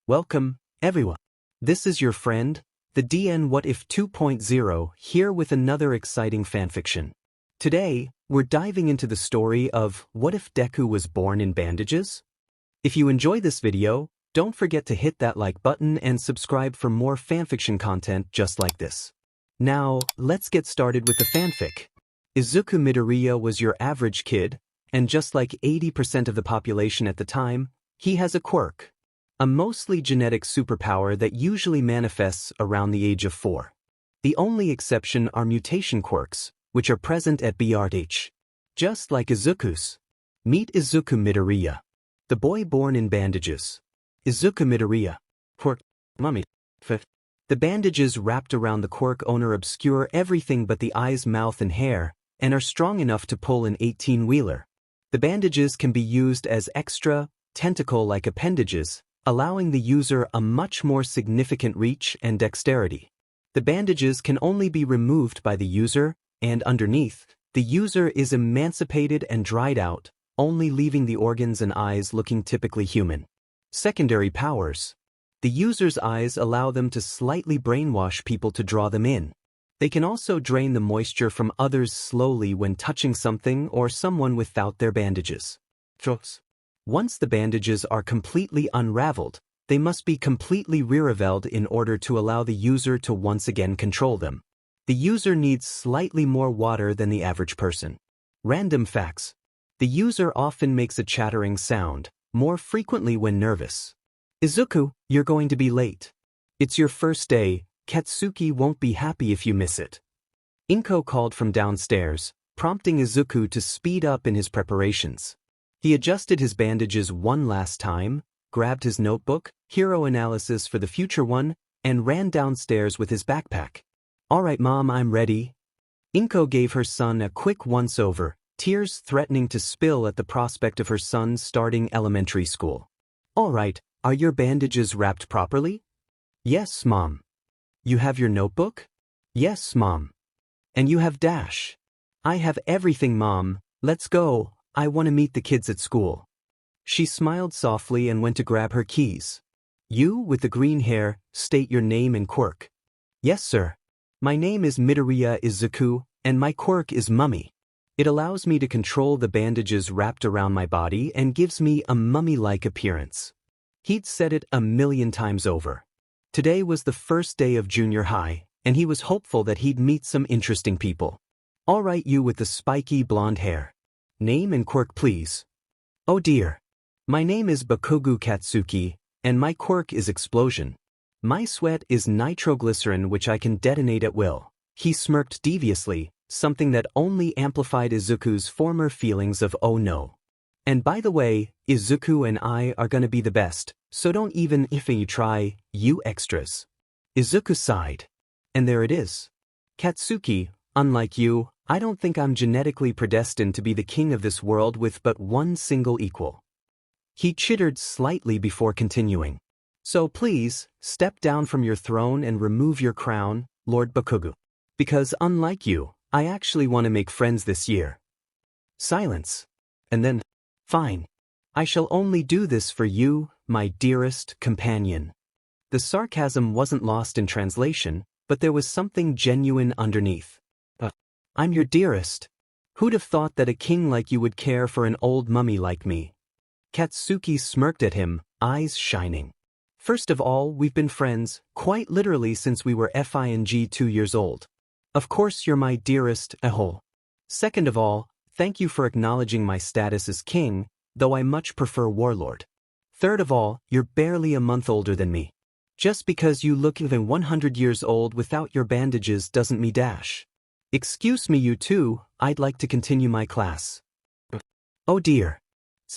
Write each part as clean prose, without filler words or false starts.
Welcome, everyone. This is your friend, the DN WhatIf 2.0, here with another exciting fanfiction. Today, we're diving into the story of What If Deku Was Born in Bandages? If you enjoy this video, don't forget to hit that like button and subscribe for more fanfiction content just like this. Now, let's get started with the fanfic. Izuku Midoriya was your average kid, and just like 80% of the population at the time, he has a quirk. A mostly genetic superpower that usually manifests around the age of 4. The only exception are mutation quirks, which are present at BGMI. Just like Izuku's. Meet Izuku Midoriya, the boy born in bandages. Izuku Midoriya. Quirk. Mummy. The bandages wrapped around the quirk owner obscure everything but the eyes, mouth and hair, and are strong enough to pull an 18-wheeler. The bandages can be used as extra, tentacle-like appendages, allowing the user a much more significant reach and dexterity. The bandages can only be removed by the user, and underneath, the user is emancipated and dried out, only leaving the organs and eyes looking typically human. Secondary powers. The user's eyes allow them to slightly brainwash people to draw them in. They can also drain the moisture from others slowly when touching something or someone without their bandages. Once the bandages are completely unraveled, they must be completely revealed in order to allow the user to once again control them. The user needs slightly more water than the average person. Random facts. The user often makes a chattering sound, more frequently when nervous. Izuku, you're going to be late. It's your first day, Katsuki won't be happy if you miss it. Inko called from downstairs, prompting Izuku to speed up in his preparations. He adjusted his bandages one last time, grabbed his notebook, hero analysis for the future one, and ran downstairs with his backpack. All right, Mom, I'm ready. Inko gave her son a quick once-over, tears threatening to spill at the prospect of her son starting elementary school. All right, are your bandages wrapped properly? Yes, Mom. You have your notebook? Yes, Mom. And you have Dash? I have everything, Mom. Let's go. I want to meet the kids at school. She smiled softly and went to grab her keys. You, with the green hair, state your name and quirk. Yes, sir. My name is Midoriya Izuku, and my quirk is Mummy. It allows me to control the bandages wrapped around my body and gives me a mummy-like appearance. He'd said it a million times over. Today was the first day of junior high, and he was hopeful that he'd meet some interesting people. All right, you with the spiky blonde hair. Name and quirk, please. Oh dear. My name is Bakugo Katsuki, and my quirk is Explosion. My sweat is nitroglycerin which I can detonate at will. He smirked deviously, something that only amplified Izuku's former feelings of oh no. And by the way, Izuku and I are gonna be the best, so don't even if you try, you extras. Izuku sighed. And there it is. Katsuki, unlike you, I don't think I'm genetically predestined to be the king of this world with but one single equal. He chittered slightly before continuing. So please, step down from your throne and remove your crown, Lord Bakugo. Because unlike you, I actually want to make friends this year. Silence. And then, fine. I shall only do this for you, my dearest companion. The sarcasm wasn't lost in translation, but there was something genuine underneath. I'm your dearest. Who'd have thought that a king like you would care for an old mummy like me? Katsuki smirked at him, eyes shining. First of all, we've been friends, quite literally since we were FING 2 years old. Of course you're my dearest, ahole. Second of all, thank you for acknowledging my status as king, though I much prefer warlord. Third of all, you're barely a month older than me. Just because you look even 100 years old without your bandages doesn't mean dash. Excuse me, you two, I'd like to continue my class. Oh dear.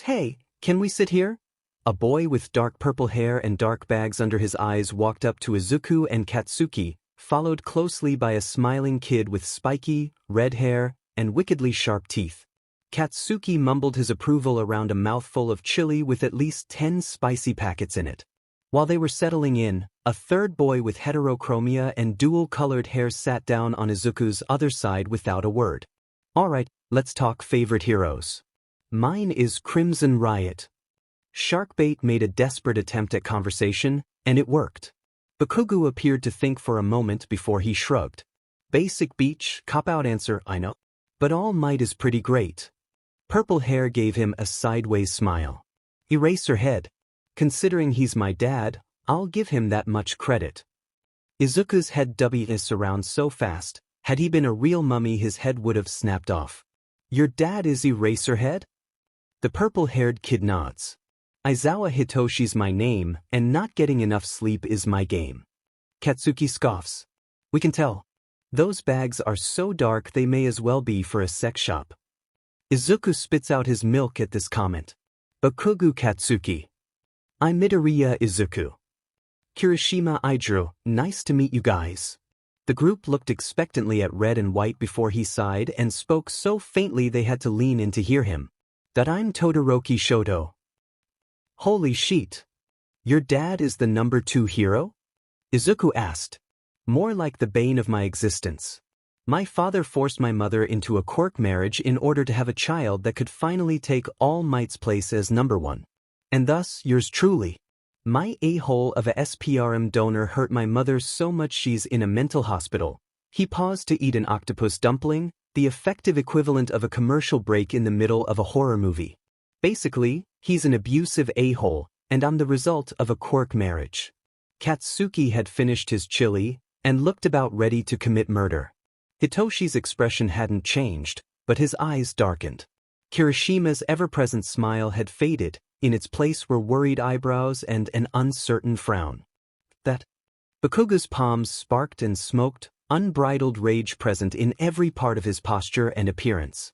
Hey, can we sit here? A boy with dark purple hair and dark bags under his eyes walked up to Izuku and Katsuki, followed closely by a smiling kid with spiky, red hair, and wickedly sharp teeth. Katsuki mumbled his approval around a mouthful of chili with at least 10 spicy packets in it. While they were settling in, a third boy with heterochromia and dual-colored hair sat down on Izuku's other side without a word. All right, let's talk favorite heroes. Mine is Crimson Riot. Sharkbait made a desperate attempt at conversation, and it worked. Bakugo appeared to think for a moment before he shrugged. Basic beach, cop-out answer, I know. But All Might is pretty great. Purple Hair gave him a sideways smile. Eraserhead. Considering he's my dad, I'll give him that much credit. Izuku's head w's around so fast, had he been a real mummy his head would have snapped off. Your dad is Eraserhead? The purple-haired kid nods. Aizawa Hitoshi's my name, and not getting enough sleep is my game. Katsuki scoffs. We can tell. Those bags are so dark they may as well be for a sex shop. Izuku spits out his milk at this comment. Bakugo Katsuki. I'm Midoriya Izuku. Kirishima Idro, nice to meet you guys. The group looked expectantly at Red and White before he sighed and spoke so faintly they had to lean in to hear him. That I'm Todoroki Shoto. Holy shit. Your dad is the number 2 hero? Izuku asked. More like the bane of my existence. My father forced my mother into a Quirk marriage in order to have a child that could finally take All Might's place as number 1. And thus, yours truly. My a-hole of a SPRM donor hurt my mother so much she's in a mental hospital. He paused to eat an octopus dumpling, the effective equivalent of a commercial break in the middle of a horror movie. Basically, he's an abusive a-hole, and I'm the result of a Quirk marriage. Katsuki had finished his chili and looked about ready to commit murder. Hitoshi's expression hadn't changed, but his eyes darkened. Kirishima's ever-present smile had faded, in its place were worried eyebrows and an uncertain frown. That. Bakugo's palms sparked and smoked, unbridled rage present in every part of his posture and appearance.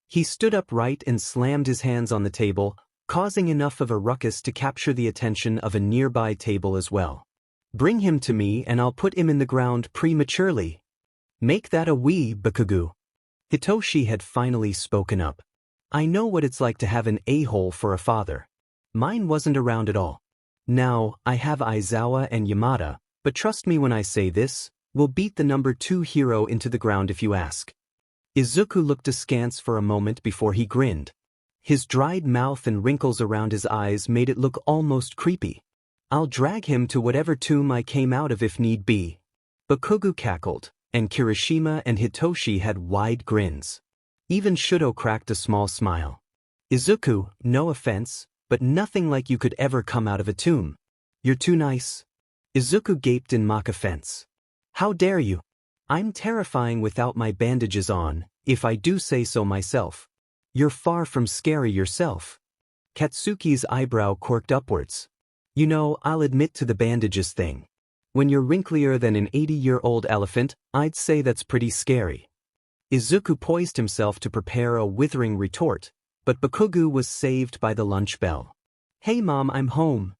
He stood upright and slammed his hands on the table, causing enough of a ruckus to capture the attention of a nearby table as well. Bring him to me and I'll put him in the ground prematurely. Make that a we, Bakugo. Hitoshi had finally spoken up. I know what it's like to have an a-hole for a father. Mine wasn't around at all. Now, I have Aizawa and Yamada, but trust me when I say this, we'll beat the number 2 hero into the ground if you ask. Izuku looked askance for a moment before he grinned. His dried mouth and wrinkles around his eyes made it look almost creepy. I'll drag him to whatever tomb I came out of if need be. Bakugo cackled, and Kirishima and Hitoshi had wide grins. Even Shoto cracked a small smile. Izuku, no offense, but nothing like you could ever come out of a tomb. You're too nice. Izuku gaped in mock offense. How dare you? I'm terrifying without my bandages on, if I do say so myself. You're far from scary yourself. Katsuki's eyebrow quirked upwards. You know, I'll admit to the bandages thing. When you're wrinklier than an 80-year-old elephant, I'd say that's pretty scary. Izuku poised himself to prepare a withering retort, but Bakugo was saved by the lunch bell. Hey Mom, I'm home.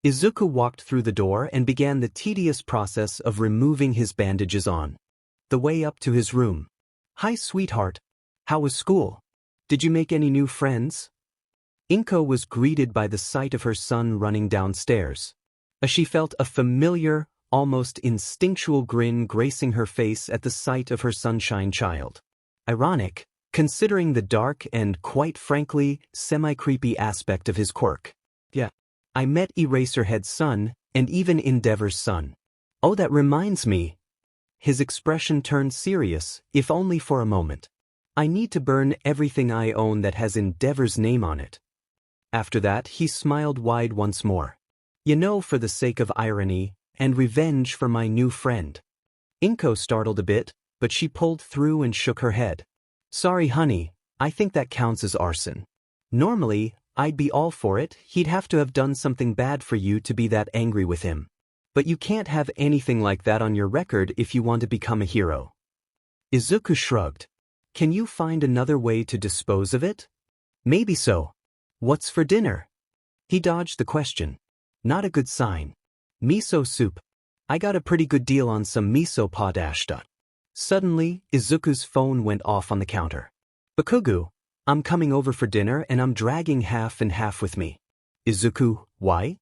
Izuku walked through the door and began the tedious process of removing his bandages on. The way up to his room. Hi sweetheart. How was school? Did you make any new friends? Inko was greeted by the sight of her son running downstairs. As she felt a familiar, almost instinctual grin gracing her face at the sight of her sunshine child. Ironic, considering the dark and, quite frankly, semi-creepy aspect of his quirk. Yeah. I met Eraserhead's son, and even Endeavor's son. Oh, that reminds me. His expression turned serious, if only for a moment. I need to burn everything I own that has Endeavor's name on it. After that, he smiled wide once more. You know, for the sake of irony, and revenge for my new friend. Inko startled a bit, but she pulled through and shook her head. Sorry honey, I think that counts as arson. Normally, I'd be all for it, he'd have to have done something bad for you to be that angry with him. But you can't have anything like that on your record if you want to become a hero. Izuku shrugged. Can you find another way to dispose of it? Maybe so. What's for dinner? He dodged the question. Not a good sign. Miso soup. I got a pretty good deal on some miso potash. Suddenly, Izuku's phone went off on the counter. Bakugo, I'm coming over for dinner and I'm dragging half and half with me. Izuku, why?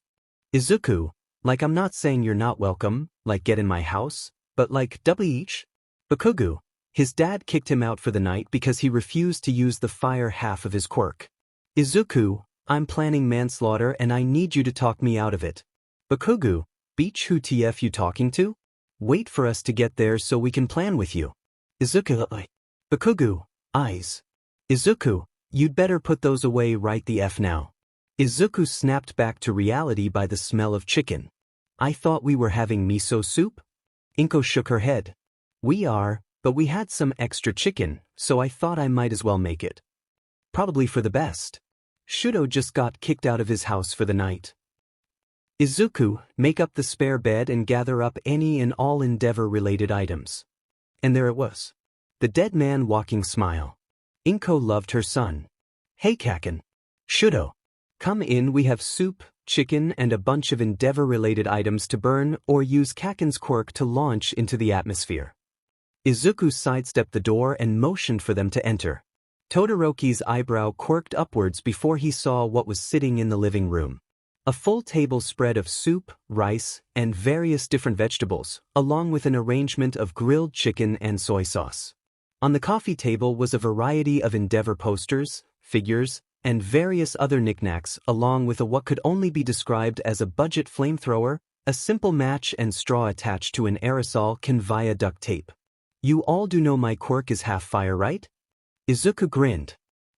Izuku, like I'm not saying you're not welcome, like get in my house, but like double each. Bakugo, his dad kicked him out for the night because he refused to use the fire half of his quirk. Izuku, I'm planning manslaughter and I need you to talk me out of it. Bakugu, Beach, who TF you talking to? Wait for us to get there so we can plan with you. Izuku. Bakugu, eyes. Izuku, you'd better put those away right the F now. Izuku snapped back to reality by the smell of chicken. I thought we were having miso soup? Inko shook her head. We are, but we had some extra chicken, so I thought I might as well make it. Probably for the best. Shoto just got kicked out of his house for the night. Izuku, make up the spare bed and gather up any and all Endeavor-related items. And there it was. The dead man walking smile. Inko loved her son. Hey Kaken. Shoto. Come in, we have soup, chicken and a bunch of Endeavor-related items to burn or use Kaken's quirk to launch into the atmosphere. Izuku sidestepped the door and motioned for them to enter. Todoroki's eyebrow quirked upwards before he saw what was sitting in the living room. A full table spread of soup, rice, and various different vegetables, along with an arrangement of grilled chicken and soy sauce. On the coffee table was a variety of Endeavor posters, figures, and various other knickknacks, along with what could only be described as a budget flamethrower, a simple match and straw attached to an aerosol can via duct tape. You all do know my quirk is half fire, right? Izuku grinned.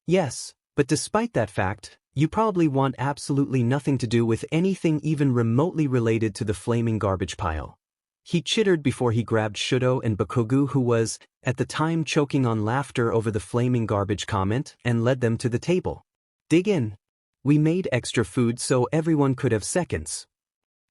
Yes, but despite that fact, you probably want absolutely nothing to do with anything even remotely related to the flaming garbage pile. He chittered before he grabbed Shoto and Bakugu, who was, at the time, choking on laughter over the flaming garbage comment, and led them to the table. Dig in. We made extra food so everyone could have seconds.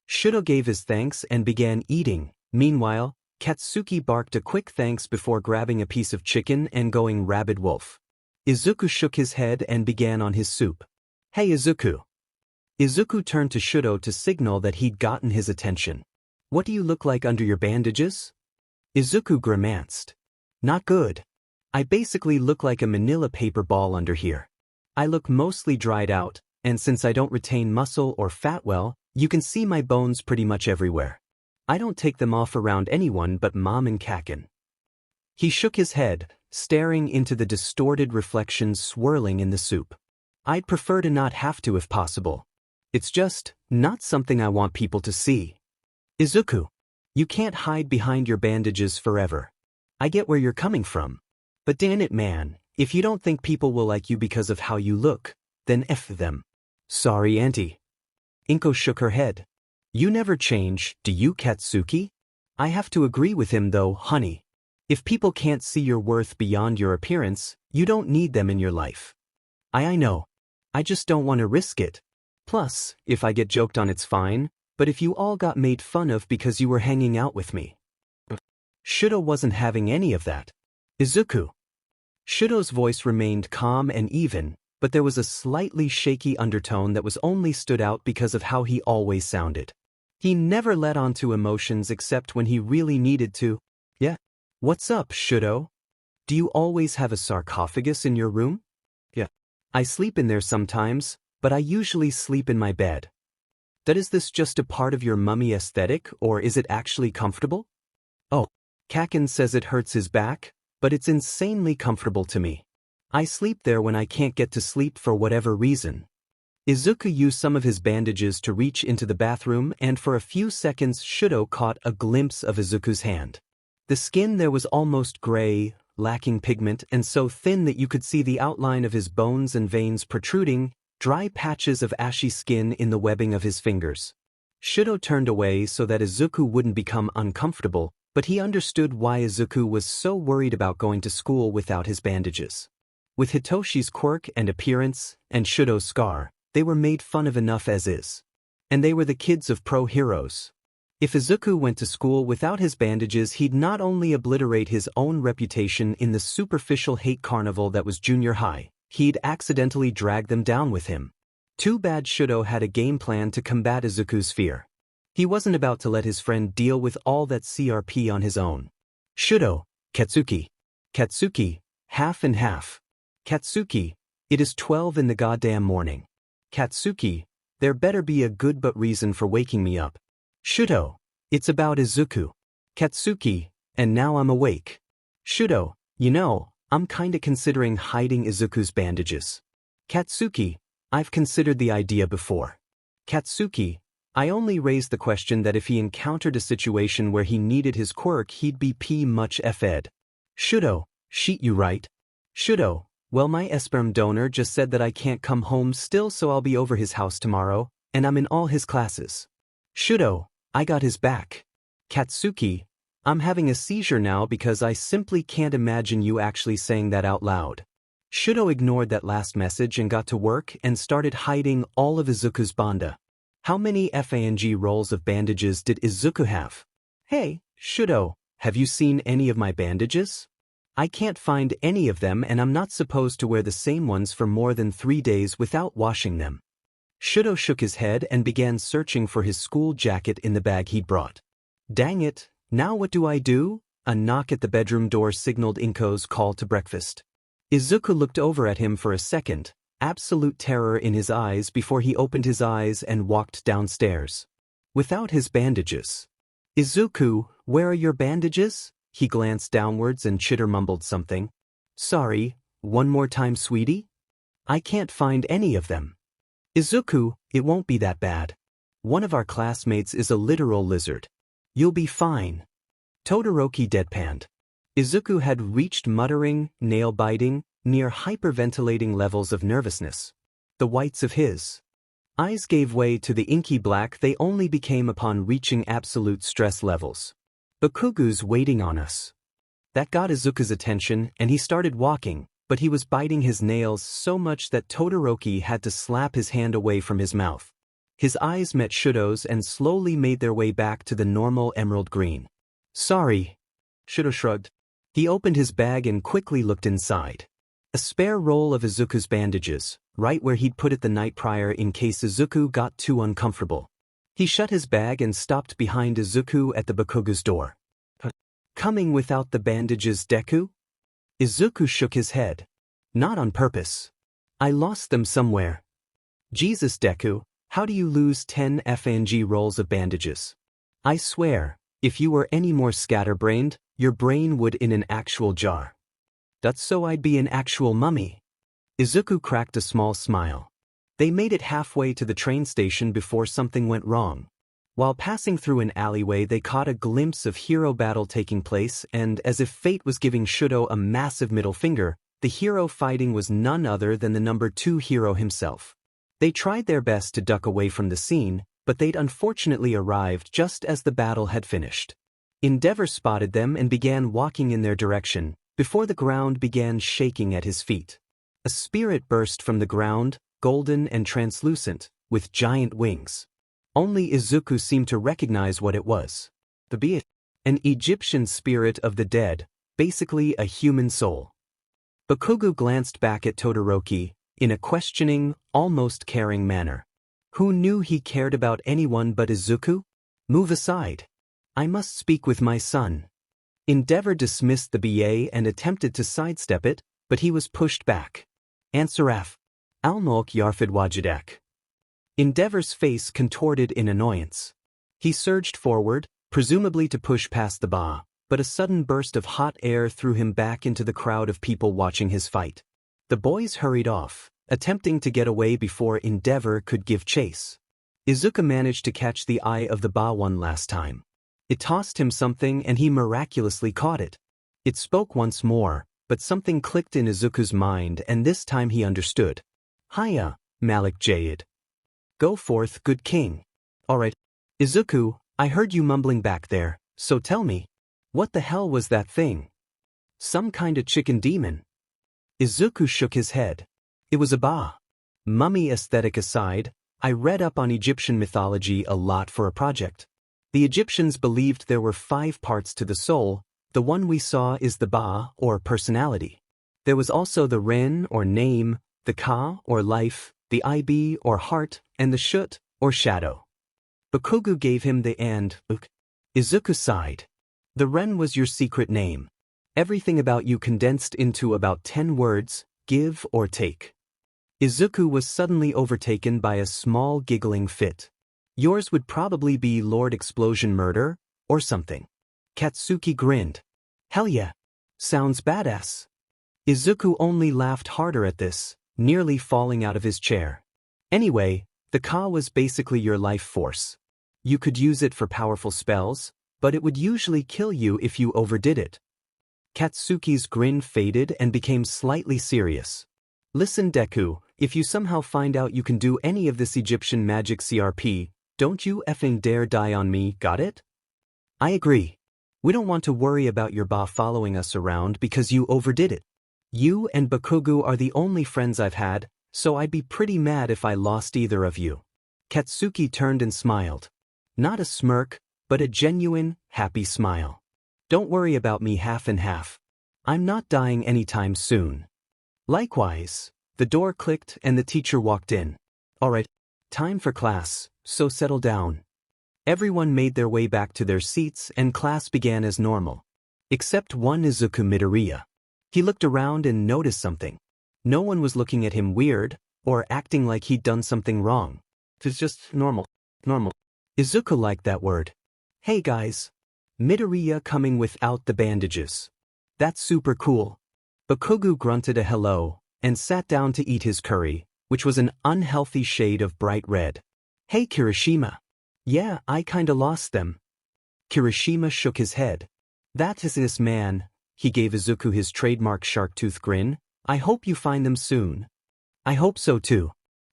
Shoto gave his thanks and began eating. Meanwhile, Katsuki barked a quick thanks before grabbing a piece of chicken and going rabid wolf. Izuku shook his head and began on his soup. Hey Izuku. Izuku turned to Shoto to signal that he'd gotten his attention. What do you look like under your bandages? Izuku grimaced. Not good. I basically look like a manila paper ball under here. I look mostly dried out, and since I don't retain muscle or fat well, you can see my bones pretty much everywhere. I don't take them off around anyone but Mom and Kaken. He shook his head, staring into the distorted reflections swirling in the soup. I'd prefer to not have to if possible. It's just not something I want people to see. Izuku, you can't hide behind your bandages forever. I get where you're coming from. But damn it, man, if you don't think people will like you because of how you look, then F them. Sorry, Auntie. Inko shook her head. You never change, do you, Katsuki? I have to agree with him though, honey. If people can't see your worth beyond your appearance, you don't need them in your life. I know. I just don't want to risk it. Plus, if I get joked on it's fine, but if you all got made fun of because you were hanging out with me. Shoto wasn't having any of that. Izuku. Shoto's voice remained calm and even, but there was a slightly shaky undertone that was only stood out because of how he always sounded. He never let on to emotions except when he really needed to. Yeah. What's up, Shoto? Do you always have a sarcophagus in your room? Yeah. I sleep in there sometimes, but I usually sleep in my bed. Is this just a part of your mummy aesthetic, or is it actually comfortable? Oh, Kaken says it hurts his back, but it's insanely comfortable to me. I sleep there when I can't get to sleep for whatever reason. Izuku used some of his bandages to reach into the bathroom, and for a few seconds Shoto caught a glimpse of Izuku's hand. The skin there was almost gray, lacking pigment, and so thin that you could see the outline of his bones and veins protruding, dry patches of ashy skin in the webbing of his fingers. Shoto turned away so that Izuku wouldn't become uncomfortable, but he understood why Izuku was so worried about going to school without his bandages. With Hitoshi's quirk and appearance, and Shoto's scar, they were made fun of enough as is. And they were the kids of pro heroes. If Izuku went to school without his bandages, he'd not only obliterate his own reputation in the superficial hate carnival that was junior high, he'd accidentally drag them down with him. Too bad Shoto had a game plan to combat Izuku's fear. He wasn't about to let his friend deal with all that CRP on his own. Shoto, Katsuki. Katsuki, half and half. Katsuki, it is 12 in the goddamn morning. Katsuki, there better be a good but reason for waking me up. Shoto, it's about Izuku. Katsuki, and now I'm awake. Shoto, you know, I'm kinda considering hiding Izuku's bandages. Katsuki, I've considered the idea before. Katsuki, I only raised the question that if he encountered a situation where he needed his quirk he'd be much fed. Shoto, sheet you right? Shoto, well my sperm donor just said that I can't come home still so I'll be over his house tomorrow, and I'm in all his classes. Shoto, I got his back. Katsuki, I'm having a seizure now because I simply can't imagine you actually saying that out loud. Shoto ignored that last message and got to work and started hiding all of Izuku's banda. How many FANG rolls of bandages did Izuku have? Hey, Shoto, have you seen any of my bandages? I can't find any of them and I'm not supposed to wear the same ones for more than 3 days without washing them. Shoto shook his head and began searching for his school jacket in the bag he'd brought. Dang it, now what do I do? A knock at the bedroom door signaled Inko's call to breakfast. Izuku looked over at him for a second, absolute terror in his eyes before he opened his eyes and walked downstairs. Without his bandages. Izuku, where are your bandages? He glanced downwards and chitter mumbled something. Sorry, one more time sweetie? I can't find any of them. Izuku, it won't be that bad. One of our classmates is a literal lizard. You'll be fine. Todoroki deadpanned. Izuku had reached muttering, nail-biting, near hyperventilating levels of nervousness. The whites of his eyes gave way to the inky black they only became upon reaching absolute stress levels. Bakugu's waiting on us. That got Izuku's attention and he started walking, but he was biting his nails so much that Todoroki had to slap his hand away from his mouth. His eyes met Shoto's and slowly made their way back to the normal emerald green. Sorry. Shoto shrugged. He opened his bag and quickly looked inside. A spare roll of Izuku's bandages, right where he'd put it the night prior in case Izuku got too uncomfortable. He shut his bag and stopped behind Izuku at the Bakugu's door. Coming without the bandages, Deku? Izuku shook his head. Not on purpose. I lost them somewhere. Jesus, Deku, how do you lose 10 FANG rolls of bandages? I swear, if you were any more scatterbrained, your brain would in an actual jar. That's so I'd be an actual mummy. Izuku cracked a small smile. They made it halfway to the train station before something went wrong. While passing through an alleyway they caught a glimpse of hero battle taking place and as if fate was giving Shoto a massive middle finger, the hero fighting was none other than the number 2 hero himself. They tried their best to duck away from the scene, but they'd unfortunately arrived just as the battle had finished. Endeavor spotted them and began walking in their direction, before the ground began shaking at his feet. A spirit burst from the ground, golden and translucent, with giant wings. Only Izuku seemed to recognize what it was. The being, an Egyptian spirit of the dead, basically a human soul. Bakugu glanced back at Todoroki, in a questioning, almost caring manner. Who knew he cared about anyone but Izuku? Move aside. I must speak with my son. Endeavor dismissed the BA and attempted to sidestep it, but he was pushed back. Ansaraf. Almolk Yarfid Wajidak. Endeavor's face contorted in annoyance. He surged forward, presumably to push past the Ba, but a sudden burst of hot air threw him back into the crowd of people watching his fight. The boys hurried off, attempting to get away before Endeavor could give chase. Izuku managed to catch the eye of the Ba one last time. It tossed him something and he miraculously caught it. It spoke once more, but something clicked in Izuku's mind and this time he understood. Hiya, Malik Jayid. Go forth, good king. Alright. Izuku, I heard you mumbling back there, so tell me. What the hell was that thing? Some kind of chicken demon? Izuku shook his head. It was a Ba. Mummy aesthetic aside, I read up on Egyptian mythology a lot for a project. The Egyptians believed there were 5 parts to the soul. The one we saw is the Ba, or personality. There was also the Ren, or name, the Ka, or life, the Ib, or heart, and the Shut, or shadow. Bakugu gave him the and. Izuku sighed. The Ren was your secret name. Everything about you condensed into about 10 words, give or take. Izuku was suddenly overtaken by a small giggling fit. Yours would probably be Lord Explosion Murder, or something. Katsuki grinned. Hell yeah. Sounds badass. Izuku only laughed harder at this, nearly falling out of his chair. Anyway, the Ka was basically your life force. You could use it for powerful spells, but it would usually kill you if you overdid it. Katsuki's grin faded and became slightly serious. Listen, Deku, if you somehow find out you can do any of this Egyptian magic CRP, don't you effing dare die on me, got it? I agree. We don't want to worry about your ba following us around because you overdid it. You and Bakugo are the only friends I've had, so I'd be pretty mad if I lost either of you. Katsuki turned and smiled. Not a smirk, but a genuine, happy smile. Don't worry about me half and half. I'm not dying anytime soon. Likewise, the door clicked and the teacher walked in. Alright, time for class, so settle down. Everyone made their way back to their seats and class began as normal. Except one Izuku Midoriya. He looked around and noticed something. No one was looking at him weird, or acting like he'd done something wrong. It was just normal. Izuku liked that word. Hey guys. Midoriya coming without the bandages. That's super cool. Bakugo grunted a hello, and sat down to eat his curry, which was an unhealthy shade of bright red. Hey Kirishima. Yeah, I kinda lost them. Kirishima shook his head. That is this man. He gave Izuku his trademark shark-tooth grin. I hope you find them soon. I hope so too.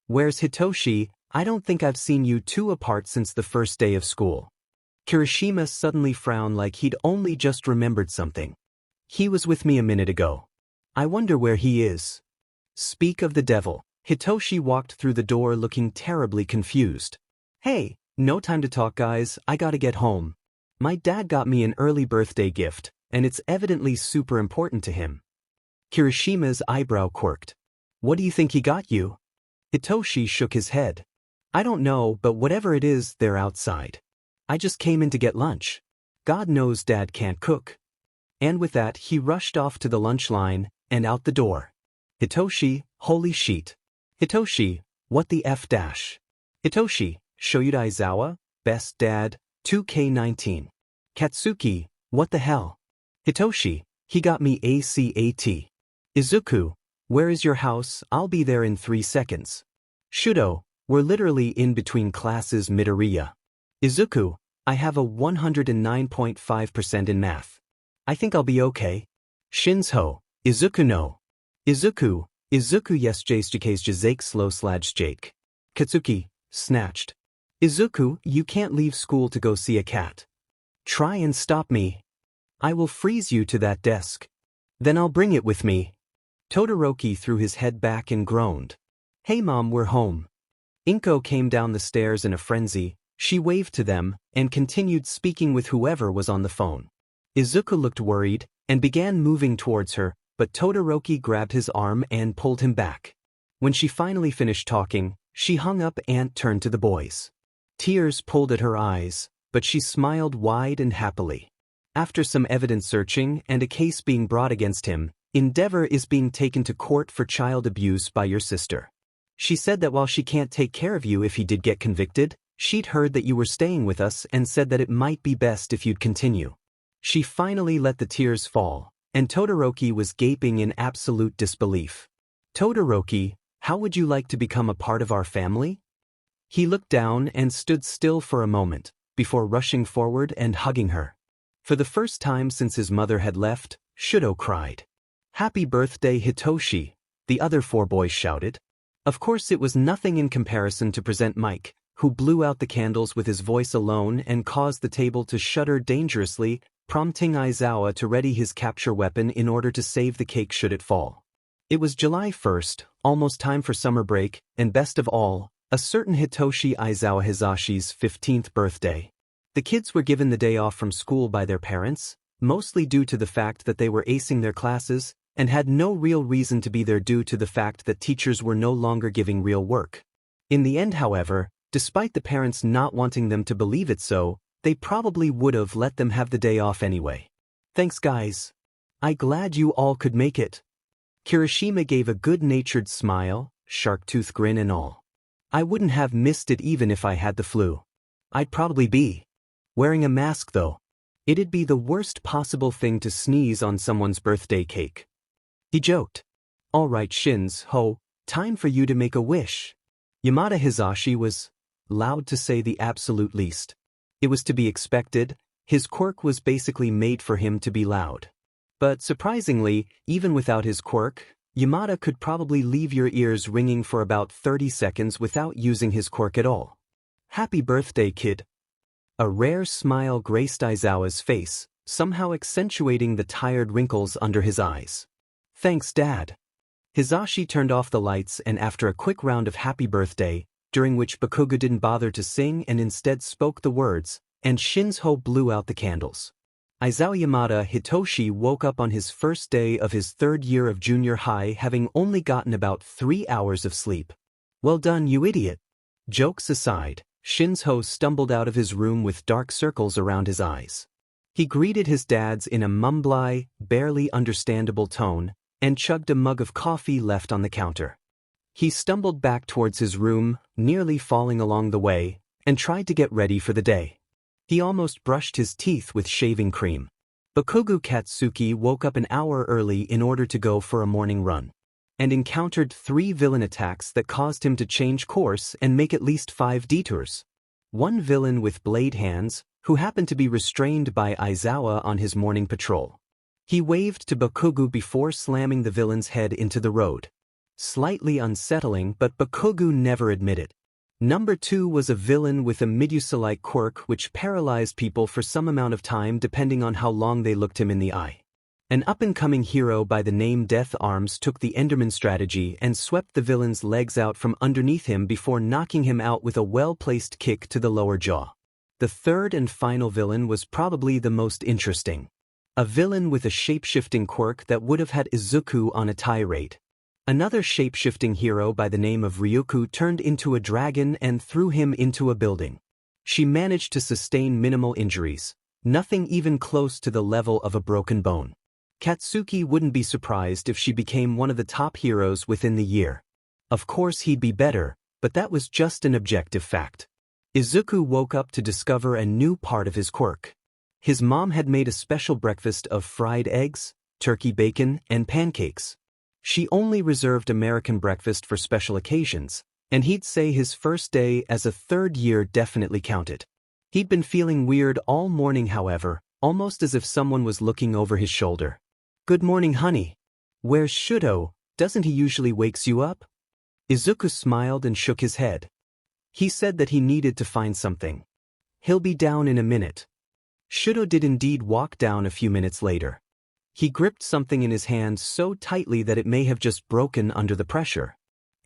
Where's Hitoshi? I don't think I've seen you two apart since the first day of school. Kirishima suddenly frowned like he'd only just remembered something. He was with me a minute ago. I wonder where he is. Speak of the devil. Hitoshi walked through the door looking terribly confused. Hey, no time to talk guys, I gotta get home. My dad got me an early birthday gift, and it's evidently super important to him. Kirishima's eyebrow quirked. What do you think he got you? Hitoshi shook his head. I don't know, but whatever it is, they're outside. I just came in to get lunch. God knows Dad can't cook. And with that, he rushed off to the lunch line, and out the door. Hitoshi, holy sheet. Hitoshi, what the F dash? Hitoshi, Shoyuda Aizawa, best dad, 2K19. Katsuki, what the hell? Hitoshi, he got me ACAT. Izuku, where is your house? I'll be there in 3 seconds. Shoto, we're literally in between classes Midoriya. Izuku, I have a 109.5% in math. I think I'll be okay. Shinzo, Izuku no. Izuku yes jk's jake slow / Jake. Katsuki, snatched. Izuku, you can't leave school to go see a cat. Try and stop me. I will freeze you to that desk. Then I'll bring it with me. Todoroki threw his head back and groaned. Hey mom, we're home. Inko came down the stairs in a frenzy. She waved to them and continued speaking with whoever was on the phone. Izuku looked worried and began moving towards her, but Todoroki grabbed his arm and pulled him back. When she finally finished talking, she hung up and turned to the boys. Tears pulled at her eyes, but she smiled wide and happily. After some evidence searching and a case being brought against him, Endeavor is being taken to court for child abuse by your sister. She said that while she can't take care of you if he did get convicted, she'd heard that you were staying with us and said that it might be best if you'd continue. She finally let the tears fall, and Todoroki was gaping in absolute disbelief. Todoroki, how would you like to become a part of our family? He looked down and stood still for a moment, before rushing forward and hugging her. For the first time since his mother had left, Shoto cried. Happy birthday Hitoshi, the other 4 boys shouted. Of course it was nothing in comparison to Present Mike, who blew out the candles with his voice alone and caused the table to shudder dangerously, prompting Aizawa to ready his capture weapon in order to save the cake should it fall. It was July 1st, almost time for summer break, and best of all, a certain Hitoshi Aizawa Hizashi's 15th birthday. The kids were given the day off from school by their parents, mostly due to the fact that they were acing their classes, and had no real reason to be there due to the fact that teachers were no longer giving real work. In the end, however, despite the parents not wanting them to believe it so, they probably would have let them have the day off anyway. Thanks guys. I'm glad you all could make it. Kirishima gave a good-natured smile, shark-tooth grin and all. I wouldn't have missed it even if I had the flu. I'd probably be wearing a mask though. It'd be the worst possible thing to sneeze on someone's birthday cake. He joked. All right Shinzo, time for you to make a wish. Yamada Hisashi was loud to say the absolute least. It was to be expected, his quirk was basically made for him to be loud. But surprisingly, even without his quirk, Yamada could probably leave your ears ringing for about 30 seconds without using his quirk at all. Happy birthday, kid. A rare smile graced Aizawa's face, somehow accentuating the tired wrinkles under his eyes. Thanks, Dad. Hisashi turned off the lights and after a quick round of happy birthday, during which Bakugo didn't bother to sing and instead spoke the words, and Shinzo blew out the candles. Aizawa Yamada Hitoshi woke up on his first day of his third year of junior high having only gotten about 3 hours of sleep. Well done, you idiot. Jokes aside, Shinzo stumbled out of his room with dark circles around his eyes. He greeted his dads in a mumbly, barely understandable tone, and chugged a mug of coffee left on the counter. He stumbled back towards his room, nearly falling along the way, and tried to get ready for the day. He almost brushed his teeth with shaving cream. Bakugo Katsuki woke up an hour early in order to go for a morning run, and encountered 3 villain attacks that caused him to change course and make at least 5 detours. One villain with blade hands, who happened to be restrained by Aizawa on his morning patrol. He waved to Bakugo before slamming the villain's head into the road. Slightly unsettling, but Bakugo never admitted. Number 2 was a villain with a Medusa-like quirk which paralyzed people for some amount of time depending on how long they looked him in the eye. An up-and-coming hero by the name Death Arms took the Enderman strategy and swept the villain's legs out from underneath him before knocking him out with a well-placed kick to the lower jaw. The third and final villain was probably the most interesting. A villain with a shape-shifting quirk that would have had Izuku on a tirade. Another shape-shifting hero by the name of Ryuko turned into a dragon and threw him into a building. She managed to sustain minimal injuries, nothing even close to the level of a broken bone. Katsuki wouldn't be surprised if she became one of the top heroes within the year. Of course he'd be better, but that was just an objective fact. Izuku woke up to discover a new part of his quirk. His mom had made a special breakfast of fried eggs, turkey bacon, and pancakes. She only reserved American breakfast for special occasions, and he'd say his first day as a third year definitely counted. He'd been feeling weird all morning, however, almost as if someone was looking over his shoulder. Good morning, honey. Where's Shoto? Doesn't he usually wakes you up? Izuku smiled and shook his head. He said that he needed to find something. He'll be down in a minute. Shoto did indeed walk down a few minutes later. He gripped something in his hand so tightly that it may have just broken under the pressure.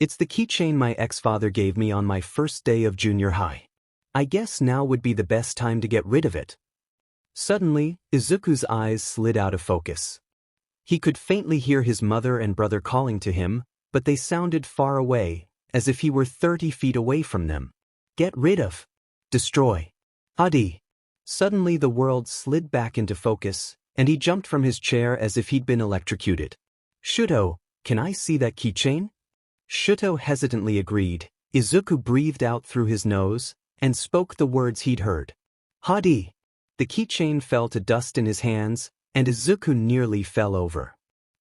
It's the keychain my ex-father gave me on my first day of junior high. I guess now would be the best time to get rid of it. Suddenly, Izuku's eyes slid out of focus. He could faintly hear his mother and brother calling to him, but they sounded far away, as if he were 30 feet away from them. Get rid of. Destroy. Adi. Suddenly the world slid back into focus, and he jumped from his chair as if he'd been electrocuted. Shoto, can I see that keychain? Shoto hesitantly agreed. Izuku breathed out through his nose, and spoke the words he'd heard. Hadi. The keychain fell to dust in his hands, and Izuku nearly fell over.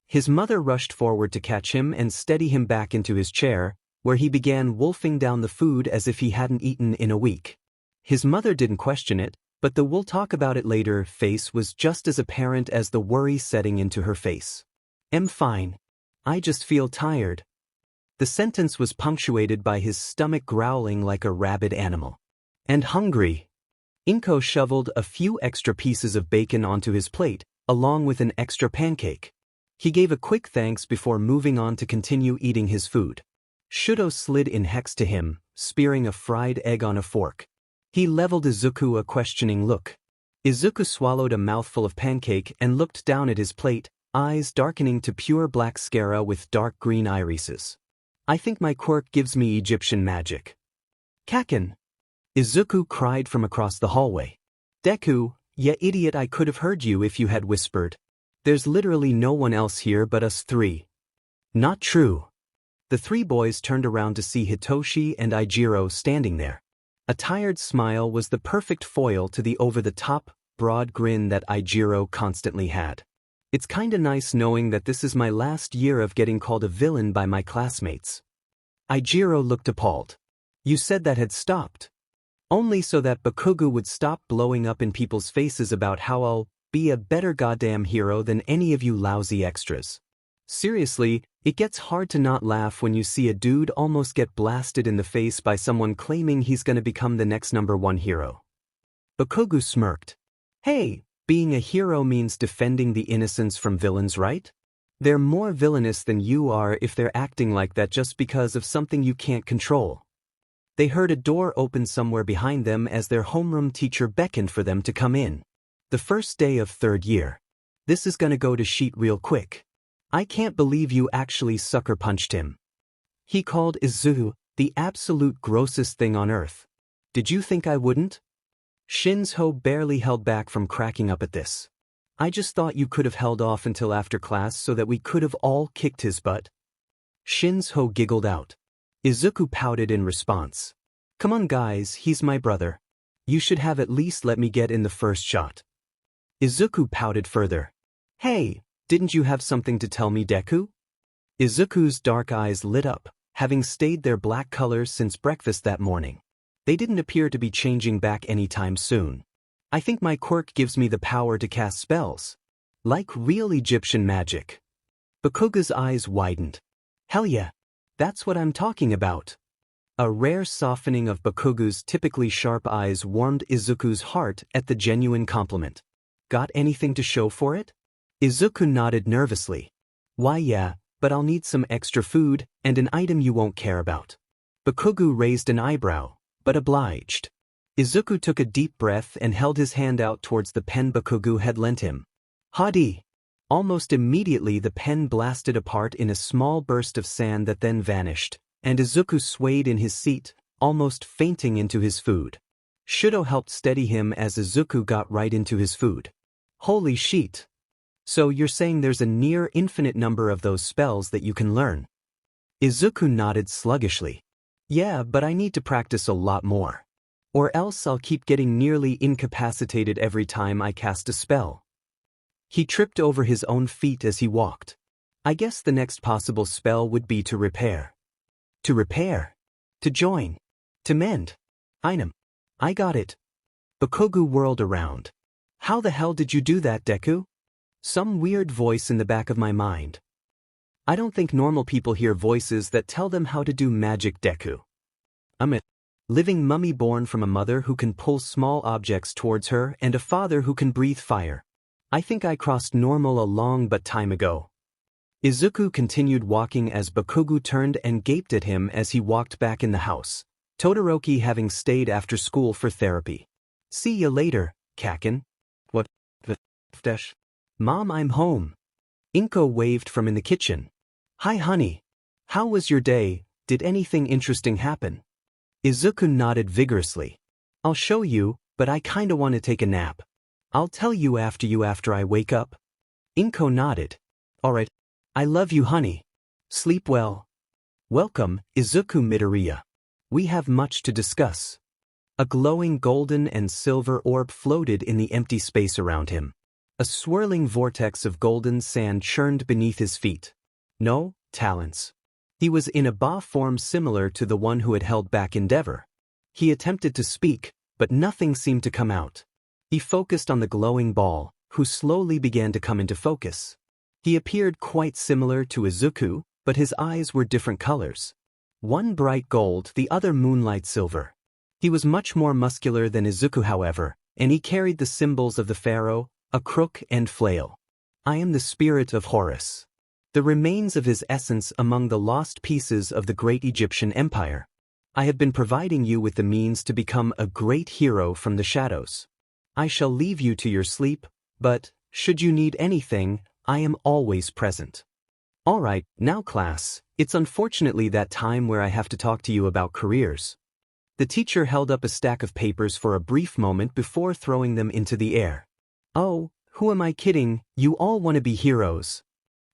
His mother rushed forward to catch him and steady him back into his chair, where he began wolfing down the food as if he hadn't eaten in a week. His mother didn't question it, but the "we'll talk about it later" face was just as apparent as the worry setting into her face. I'm fine. I just feel tired. The sentence was punctuated by his stomach growling like a rabid animal. And hungry. Inko shoveled a few extra pieces of bacon onto his plate, along with an extra pancake. He gave a quick thanks before moving on to continue eating his food. Shoto slid in next to him, spearing a fried egg on a fork. He leveled Izuku a questioning look. Izuku swallowed a mouthful of pancake and looked down at his plate, eyes darkening to pure black scara with dark green irises. I think my quirk gives me Egyptian magic. Kaken! Izuku cried from across the hallway. Deku, ya idiot, I could have heard you if you had whispered. There's literally no one else here but us 3. Not true. The 3 boys turned around to see Hitoshi and Eijiro standing there. A tired smile was the perfect foil to the over-the-top, broad grin that Eijiro constantly had. It's kinda nice knowing that this is my last year of getting called a villain by my classmates. Eijiro looked appalled. You said that had stopped. Only so that Bakugo would stop blowing up in people's faces about how I'll be a better goddamn hero than any of you lousy extras. Seriously, it gets hard to not laugh when you see a dude almost get blasted in the face by someone claiming he's gonna become the next #1 hero. Bakugo smirked. Hey, being a hero means defending the innocents from villains, right? They're more villainous than you are if they're acting like that just because of something you can't control. They heard a door open somewhere behind them as their homeroom teacher beckoned for them to come in. The first day of 3rd year. This is gonna go to shit real quick. I can't believe you actually sucker punched him. He called Izuku the absolute grossest thing on earth. Did you think I wouldn't? Shinzo barely held back from cracking up at this. I just thought you could have held off until after class so that we could have all kicked his butt. Shinzo giggled out. Izuku pouted in response. Come on guys, he's my brother. You should have at least let me get in the first shot. Izuku pouted further. Hey, didn't you have something to tell me, Deku? Izuku's dark eyes lit up, having stayed their black colors since breakfast that morning. They didn't appear to be changing back anytime soon. I think my quirk gives me the power to cast spells. Like real Egyptian magic. Bakugo's eyes widened. Hell yeah. That's what I'm talking about. A rare softening of Bakugo's typically sharp eyes warmed Izuku's heart at the genuine compliment. Got anything to show for it? Izuku nodded nervously. Why yeah, but I'll need some extra food and an item you won't care about. Bakugo raised an eyebrow, but obliged. Izuku took a deep breath and held his hand out towards the pen Bakugo had lent him. Hadi! Almost immediately the pen blasted apart in a small burst of sand that then vanished, and Izuku swayed in his seat, almost fainting into his food. Shoto helped steady him as Izuku got right into his food. Holy shit! So you're saying there's a near infinite number of those spells that you can learn? Izuku nodded sluggishly. Yeah, but I need to practice a lot more. Or else I'll keep getting nearly incapacitated every time I cast a spell. He tripped over his own feet as he walked. I guess the next possible spell would be to repair. To repair. To join. To mend. I got it. Bakugo whirled around. How the hell did you do that, Deku? Some weird voice in the back of my mind. I don't think normal people hear voices that tell them how to do magic, Deku. I'm a living mummy born from a mother who can pull small objects towards her and a father who can breathe fire. I think I crossed normal a long but time ago. Izuku continued walking as Bakugo turned and gaped at him as he walked back in the house, Todoroki having stayed after school for therapy. See ya later, Kakin. What? Mom, I'm home. Inko waved from in the kitchen. Hi honey. How was your day? Did anything interesting happen? Izuku nodded vigorously. I'll show you, but I kinda want to take a nap. I'll tell you after I wake up. Inko nodded. Alright. I love you honey. Sleep well. Welcome, Izuku Midoriya. We have much to discuss. A glowing golden and silver orb floated in the empty space around him. A swirling vortex of golden sand churned beneath his feet. No, talents. He was in a ba form similar to the one who had held back Endeavor. He attempted to speak, but nothing seemed to come out. He focused on the glowing ball, who slowly began to come into focus. He appeared quite similar to Izuku, but his eyes were different colors. One bright gold, the other moonlight silver. He was much more muscular than Izuku, however, and he carried the symbols of the pharaoh, a crook and flail. I am the spirit of Horus. The remains of his essence among the lost pieces of the great Egyptian empire. I have been providing you with the means to become a great hero from the shadows. I shall leave you to your sleep, but, should you need anything, I am always present. Alright, now class, it's unfortunately that time where I have to talk to you about careers. The teacher held up a stack of papers for a brief moment before throwing them into the air. Oh, who am I kidding, you all want to be heroes.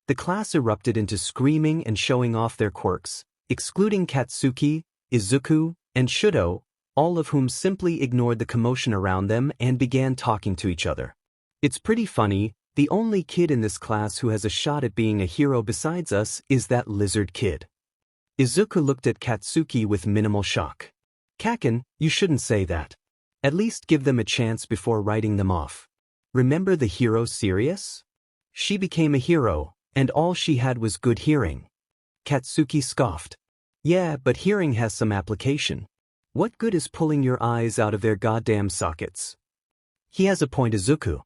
The class erupted into screaming and showing off their quirks, excluding Katsuki, Izuku, and Shoto, all of whom simply ignored the commotion around them and began talking to each other. It's pretty funny, the only kid in this class who has a shot at being a hero besides us is that lizard kid. Izuku looked at Katsuki with minimal shock. Kaken, you shouldn't say that. At least give them a chance before writing them off. Remember the hero Sirius? She became a hero, and all she had was good hearing. Katsuki scoffed. Yeah, but hearing has some application. What good is pulling your eyes out of their goddamn sockets? He has a point, Izuku.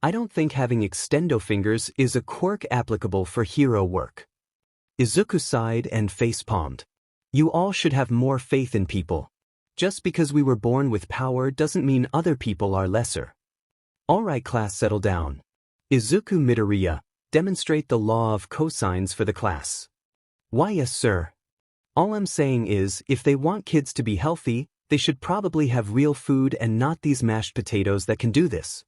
I don't think having extendo fingers is a quirk applicable for hero work. Izuku sighed and face-palmed. You all should have more faith in people. Just because we were born with power doesn't mean other people are lesser. Alright class, settle down. Izuku Midoriya, demonstrate the law of cosines for the class. Why yes sir. All I'm saying is, if they want kids to be healthy, they should probably have real food and not these mashed potatoes that can do this.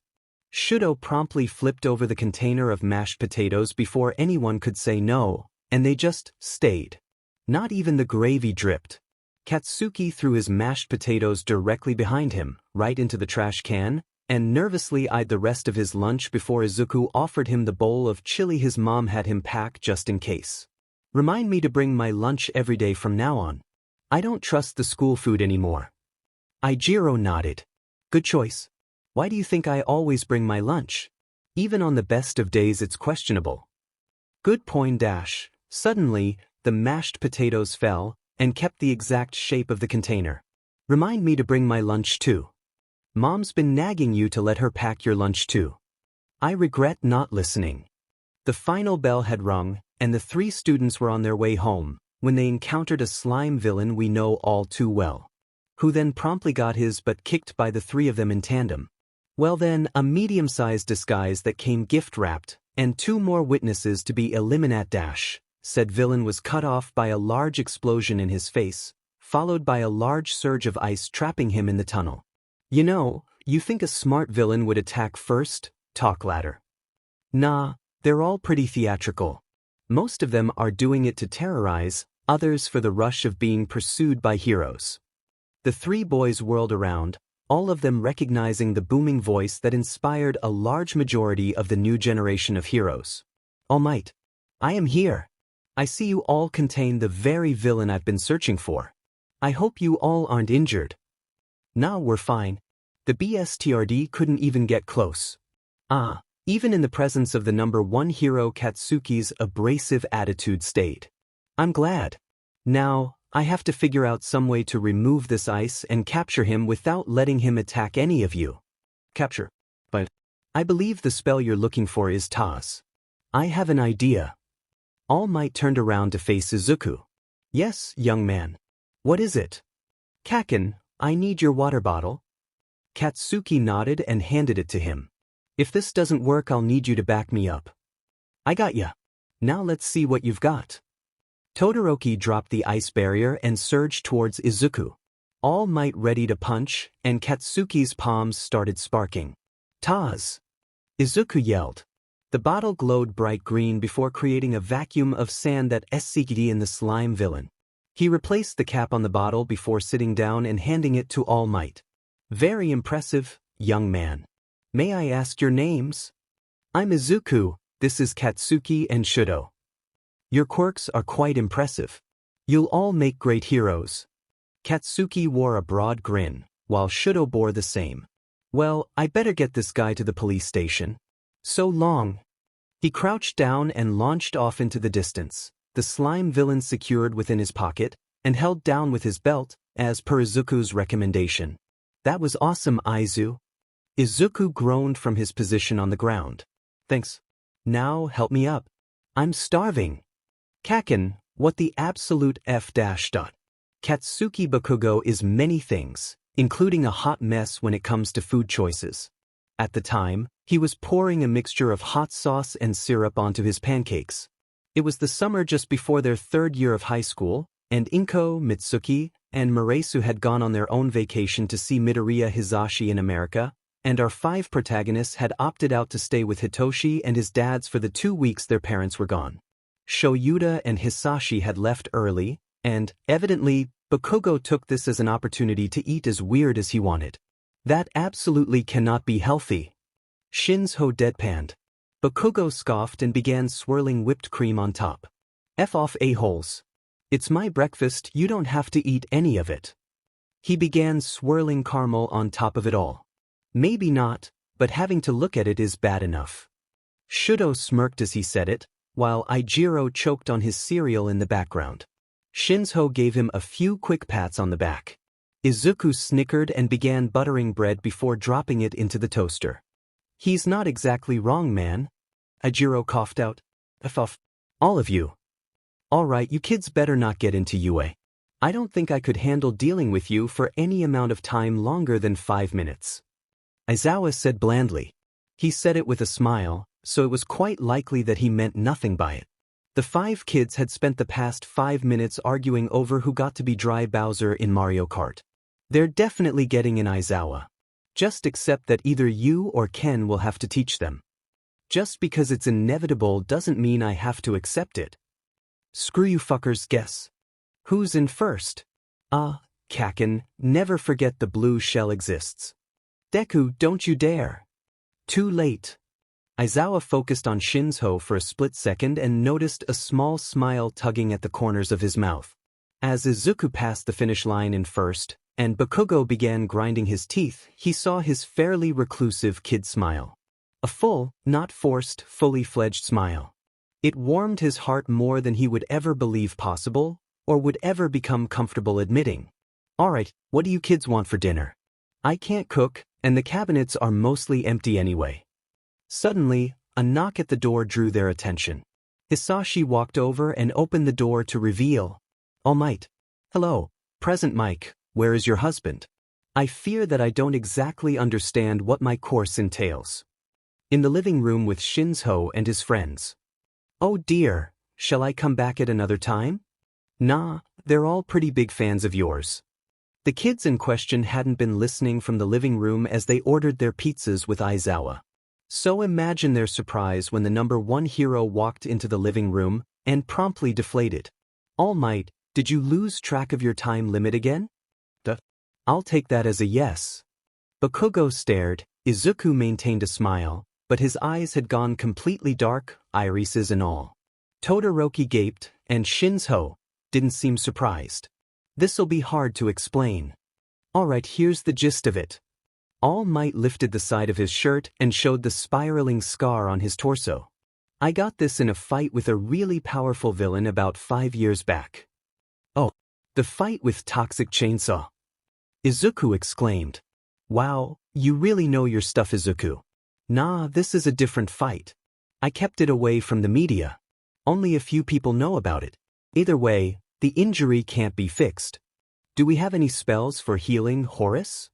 Shoto promptly flipped over the container of mashed potatoes before anyone could say no, and they just stayed. Not even the gravy dripped. Katsuki threw his mashed potatoes directly behind him, right into the trash can, and nervously eyed the rest of his lunch before Izuku offered him the bowl of chili his mom had him pack just in case. Remind me to bring my lunch every day from now on. I don't trust the school food anymore. Aijiro nodded. Good choice. Why do you think I always bring my lunch? Even on the best of days it's questionable. Good point dash. Suddenly, the mashed potatoes fell, and kept the exact shape of the container. Remind me to bring my lunch too. Mom's been nagging you to let her pack your lunch too. I regret not listening. The final bell had rung, and the three students were on their way home, when they encountered a slime villain we know all too well, who then promptly got his butt kicked by the three of them in tandem. Well then, a medium-sized disguise that came gift-wrapped, and two more witnesses to be eliminate dash. Said villain was cut off by a large explosion in his face, followed by a large surge of ice trapping him in the tunnel. You know, you think a smart villain would attack first, talk latter. Nah, they're all pretty theatrical. Most of them are doing it to terrorize, others for the rush of being pursued by heroes. The three boys whirled around, all of them recognizing the booming voice that inspired a large majority of the new generation of heroes. All Might, I am here. I see you all contain the very villain I've been searching for. I hope you all aren't injured. Nah, we're fine. The BSTRD couldn't even get close. Even in the presence of the number one hero, Katsuki's abrasive attitude stayed. I'm glad. Now, I have to figure out some way to remove this ice and capture him without letting him attack any of you. Capture. But I believe the spell you're looking for is Taz. I have an idea. All Might turned around to face Izuku. Yes, young man. What is it? Kaken, I need your water bottle. Katsuki nodded and handed it to him. If this doesn't work, I'll need you to back me up. I got ya. Now let's see what you've got. Todoroki dropped the ice barrier and surged towards Izuku. All Might ready to punch, and Katsuki's palms started sparking. Taz! Izuku yelled. The bottle glowed bright green before creating a vacuum of sand that escaped in the slime villain. He replaced the cap on the bottle before sitting down and handing it to All Might. Very impressive, young man. May I ask your names? I'm Izuku, this is Katsuki and Shoto. Your quirks are quite impressive. You'll all make great heroes. Katsuki wore a broad grin, while Shoto bore the same. Well, I better get this guy to the police station. So long. He crouched down and launched off into the distance, the slime villain secured within his pocket, and held down with his belt, as per Izuku's recommendation. That was awesome, Aizu. Izuku groaned from his position on the ground. Thanks. Now help me up. I'm starving. Kaken, what the absolute F dash dot. Katsuki Bakugo is many things, including a hot mess when it comes to food choices. At the time, he was pouring a mixture of hot sauce and syrup onto his pancakes. It was the summer just before their third year of high school, and Inko, Mitsuki, and Maresu had gone on their own vacation to see Midoriya Hisashi in America, and our five protagonists had opted out to stay with Hitoshi and his dads for the 2 weeks their parents were gone. Shoyuta and Hisashi had left early, and, evidently, Bakugo took this as an opportunity to eat as weird as he wanted. That absolutely cannot be healthy. Shinzo deadpanned. Bakugo scoffed and began swirling whipped cream on top. F off a-holes. It's my breakfast, you don't have to eat any of it. He began swirling caramel on top of it all. Maybe not, but having to look at it is bad enough. Shoto smirked as he said it, while Ijiro choked on his cereal in the background. Shinzo gave him a few quick pats on the back. Izuku snickered and began buttering bread before dropping it into the toaster. He's not exactly wrong, man. Ijiro coughed out. F. All of you. Alright, you kids better not get into UA. I don't think I could handle dealing with you for any amount of time longer than 5 minutes. Aizawa said blandly. He said it with a smile, so it was quite likely that he meant nothing by it. The 5 kids had spent the past 5 minutes arguing over who got to be Dry Bowser in Mario Kart. They're definitely getting in Aizawa. Just accept that either you or Ken will have to teach them. Just because it's inevitable doesn't mean I have to accept it. Screw you fuckers, guess. Who's in first? Kaken, never forget the blue shell exists. Deku, don't you dare. Too late. Aizawa focused on Shinzo for a split second and noticed a small smile tugging at the corners of his mouth. As Izuku passed the finish line in first, and Bakugo began grinding his teeth, he saw his fairly reclusive kid smile. A full, not forced, fully fledged smile. It warmed his heart more than he would ever believe possible, or would ever become comfortable admitting. Alright, what do you kids want for dinner? I can't cook, and the cabinets are mostly empty anyway. Suddenly, a knock at the door drew their attention. Hisashi walked over and opened the door to reveal. All Might. Hello, present Mike, where is your husband? I fear that I don't exactly understand what my course entails. In the living room with Shinzo and his friends. Oh dear, shall I come back at another time? Nah, they're all pretty big fans of yours. The kids in question hadn't been listening from the living room as they ordered their pizzas with Aizawa. So imagine their surprise when the number 1 hero walked into the living room and promptly deflated. All Might, did you lose track of your time limit again? I'll take that as a yes. Bakugo stared, Izuku maintained a smile, but his eyes had gone completely dark, irises and all. Todoroki gaped, and Shinzo didn't seem surprised. This'll be hard to explain. Alright, here's the gist of it. All Might lifted the side of his shirt and showed the spiraling scar on his torso. I got this in a fight with a really powerful villain about 5 years back. Oh, the fight with Toxic Chainsaw. Izuku exclaimed. Wow, you really know your stuff, Izuku. Nah, this is a different fight. I kept it away from the media. Only a few people know about it. Either way, the injury can't be fixed. Do we have any spells for healing, Horace?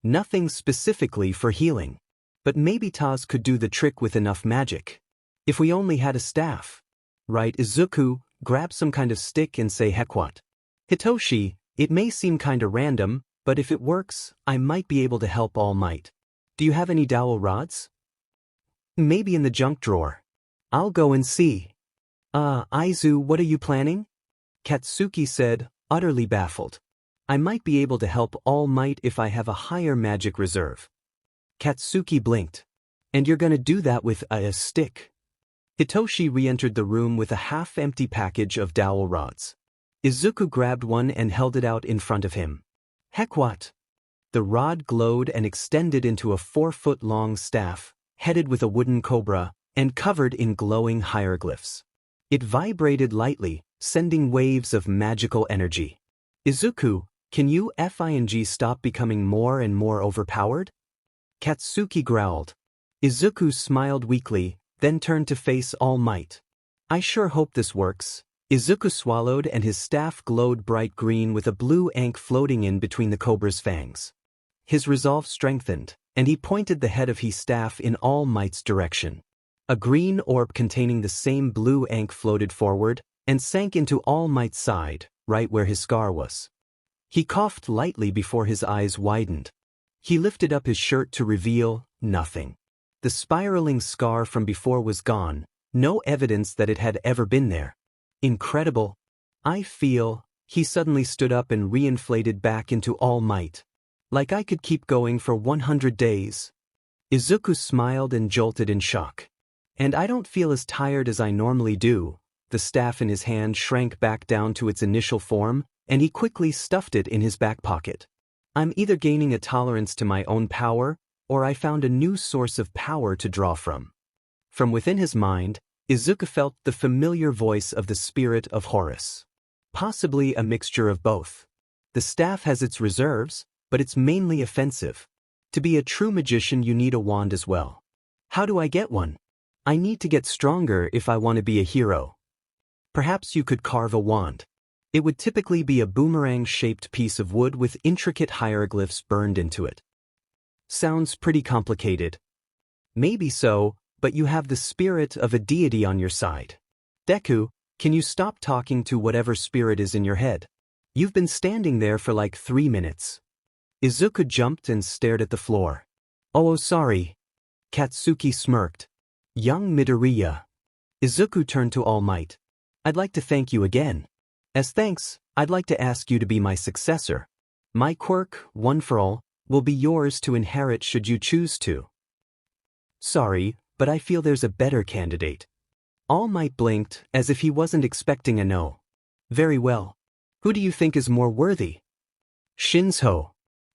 Nothing specifically for healing. But maybe Taz could do the trick with enough magic. If we only had a staff. Right, Izuku, grab some kind of stick and say heck what. Hitoshi, it may seem kinda random, but if it works, I might be able to help All Might. Do you have any dowel rods? Maybe in the junk drawer. I'll go and see. Aizu, what are you planning? Katsuki said, utterly baffled. I might be able to help All Might if I have a higher magic reserve. Katsuki blinked. And you're gonna do that with a stick? Hitoshi re-entered the room with a half-empty package of dowel rods. Izuku grabbed one and held it out in front of him. Heck what? The rod glowed and extended into a 4-foot-long staff, headed with a wooden cobra, and covered in glowing hieroglyphs. It vibrated lightly, sending waves of magical energy. Izuku, can you stop becoming more and more overpowered? Katsuki growled. Izuku smiled weakly, then turned to face All Might. I sure hope this works. Izuku swallowed and his staff glowed bright green with a blue ink floating in between the cobra's fangs. His resolve strengthened, and he pointed the head of his staff in All Might's direction. A green orb containing the same blue ink floated forward and sank into All Might's side, right where his scar was. He coughed lightly before his eyes widened. He lifted up his shirt to reveal nothing. The spiraling scar from before was gone, no evidence that it had ever been there. Incredible. I feel, he suddenly stood up and reinflated back into All Might. Like I could keep going for 100 days. Izuku smiled and jolted in shock. And I don't feel as tired as I normally do. The staff in his hand shrank back down to its initial form, and he quickly stuffed it in his back pocket. I'm either gaining a tolerance to my own power, or I found a new source of power to draw from. From within his mind, Izuku felt the familiar voice of the spirit of Horus. Possibly a mixture of both. The staff has its reserves, but it's mainly offensive. To be a true magician, you need a wand as well. How do I get one? I need to get stronger if I want to be a hero. Perhaps you could carve a wand. It would typically be a boomerang-shaped piece of wood with intricate hieroglyphs burned into it. Sounds pretty complicated. Maybe so, but you have the spirit of a deity on your side. Deku, can you stop talking to whatever spirit is in your head? You've been standing there for like 3 minutes. Izuku jumped and stared at the floor. Oh, sorry. Katsuki smirked. Young Midoriya. Izuku turned to All Might. I'd like to thank you again. As thanks, I'd like to ask you to be my successor. My quirk, One for All, will be yours to inherit should you choose to. Sorry, but I feel there's a better candidate. All Might blinked, as if he wasn't expecting a no. Very well. Who do you think is more worthy? Shinzo.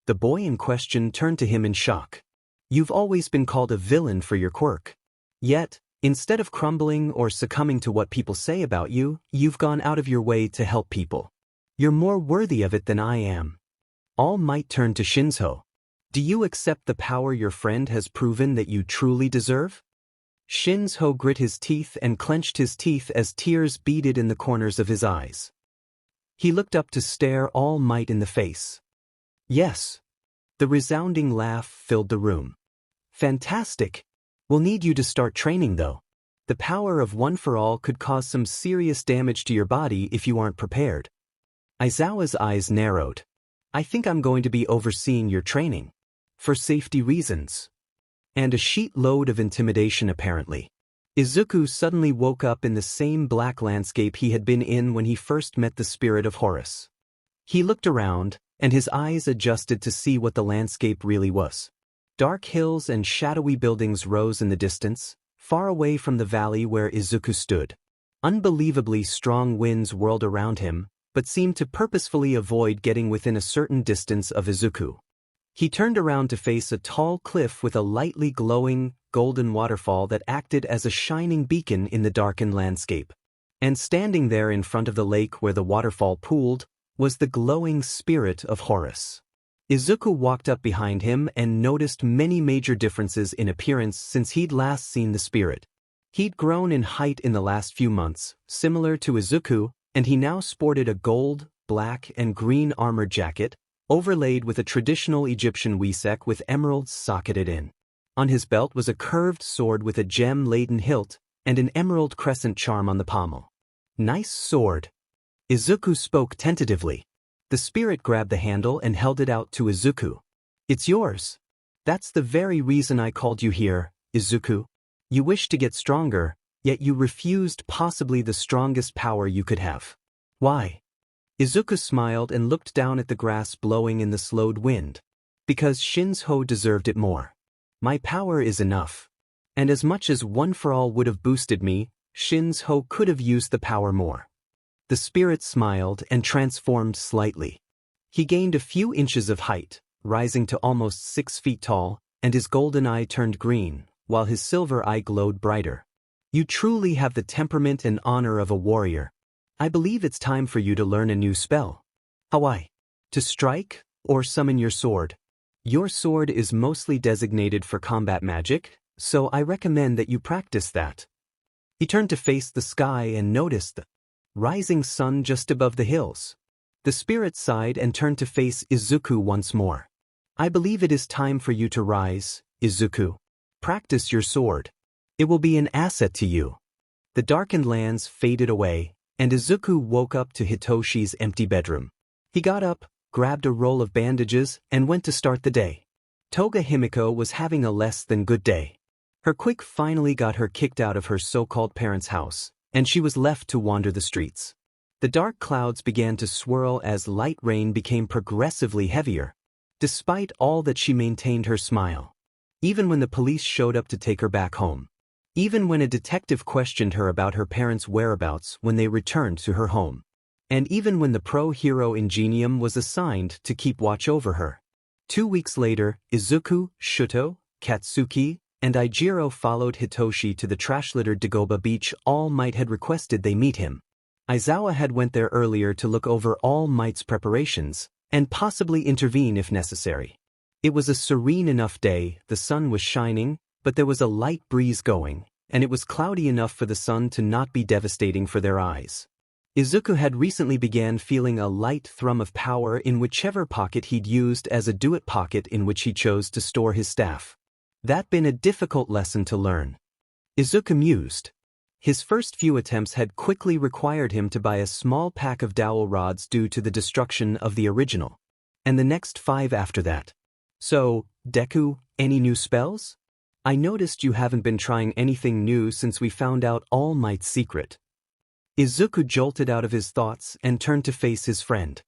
The boy in question turned to him in shock. You've always been called a villain for your quirk. Yet, instead of crumbling or succumbing to what people say about you, you've gone out of your way to help people. You're more worthy of it than I am. All Might turned to Shinzo. Do you accept the power your friend has proven that you truly deserve? Shinzo grit his teeth and clenched his teeth as tears beaded in the corners of his eyes. He looked up to stare All Might in the face. Yes. The resounding laugh filled the room. Fantastic. We'll need you to start training though. The power of One for All could cause some serious damage to your body if you aren't prepared. Aizawa's eyes narrowed. I think I'm going to be overseeing your training. For safety reasons. And a sheet load of intimidation apparently. Izuku suddenly woke up in the same black landscape he had been in when he first met the spirit of Horus. He looked around, and his eyes adjusted to see what the landscape really was. Dark hills and shadowy buildings rose in the distance, far away from the valley where Izuku stood. Unbelievably strong winds whirled around him, but seemed to purposefully avoid getting within a certain distance of Izuku. He turned around to face a tall cliff with a lightly glowing, golden waterfall that acted as a shining beacon in the darkened landscape. And standing there in front of the lake where the waterfall pooled, was the glowing spirit of Horus. Izuku walked up behind him and noticed many major differences in appearance since he'd last seen the spirit. He'd grown in height in the last few months, similar to Izuku, and he now sported a gold, black, and green armor jacket, overlaid with a traditional Egyptian wisek with emeralds socketed in. On his belt was a curved sword with a gem-laden hilt and an emerald crescent charm on the pommel. Nice sword. Izuku spoke tentatively. The spirit grabbed the handle and held it out to Izuku. It's yours. That's the very reason I called you here, Izuku. You wish to get stronger, yet you refused possibly the strongest power you could have. Why? Izuku smiled and looked down at the grass blowing in the slowed wind. Because Shinzo deserved it more. My power is enough. And as much as One for All would have boosted me, Shinzo could have used the power more. The spirit smiled and transformed slightly. He gained a few inches of height, rising to almost 6 feet tall, and his golden eye turned green, while his silver eye glowed brighter. You truly have the temperament and honor of a warrior. I believe it's time for you to learn a new spell. Hawaii. To strike, or summon your sword. Your sword is mostly designated for combat magic, so I recommend that you practice that. He turned to face the sky and noticed the rising sun just above the hills. The spirit sighed and turned to face Izuku once more. I believe it is time for you to rise, Izuku. Practice your sword. It will be an asset to you. The darkened lands faded away, and Izuku woke up to Hitoshi's empty bedroom. He got up, grabbed a roll of bandages, and went to start the day. Toga Himiko was having a less than good day. Her quirk finally got her kicked out of her so-called parents' house, and she was left to wander the streets. The dark clouds began to swirl as light rain became progressively heavier. Despite all that, she maintained her smile. Even when the police showed up to take her back home. Even when a detective questioned her about her parents' whereabouts when they returned to her home. And even when the pro-hero Ingenium was assigned to keep watch over her. 2 weeks later, Izuku, Shoto, Katsuki, and Eijiro followed Hitoshi to the trash-littered Dagoba beach All Might had requested they meet him. Aizawa had went there earlier to look over All Might's preparations, and possibly intervene if necessary. It was a serene enough day, the sun was shining, but there was a light breeze going, and it was cloudy enough for the sun to not be devastating for their eyes. Izuku had recently began feeling a light thrum of power in whichever pocket he'd used as a do-it pocket in which he chose to store his staff. That'd been a difficult lesson to learn. Izuku mused. His first few attempts had quickly required him to buy a small pack of dowel rods due to the destruction of the original. And the next 5 after that. So, Deku, any new spells? I noticed you haven't been trying anything new since we found out All Might's secret. Izuku jolted out of his thoughts and turned to face his friend.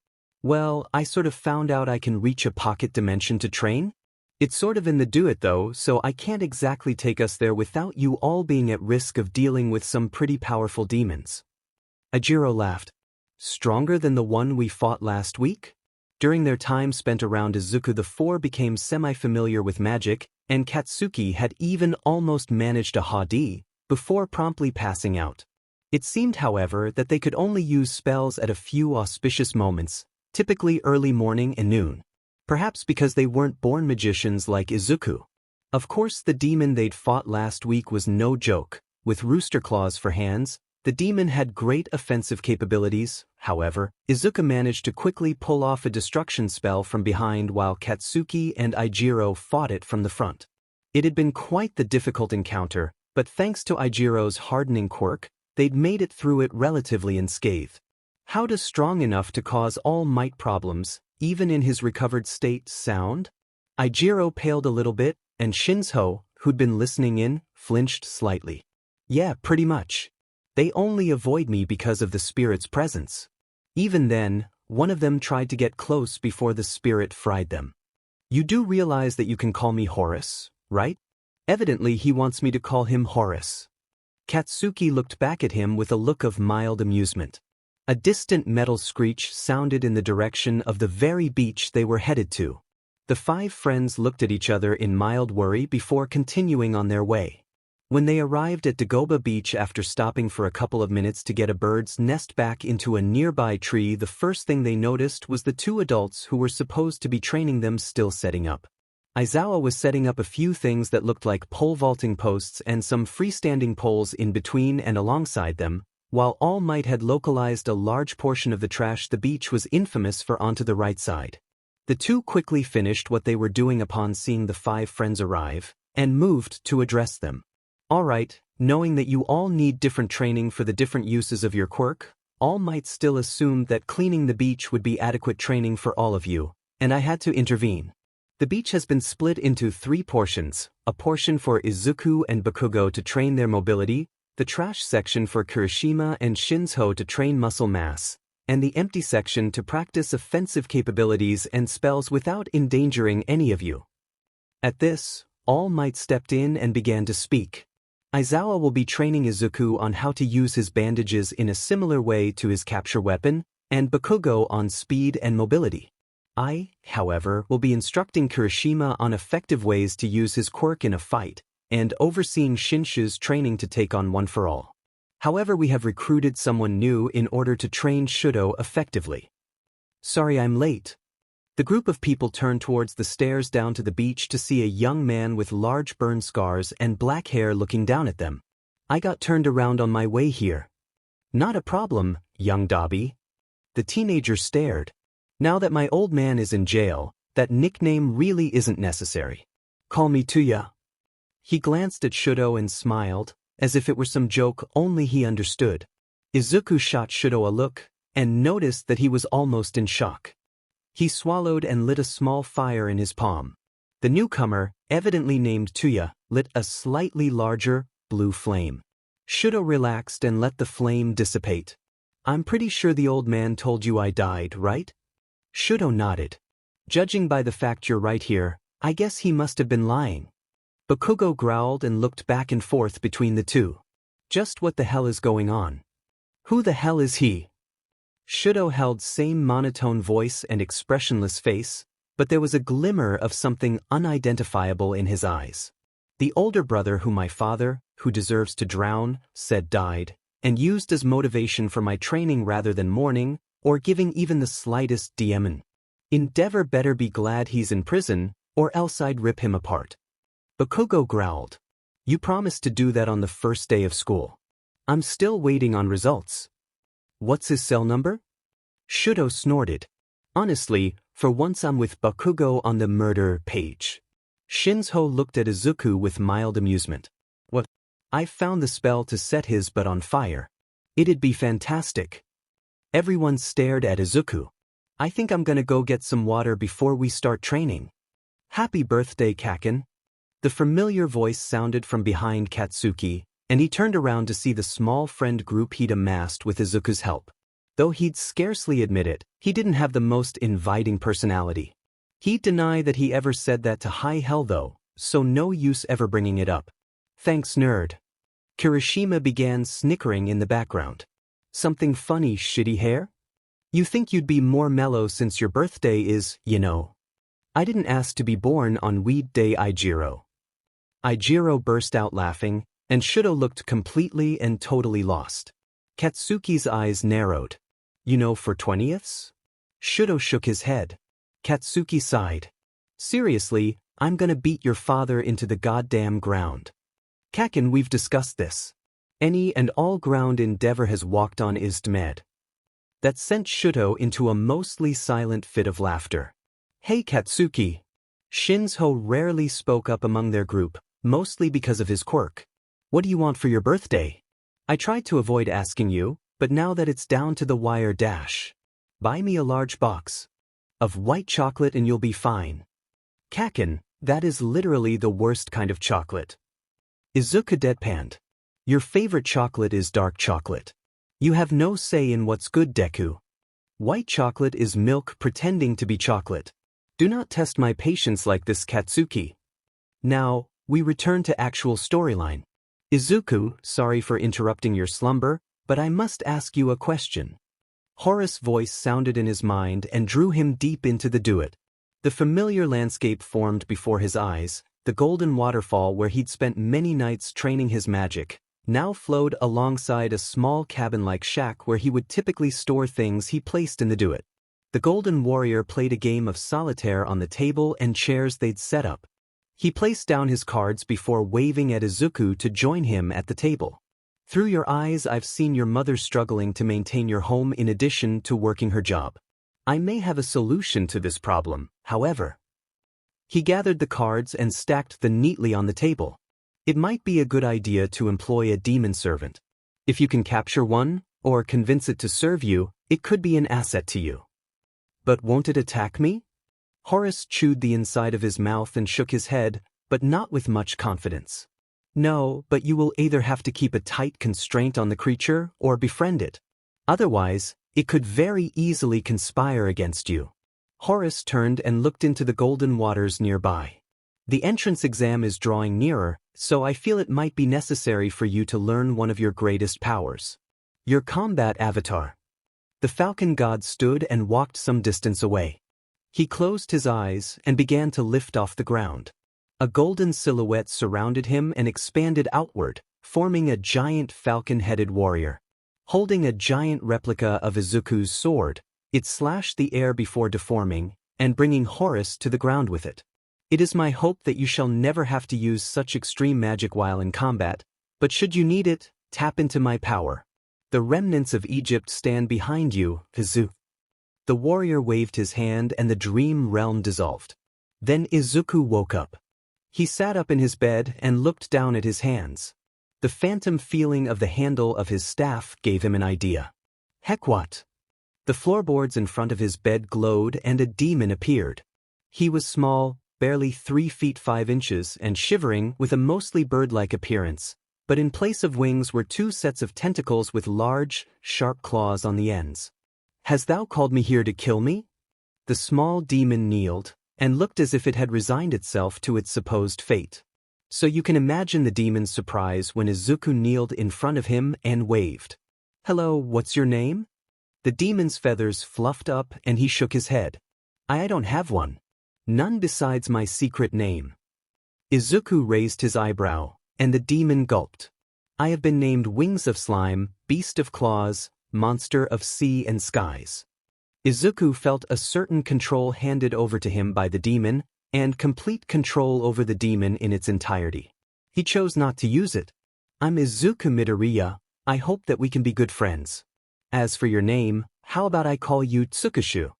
Well, I sort of found out I can reach a pocket dimension to train? It's sort of in the do-it though, so I can't exactly take us there without you all being at risk of dealing with some pretty powerful demons. Eijiro laughed. Stronger than the one we fought last week? During their time spent around Izuku, the 4 became semi-familiar with magic, and Katsuki had even almost managed a Ha-D before promptly passing out. It seemed, however, that they could only use spells at a few auspicious moments, typically early morning and noon. Perhaps because they weren't born magicians like Izuku. Of course, the demon they'd fought last week was no joke. With rooster claws for hands, the demon had great offensive capabilities. However, Izuku managed to quickly pull off a destruction spell from behind while Katsuki and Eijiro fought it from the front. It had been quite the difficult encounter, but thanks to Eijiro's hardening quirk, they'd made it through it relatively unscathed. How does strong enough to cause All Might problems, even in his recovered state, sound? Eijiro paled a little bit, and Shinzo, who'd been listening in, flinched slightly. Yeah, pretty much. They only avoid me because of the spirit's presence. Even then, one of them tried to get close before the spirit fried them. You do realize that you can call me Horus, right? Evidently he wants me to call him Horus. Katsuki looked back at him with a look of mild amusement. A distant metal screech sounded in the direction of the very beach they were headed to. The 5 friends looked at each other in mild worry before continuing on their way. When they arrived at Dagoba Beach after stopping for a couple of minutes to get a bird's nest back into a nearby tree, the first thing they noticed was the 2 adults who were supposed to be training them still setting up. Aizawa was setting up a few things that looked like pole vaulting posts and some freestanding poles in between and alongside them, while All Might had localized a large portion of the trash the beach was infamous for onto the right side. The 2 quickly finished what they were doing upon seeing the 5 friends arrive, and moved to address them. Alright, knowing that you all need different training for the different uses of your quirk, All Might still assumed that cleaning the beach would be adequate training for all of you, and I had to intervene. The beach has been split into 3 portions, a portion for Izuku and Bakugo to train their mobility, the trash section for Kirishima and Shinzo to train muscle mass, and the empty section to practice offensive capabilities and spells without endangering any of you. At this, All Might stepped in and began to speak. Aizawa will be training Izuku on how to use his bandages in a similar way to his capture weapon, and Bakugo on speed and mobility. I, however, will be instructing Kirishima on effective ways to use his quirk in a fight, and overseeing Shinshu's training to take on One for All. However, we have recruited someone new in order to train Shoto effectively. Sorry I'm late. The group of people turned towards the stairs down to the beach to see a young man with large burn scars and black hair looking down at them. I got turned around on my way here. Not a problem, young Dobby. The teenager stared. Now that my old man is in jail, that nickname really isn't necessary. Call me Tuya. He glanced at Shoto and smiled, as if it were some joke only he understood. Izuku shot Shoto a look, and noticed that he was almost in shock. He swallowed and lit a small fire in his palm. The newcomer, evidently named Tuya, lit a slightly larger, blue flame. Shoto relaxed and let the flame dissipate. I'm pretty sure the old man told you I died, right? Shoto nodded. Judging by the fact you're right here, I guess he must have been lying. Bakugo growled and looked back and forth between the 2. Just what the hell is going on? Who the hell is he? Shoto held same monotone voice and expressionless face. but there was a glimmer of something unidentifiable in his eyes. The older brother whom my father, who deserves to drown, said died, and used as motivation for my training rather than mourning, or giving even the slightest DM. Endeavor better be glad he's in prison, or else I'd rip him apart. Bakugo growled. You promised to do that on the first day of school. I'm still waiting on results. What's his cell number? Shoto snorted. Honestly, for once I'm with Bakugo on the murder page. Shinzo looked at Izuku with mild amusement. What? I've found the spell to set his butt on fire. It'd be fantastic. Everyone stared at Izuku. I think I'm gonna go get some water before we start training. Happy birthday, Kaken. The familiar voice sounded from behind Katsuki, and he turned around to see the small friend group he'd amassed with Izuku's help. Though he'd scarcely admit it, he didn't have the most inviting personality. He'd deny that he ever said that to high hell though, so no use ever bringing it up. Thanks, nerd. Kirishima began snickering in the background. Something funny, shitty hair? You think you'd be more mellow since your birthday is, you know. I didn't ask to be born on Weed Day, Ijiro. Ijiro burst out laughing, and Shoto looked completely and totally lost. Katsuki's eyes narrowed. You know, for 20ths? Shoto shook his head. Katsuki sighed. Seriously, I'm gonna beat your father into the goddamn ground. Kaken, we've discussed this. Any and all ground Endeavor has walked on is dead. That sent Shoto into a mostly silent fit of laughter. Hey Katsuki. Shinzo rarely spoke up among their group, mostly because of his quirk. What do you want for your birthday? I tried to avoid asking you, but now that it's down to the wire dash. Buy me a large box of white chocolate and you'll be fine. Kaken, that is literally the worst kind of chocolate. Izuku deadpanned. Your favorite chocolate is dark chocolate. You have no say in what's good, Deku. White chocolate is milk pretending to be chocolate. Do not test my patience like this, Katsuki. Now, we return to actual storyline. Izuku, sorry for interrupting your slumber, but I must ask you a question. Horace's voice sounded in his mind and drew him deep into the duet. The familiar landscape formed before his eyes, the golden waterfall where he'd spent many nights training his magic, now flowed alongside a small cabin-like shack where he would typically store things he placed in the duet. The Golden Warrior played a game of solitaire on the table and chairs they'd set up. He placed down his cards before waving at Izuku to join him at the table. Through your eyes I've seen your mother struggling to maintain your home in addition to working her job. I may have a solution to this problem, however. He gathered the cards and stacked them neatly on the table. It might be a good idea to employ a demon servant. If you can capture one, or convince it to serve you, it could be an asset to you. But won't it attack me? Horace chewed the inside of his mouth and shook his head, but not with much confidence. No, but you will either have to keep a tight constraint on the creature or befriend it. Otherwise, it could very easily conspire against you. Horace turned and looked into the golden waters nearby. The entrance exam is drawing nearer, so I feel it might be necessary for you to learn one of your greatest powers. Your combat avatar. The falcon god stood and walked some distance away. He closed his eyes and began to lift off the ground. A golden silhouette surrounded him and expanded outward, forming a giant falcon-headed warrior. Holding a giant replica of Izuku's sword, it slashed the air before deforming, and bringing Horace to the ground with it. It is my hope that you shall never have to use such extreme magic while in combat, but should you need it, tap into my power. The remnants of Egypt stand behind you, Izuku. The warrior waved his hand and the dream realm dissolved. Then Izuku woke up. He sat up in his bed and looked down at his hands. The phantom feeling of the handle of his staff gave him an idea. Heck what? The floorboards in front of his bed glowed and a demon appeared. He was small, barely 3 feet 5 inches, and shivering with a mostly bird-like appearance, but in place of wings were 2 sets of tentacles with large, sharp claws on the ends. Hast thou called me here to kill me? The small demon kneeled, and looked as if it had resigned itself to its supposed fate. So you can imagine the demon's surprise when Izuku kneeled in front of him and waved. Hello, what's your name? The demon's feathers fluffed up and he shook his head. I don't have one. None besides my secret name. Izuku raised his eyebrow, and the demon gulped. I have been named Wings of Slime, Beast of Claws, Monster of Sea and Skies. Izuku felt a certain control handed over to him by the demon, and complete control over the demon in its entirety. He chose not to use it. I'm Izuku Midoriya, I hope that we can be good friends. As for your name, how about I call you Tsukushu?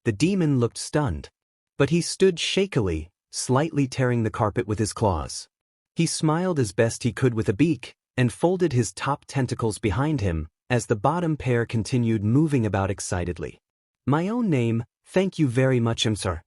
The demon looked stunned. But he stood shakily, slightly tearing the carpet with his claws. He smiled as best he could with a beak, and folded his top tentacles behind him, as the bottom pair continued moving about excitedly. My own name, thank you very much, sir.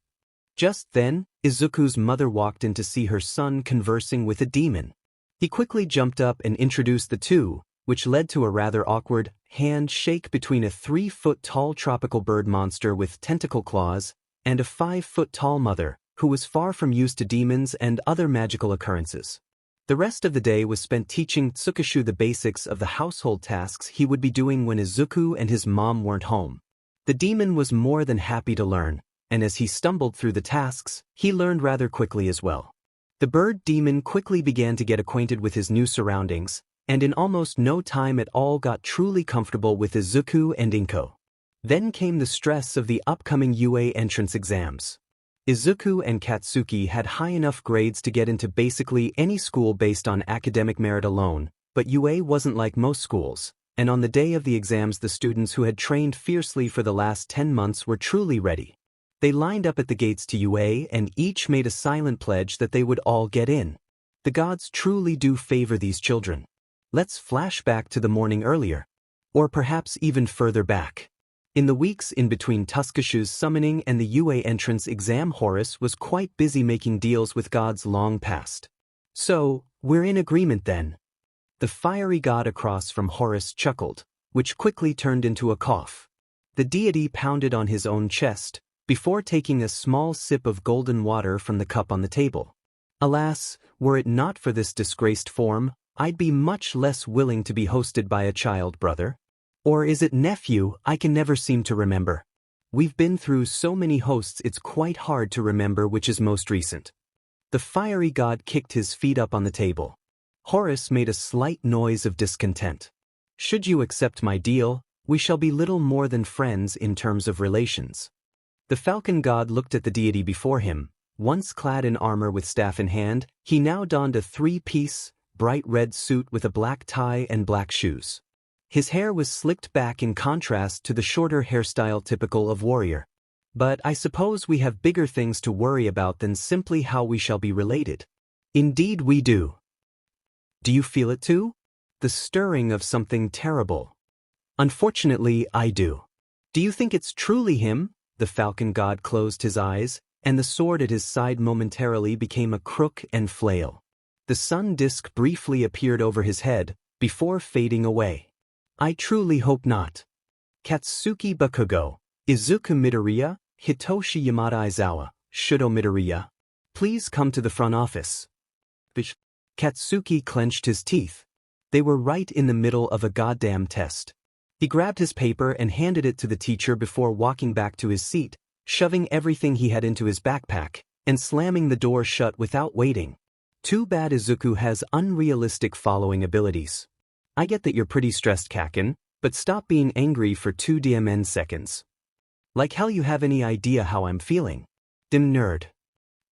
Just then, Izuku's mother walked in to see her son conversing with a demon. He quickly jumped up and introduced the two, which led to a rather awkward handshake between a 3-foot-tall tropical bird monster with tentacle claws and a 5-foot-tall mother, who was far from used to demons and other magical occurrences. The rest of the day was spent teaching Tsukushu the basics of the household tasks he would be doing when Izuku and his mom weren't home. The demon was more than happy to learn, and as he stumbled through the tasks, he learned rather quickly as well. The bird demon quickly began to get acquainted with his new surroundings, and in almost no time at all got truly comfortable with Izuku and Inko. Then came the stress of the upcoming UA entrance exams. Izuku and Katsuki had high enough grades to get into basically any school based on academic merit alone, but UA wasn't like most schools, and on the day of the exams the students who had trained fiercely for the last 10 months were truly ready. They lined up at the gates to UA and each made a silent pledge that they would all get in. The gods truly do favor these children. Let's flash back to the morning earlier. Or perhaps even further back. In the weeks in between Tsukushu's summoning and the UA entrance exam, Horus was quite busy making deals with gods long past. So, we're in agreement then. The fiery god across from Horus chuckled, which quickly turned into a cough. The deity pounded on his own chest, before taking a small sip of golden water from the cup on the table. Alas, were it not for this disgraced form, I'd be much less willing to be hosted by a child brother. Or is it nephew? I can never seem to remember. We've been through so many hosts it's quite hard to remember which is most recent. The fiery god kicked his feet up on the table. Horus made a slight noise of discontent. Should you accept my deal, we shall be little more than friends in terms of relations. The falcon god looked at the deity before him. Once clad in armor with staff in hand, he now donned a 3-piece, bright red suit with a black tie and black shoes. His hair was slicked back in contrast to the shorter hairstyle typical of warrior. But I suppose we have bigger things to worry about than simply how we shall be related. Indeed we do. Do you feel it too? The stirring of something terrible. Unfortunately, I do. Do you think it's truly him? The falcon god closed his eyes, and the sword at his side momentarily became a crook and flail. The sun disk briefly appeared over his head, before fading away. I truly hope not. Katsuki Bakugo, Izuku Midoriya, Hitoshi Yamada Aizawa, Shoto Midoriya. Please come to the front office. Katsuki clenched his teeth. They were right in the middle of a goddamn test. He grabbed his paper and handed it to the teacher before walking back to his seat, shoving everything he had into his backpack, and slamming the door shut without waiting. Too bad Izuku has unrealistic following abilities. I get that you're pretty stressed, Kaken, but stop being angry for 2 seconds. Like hell you have any idea how I'm feeling. Dim nerd.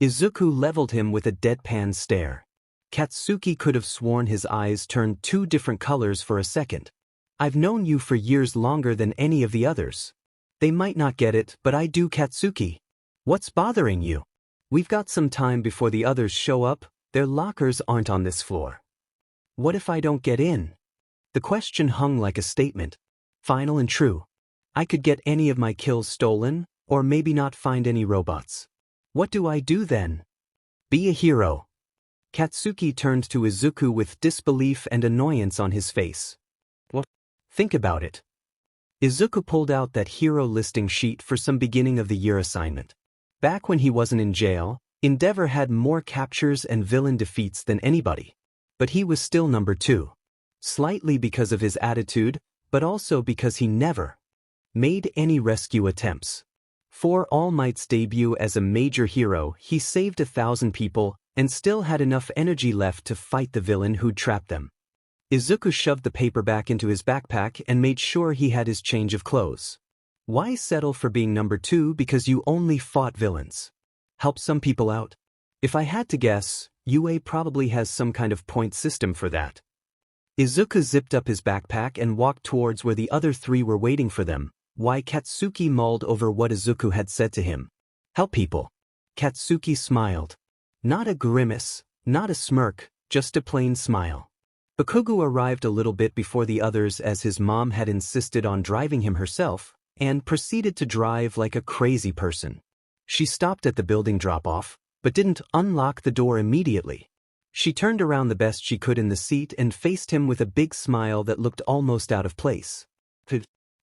Izuku leveled him with a deadpan stare. Katsuki could have sworn his eyes turned 2 different colors for a second. I've known you for years longer than any of the others. They might not get it, but I do, Katsuki. What's bothering you? We've got some time before the others show up. Their lockers aren't on this floor. What if I don't get in? The question hung like a statement. Final and true. I could get any of my kills stolen, or maybe not find any robots. What do I do then? Be a hero. Katsuki turned to Izuku with disbelief and annoyance on his face. What? Think about it. Izuku pulled out that hero listing sheet for some beginning of the year assignment. Back when he wasn't in jail, Endeavor had more captures and villain defeats than anybody. But he was still number 2. Slightly because of his attitude, but also because he never made any rescue attempts. For All Might's debut as a major hero, he saved 1,000 people and still had enough energy left to fight the villain who'd trapped them. Izuku shoved the paper back into his backpack and made sure he had his change of clothes. Why settle for being number 2 because you only fought villains? Help some people out? If I had to guess, UA probably has some kind of point system for that. Izuku zipped up his backpack and walked towards where the other 3 were waiting for them, while Katsuki mulled over what Izuku had said to him. Help people. Katsuki smiled. Not a grimace, not a smirk, just a plain smile. Bakugo arrived a little bit before the others as his mom had insisted on driving him herself, and proceeded to drive like a crazy person. She stopped at the building drop-off, but didn't unlock the door immediately. She turned around the best she could in the seat and faced him with a big smile that looked almost out of place.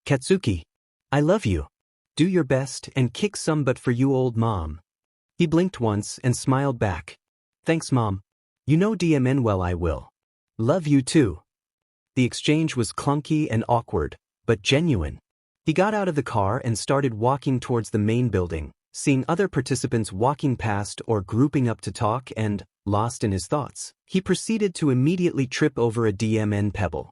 Katsuki, I love you. Do your best and kick some butt for you, old mom. He blinked once and smiled back. Thanks, Mom. You know DMN well, I will. Love you too. The exchange was clunky and awkward, but genuine. He got out of the car and started walking towards the main building, seeing other participants walking past or grouping up to talk and, lost in his thoughts, he proceeded to immediately trip over a DMN pebble.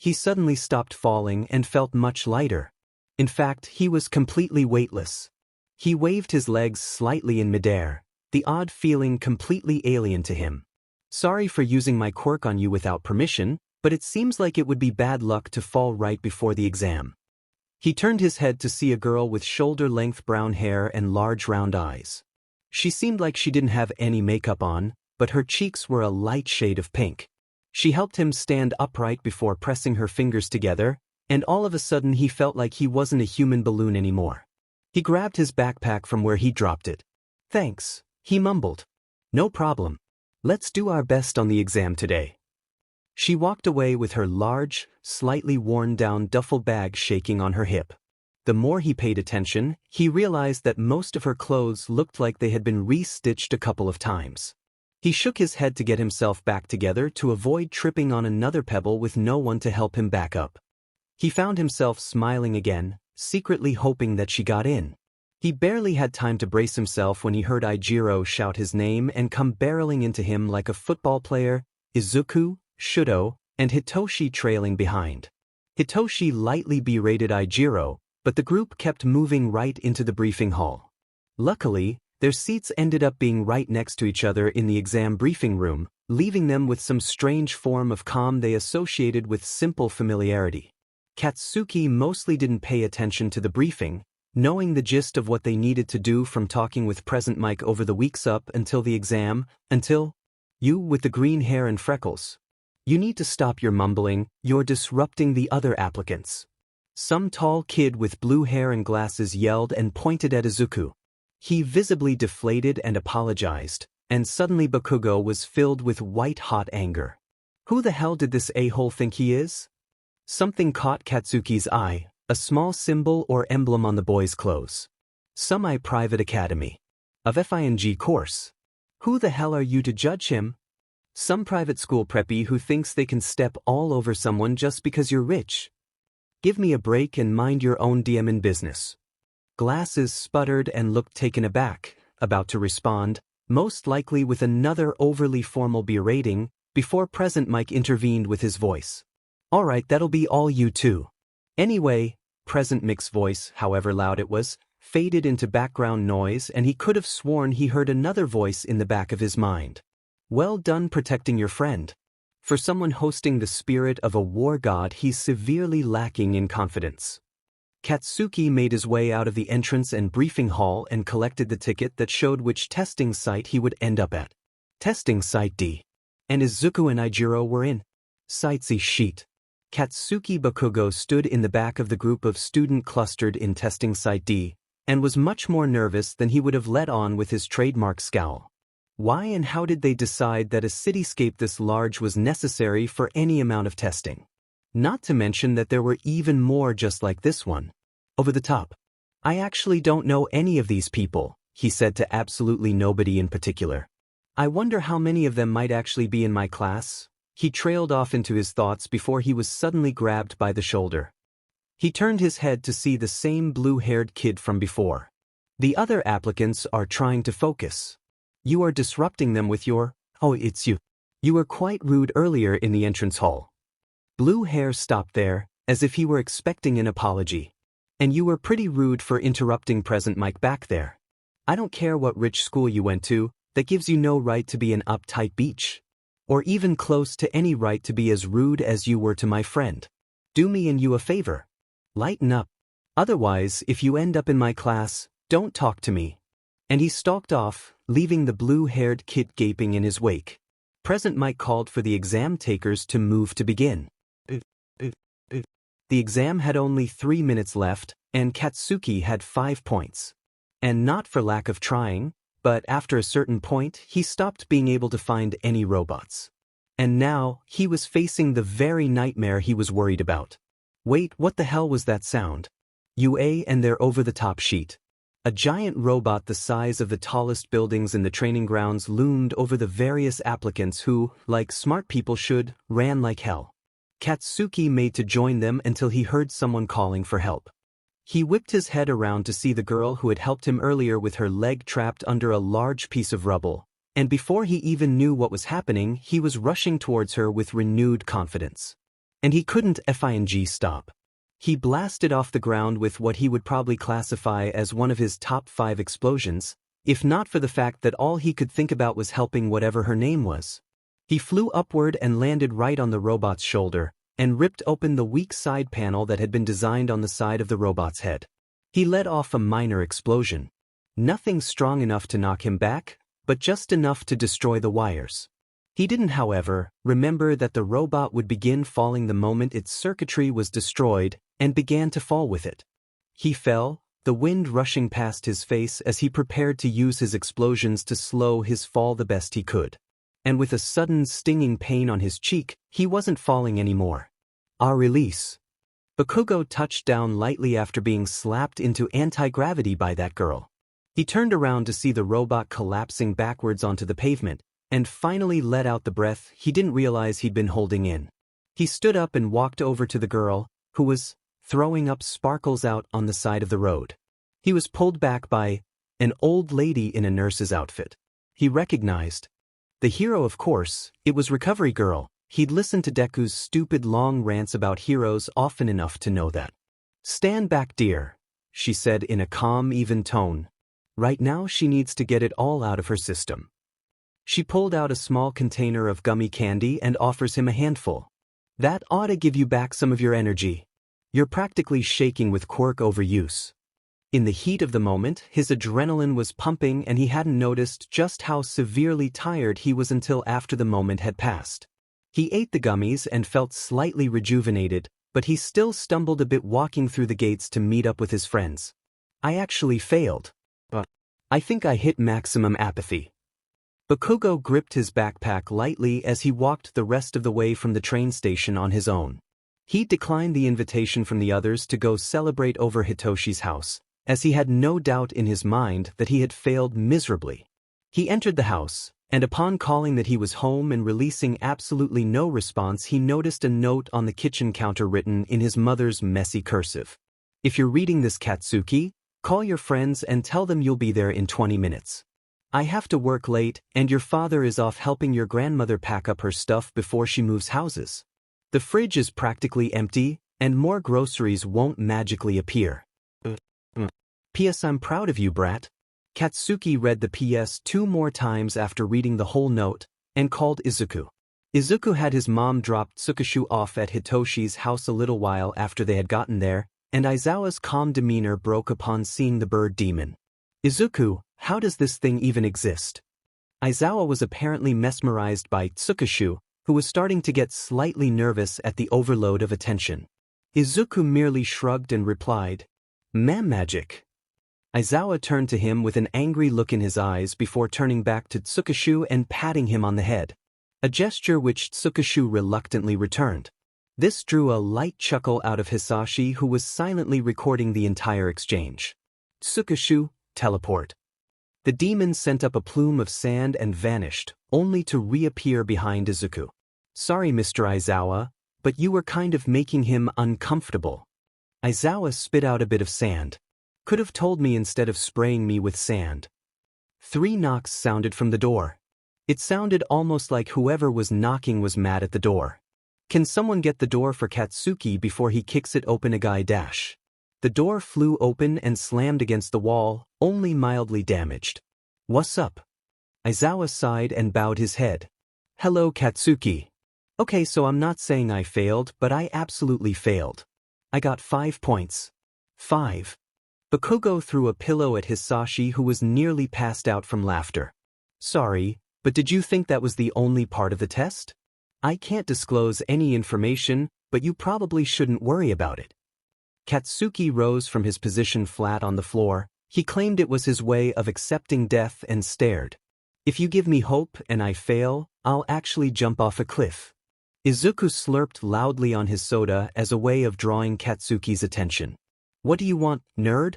He suddenly stopped falling and felt much lighter. In fact, he was completely weightless. He waved his legs slightly in midair, the odd feeling completely alien to him. Sorry for using my quirk on you without permission, but it seems like it would be bad luck to fall right before the exam. He turned his head to see a girl with shoulder-length brown hair and large round eyes. She seemed like she didn't have any makeup on, but her cheeks were a light shade of pink. She helped him stand upright before pressing her fingers together, and all of a sudden he felt like he wasn't a human balloon anymore. He grabbed his backpack from where he dropped it. Thanks, he mumbled. No problem. Let's do our best on the exam today. She walked away with her large, slightly worn-down duffel bag shaking on her hip. The more he paid attention, he realized that most of her clothes looked like they had been re-stitched a couple of times. He shook his head to get himself back together to avoid tripping on another pebble with no one to help him back up. He found himself smiling again, secretly hoping that she got in. He barely had time to brace himself when he heard Eijiro shout his name and come barreling into him like a football player, Izuku, Shoto, and Hitoshi trailing behind. Hitoshi lightly berated Eijiro, but the group kept moving right into the briefing hall. Luckily, their seats ended up being right next to each other in the exam briefing room, leaving them with some strange form of calm they associated with simple familiarity. Katsuki mostly didn't pay attention to the briefing, knowing the gist of what they needed to do from talking with Present Mike over the weeks up until the exam, until, you with the green hair and freckles. You need to stop your mumbling, you're disrupting the other applicants. Some tall kid with blue hair and glasses yelled and pointed at Izuku. He visibly deflated and apologized, and suddenly Bakugo was filled with white-hot anger. Who the hell did this a-hole think he is? Something caught Katsuki's eye, a small symbol or emblem on the boy's clothes. Semi-private academy. Of FING course. Who the hell are you to judge him? Some private school preppy who thinks they can step all over someone just because you're rich. Give me a break and mind your own DMN business. Glasses sputtered and looked taken aback, about to respond, most likely with another overly formal berating, before Present Mike intervened with his voice. Alright, that'll be all you two. Anyway, Present Mike's voice, however loud it was, faded into background noise and he could have sworn he heard another voice in the back of his mind. Well done protecting your friend. For someone hosting the spirit of a war god, he's severely lacking in confidence. Katsuki made his way out of the entrance and briefing hall and collected the ticket that showed which testing site he would end up at. Testing Site D. And Izuku and Eijiro were in. Site C sheet. Katsuki Bakugo stood in the back of the group of students clustered in Testing Site D, and was much more nervous than he would have let on with his trademark scowl. Why and how did they decide that a cityscape this large was necessary for any amount of testing? Not to mention that there were even more just like this one. Over the top. I actually don't know any of these people, he said to absolutely nobody in particular. I wonder how many of them might actually be in my class. He trailed off into his thoughts before he was suddenly grabbed by the shoulder. He turned his head to see the same blue-haired kid from before. The other applicants are trying to focus. You are disrupting them with your, "Oh, it's you. You were quite rude earlier in the entrance hall." Blue hair stopped there, as if he were expecting an apology. "And you were pretty rude for interrupting present Mike back there. I don't care what rich school you went to, that gives you no right to be an uptight beach. Or even close to any right to be as rude as you were to my friend. Do me and you a favor. Lighten up. Otherwise, if you end up in my class, don't talk to me." And he stalked off, leaving the blue-haired kid gaping in his wake. Present Mike called for the exam takers to move to begin. The exam had only 3 minutes left, and Katsuki had 5 points. And not for lack of trying, but after a certain point, he stopped being able to find any robots. And now, he was facing the very nightmare he was worried about. Wait, what the hell was that sound? UA and their over-the-top sheet. A giant robot the size of the tallest buildings in the training grounds loomed over the various applicants who, like smart people should, ran like hell. Katsuki made to join them until he heard someone calling for help. He whipped his head around to see the girl who had helped him earlier with her leg trapped under a large piece of rubble, and before he even knew what was happening, he was rushing towards her with renewed confidence. And he couldn't FING stop. He blasted off the ground with what he would probably classify as one of his top 5 explosions, if not for the fact that all he could think about was helping whatever her name was. He flew upward and landed right on the robot's shoulder, and ripped open the weak side panel that had been designed on the side of the robot's head. He let off a minor explosion. Nothing strong enough to knock him back, but just enough to destroy the wires. He didn't, however, remember that the robot would begin falling the moment its circuitry was destroyed, and began to fall with it. He fell, the wind rushing past his face as he prepared to use his explosions to slow his fall the best he could. And with a sudden stinging pain on his cheek, he wasn't falling anymore. Release. Bakugo touched down lightly after being slapped into anti-gravity by that girl. He turned around to see the robot collapsing backwards onto the pavement, and finally let out the breath he didn't realize he'd been holding in. He stood up and walked over to the girl, who was throwing up sparkles out on the side of the road. He was pulled back by an old lady in a nurse's outfit. He recognized the hero, of course. It was Recovery Girl. He'd listened to Deku's stupid long rants about heroes often enough to know that. "Stand back, dear," she said in a calm, even tone. "Right now she needs to get it all out of her system." She pulled out a small container of gummy candy and offers him a handful. "That ought to give you back some of your energy. You're practically shaking with Quirk overuse." In the heat of the moment, his adrenaline was pumping and he hadn't noticed just how severely tired he was until after the moment had passed. He ate the gummies and felt slightly rejuvenated, but he still stumbled a bit walking through the gates to meet up with his friends. "I actually failed. But I think I hit maximum apathy." Bakugo gripped his backpack lightly as he walked the rest of the way from the train station on his own. He declined the invitation from the others to go celebrate over Hitoshi's house, as he had no doubt in his mind that he had failed miserably. He entered the house, and upon calling that he was home and releasing absolutely no response, he noticed a note on the kitchen counter written in his mother's messy cursive. "If you're reading this, Katsuki, call your friends and tell them you'll be there in 20 minutes. I have to work late, and your father is off helping your grandmother pack up her stuff before she moves houses. The fridge is practically empty, and more groceries won't magically appear. P.S. I'm proud of you, brat." Katsuki read the P.S. 2 more times after reading the whole note, and called Izuku. Izuku had his mom drop Tsukishu off at Hitoshi's house a little while after they had gotten there, and Aizawa's calm demeanor broke upon seeing the bird demon. "Izuku, how does this thing even exist?" Aizawa was apparently mesmerized by Tsukishu, who was starting to get slightly nervous at the overload of attention. Izuku merely shrugged and replied, "Magic." Aizawa turned to him with an angry look in his eyes before turning back to Tsukishu and patting him on the head, a gesture which Tsukishu reluctantly returned. This drew a light chuckle out of Hisashi, who was silently recording the entire exchange. "Tsukishu, teleport." The demon sent up a plume of sand and vanished, only to reappear behind Izuku. "Sorry, Mr. Aizawa, but you were kind of making him uncomfortable." Aizawa spit out a bit of sand. Could have told me instead of spraying me with sand. 3 knocks sounded from the door. It sounded almost like whoever was knocking was mad at the door. Can someone get the door for Katsuki before he kicks it open a guy dash? The door flew open and slammed against the wall, only mildly damaged. What's up? Aizawa sighed and bowed his head. Hello Katsuki. Okay, so I'm not saying I failed, but I absolutely failed. I got 5 points. 5. Bakugo threw a pillow at Hisashi, who was nearly passed out from laughter. Sorry, but did you think that was the only part of the test? I can't disclose any information, but you probably shouldn't worry about it. Katsuki rose from his position flat on the floor. He claimed it was his way of accepting death and stared. If you give me hope and I fail, I'll actually jump off a cliff. Izuku slurped loudly on his soda as a way of drawing Katsuki's attention. What do you want, nerd?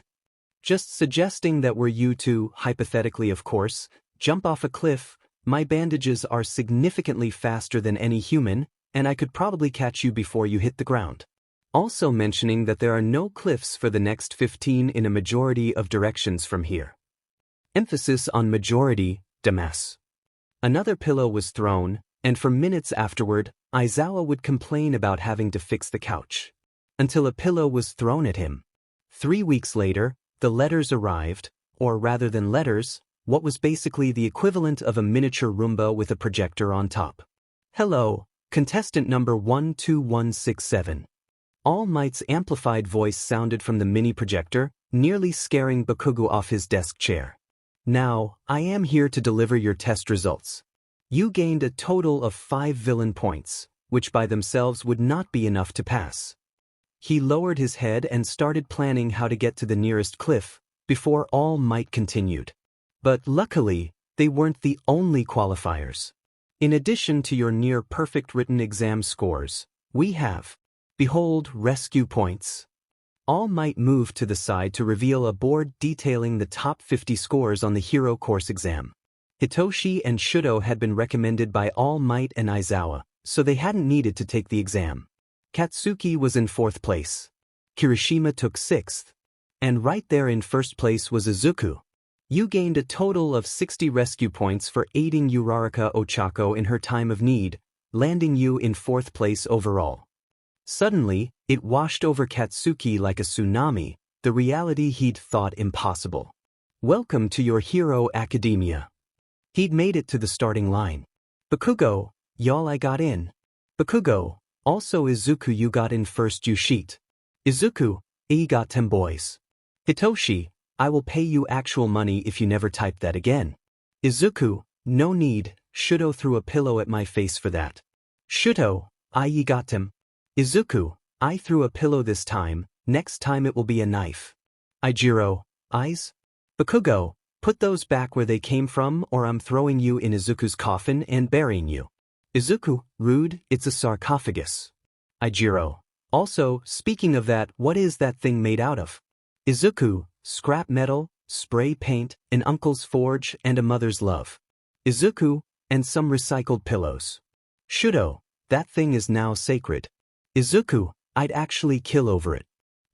Just suggesting that were you to, hypothetically of course, jump off a cliff, my bandages are significantly faster than any human, and I could probably catch you before you hit the ground. Also mentioning that there are no cliffs for the next 15 in a majority of directions from here. Emphasis on majority, damas. Another pillow was thrown, and for minutes afterward, Aizawa would complain about having to fix the couch. Until a pillow was thrown at him. 3 weeks later, the letters arrived, or rather than letters, what was basically the equivalent of a miniature Roomba with a projector on top. Hello, contestant number 12167. All Might's amplified voice sounded from the mini projector, nearly scaring Bakugo off his desk chair. Now, I am here to deliver your test results. You gained a total of 5 villain points, which by themselves would not be enough to pass. He lowered his head and started planning how to get to the nearest cliff, before All Might continued. But luckily, they weren't the only qualifiers. In addition to your near-perfect written exam scores, we have, behold, rescue points. All Might moved to the side to reveal a board detailing the top 50 scores on the Hero Course exam. Hitoshi and Shoto had been recommended by All Might and Aizawa, so they hadn't needed to take the exam. Katsuki was in 4th place. Kirishima took 6th. And right there in 1st place was Izuku. You gained a total of 60 rescue points for aiding Uraraka Ochako in her time of need, landing you in 4th place overall. Suddenly, it washed over Katsuki like a tsunami, the reality he'd thought impossible. Welcome to your hero academia. He'd made it to the starting line. Bakugo, y'all I got in. Bakugo, also Izuku you got in first you sheet. Izuku, I got 10 boys. Hitoshi, I will pay you actual money if you never type that again. Izuku, no need, Shoto threw a pillow at my face for that. Shoto, I got him. Izuku, I threw a pillow this time, next time it will be a knife. Ijiro, eyes? Bakugo, put those back where they came from or I'm throwing you in Izuku's coffin and burying you. Izuku, rude, it's a sarcophagus. Ijiro, also, speaking of that, what is that thing made out of? Izuku, scrap metal, spray paint, an uncle's forge and a mother's love. Izuku, and some recycled pillows. Shoto, that thing is now sacred. Izuku, I'd actually kill over it.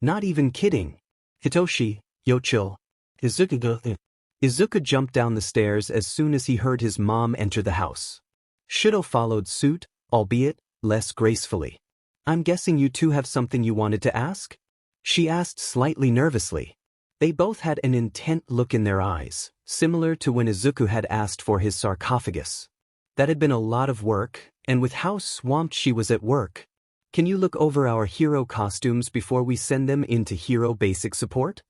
Not even kidding. Hitoshi, yo chill. Izuku jumped down the stairs as soon as he heard his mom enter the house. Shoto followed suit, albeit less gracefully. I'm guessing you two have something you wanted to ask? She asked slightly nervously. They both had an intent look in their eyes, similar to when Izuku had asked for his sarcophagus. That had been a lot of work, and with how swamped she was at work. Can you look over our hero costumes before we send them into hero basic support?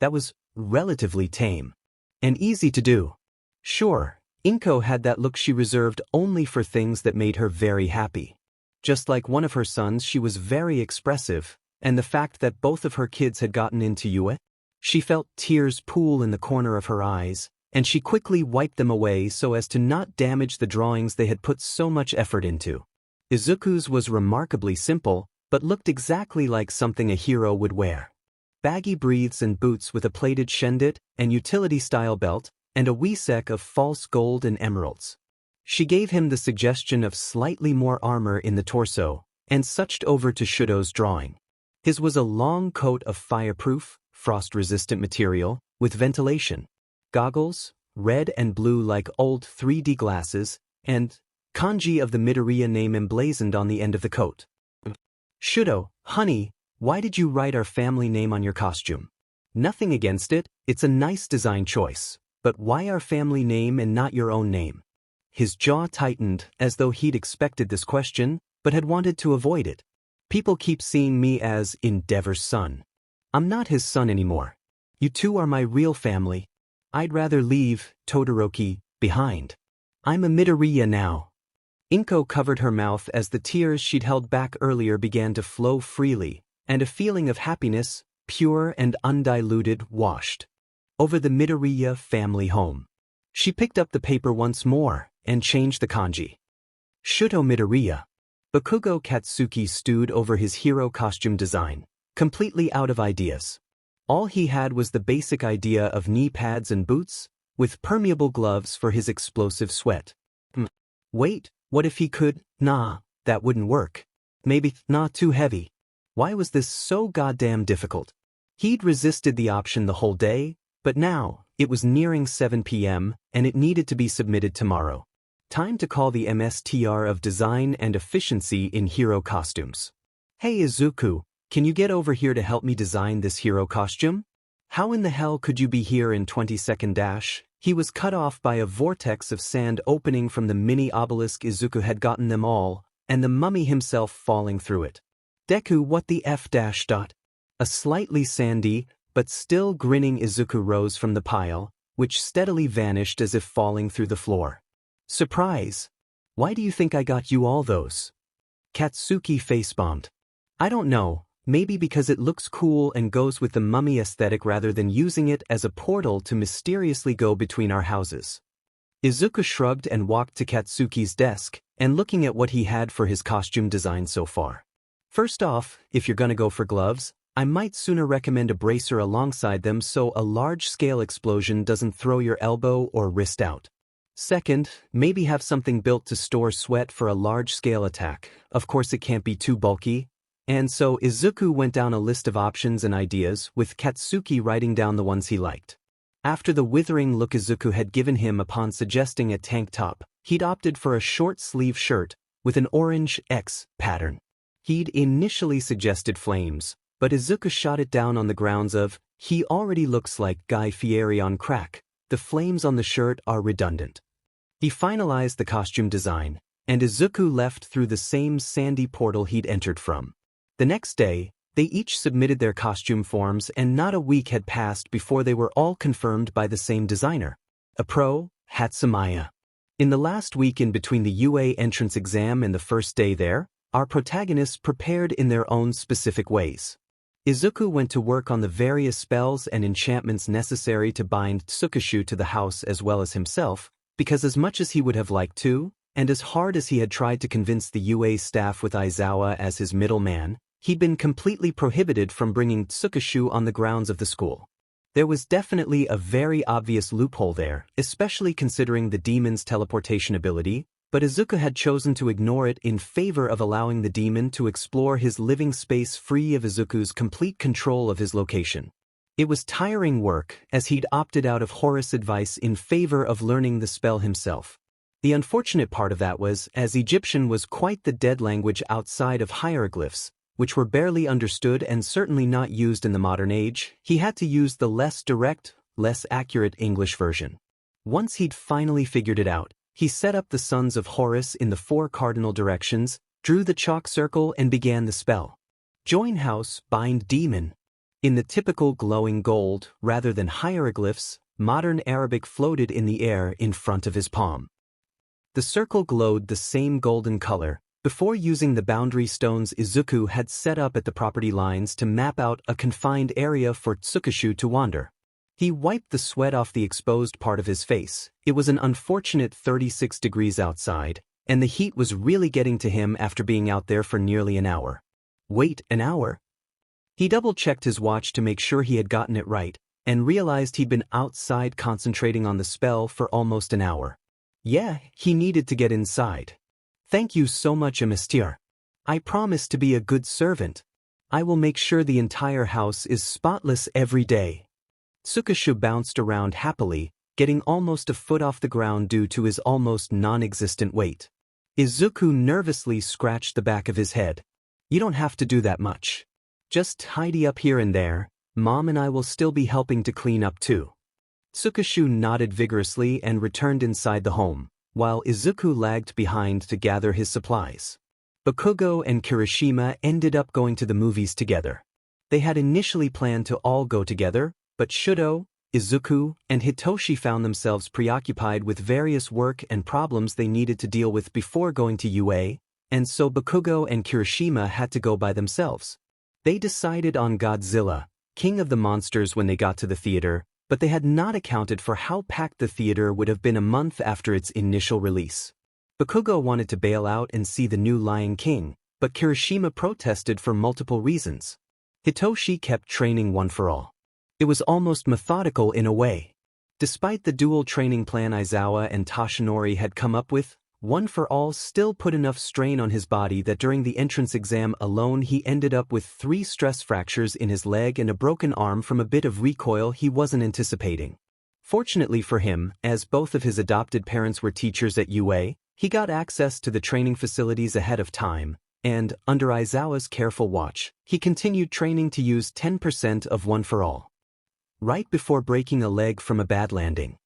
That was relatively tame. And easy to do. Sure, Inko had that look she reserved only for things that made her very happy. Just like one of her sons, she was very expressive, and the fact that both of her kids had gotten into Yue, she felt tears pool in the corner of her eyes, and she quickly wiped them away so as to not damage the drawings they had put so much effort into. Izuku's was remarkably simple, but looked exactly like something a hero would wear. Baggy breathes and boots with a plated shendit, and utility-style belt, and a wisek of false gold and emeralds. She gave him the suggestion of slightly more armor in the torso, and suched over to Shoto's drawing. His was a long coat of fireproof, frost-resistant material, with ventilation. Goggles, red and blue like old 3D glasses, and kanji of the Midoriya name emblazoned on the end of the coat. Shoto, honey, why did you write our family name on your costume? Nothing against it, it's a nice design choice. But why our family name and not your own name? His jaw tightened, as though he'd expected this question, but had wanted to avoid it. People keep seeing me as Endeavor's son. I'm not his son anymore. You two are my real family. I'd rather leave Todoroki behind. I'm a Midoriya now. Inko covered her mouth as the tears she'd held back earlier began to flow freely, and a feeling of happiness, pure and undiluted, washed over the Midoriya family home. She picked up the paper once more and changed the kanji. Shoto Midoriya. Bakugo Katsuki stewed over his hero costume design, completely out of ideas. All he had was the basic idea of knee pads and boots, with permeable gloves for his explosive sweat. Wait, what if he could? Nah, that wouldn't work. Maybe not too heavy. Why was this so goddamn difficult? He'd resisted the option the whole day, but now, it was nearing 7 p.m., and it needed to be submitted tomorrow. Time to call the MSTR of Design and Efficiency in Hero Costumes. Hey Izuku, can you get over here to help me design this hero costume? How in the hell could you be here in 20-second dash? He was cut off by a vortex of sand opening from the mini obelisk Izuku had gotten them all, and the mummy himself falling through it. Deku, what the F dash dot? A slightly sandy, but still grinning Izuku rose from the pile, which steadily vanished as if falling through the floor. Surprise! Why do you think I got you all those? Katsuki face-bombed. I don't know, maybe because it looks cool and goes with the mummy aesthetic rather than using it as a portal to mysteriously go between our houses. Izuku shrugged and walked to Katsuki's desk, and looking at what he had for his costume design so far. First off, if you're gonna go for gloves, I might sooner recommend a bracer alongside them so a large-scale explosion doesn't throw your elbow or wrist out. Second, maybe have something built to store sweat for a large-scale attack. Of course it can't be too bulky. And so Izuku went down a list of options and ideas, with Katsuki writing down the ones he liked. After the withering look Izuku had given him upon suggesting a tank top, he'd opted for a short-sleeve shirt with an orange X pattern. He'd initially suggested flames, but Izuku shot it down on the grounds of, he already looks like Guy Fieri on crack, the flames on the shirt are redundant. He finalized the costume design, and Izuku left through the same sandy portal he'd entered from. The next day, they each submitted their costume forms and not a week had passed before they were all confirmed by the same designer. A pro, Hatsumaya. In the last week in between the UA entrance exam and the first day there, our protagonists prepared in their own specific ways. Izuku went to work on the various spells and enchantments necessary to bind Tsukishu to the house as well as himself, because as much as he would have liked to, and as hard as he had tried to convince the UA staff with Aizawa as his middleman, he'd been completely prohibited from bringing Tsukishu on the grounds of the school. There was definitely a very obvious loophole there, especially considering the demon's teleportation ability, but Izuku had chosen to ignore it in favor of allowing the demon to explore his living space free of Izuku's complete control of his location. It was tiring work, as he'd opted out of Horus' advice in favor of learning the spell himself. The unfortunate part of that was, as Egyptian was quite the dead language outside of hieroglyphs, which were barely understood and certainly not used in the modern age, he had to use the less direct, less accurate English version. Once he'd finally figured it out, he set up the Sons of Horus in the 4 cardinal directions, drew the chalk circle and began the spell. Join house, bind demon. In the typical glowing gold, rather than hieroglyphs, modern Arabic floated in the air in front of his palm. The circle glowed the same golden color, before using the boundary stones Izuku had set up at the property lines to map out a confined area for Tsukishu to wander. He wiped the sweat off the exposed part of his face. It was an unfortunate 36 degrees outside, and the heat was really getting to him after being out there for nearly an hour. Wait, an hour? He double-checked his watch to make sure he had gotten it right, and realized he'd been outside concentrating on the spell for almost an hour. Yeah, he needed to get inside. Thank you so much, Amistiar. I promise to be a good servant. I will make sure the entire house is spotless every day. Successor bounced around happily, getting almost a foot off the ground due to his almost non-existent weight. Izuku nervously scratched the back of his head. You don't have to do that much. Just tidy up here and there. Mom and I will still be helping to clean up too. Successor nodded vigorously and returned inside the home, while Izuku lagged behind to gather his supplies. Bakugo and Kirishima ended up going to the movies together. They had initially planned to all go together, but Shoto, Izuku, and Hitoshi found themselves preoccupied with various work and problems they needed to deal with before going to UA, and so Bakugo and Kirishima had to go by themselves. They decided on Godzilla, King of the Monsters when they got to the theater, but they had not accounted for how packed the theater would have been a month after its initial release. Bakugo wanted to bail out and see the new Lion King, but Kirishima protested for multiple reasons. Hitoshi kept training One for All. It was almost methodical in a way. Despite the dual training plan Aizawa and Toshinori had come up with, One for All still put enough strain on his body that during the entrance exam alone he ended up with 3 stress fractures in his leg and a broken arm from a bit of recoil he wasn't anticipating. Fortunately for him, as both of his adopted parents were teachers at UA, he got access to the training facilities ahead of time, and, under Aizawa's careful watch, he continued training to use 10% of One for All. Right before breaking a leg from a bad landing.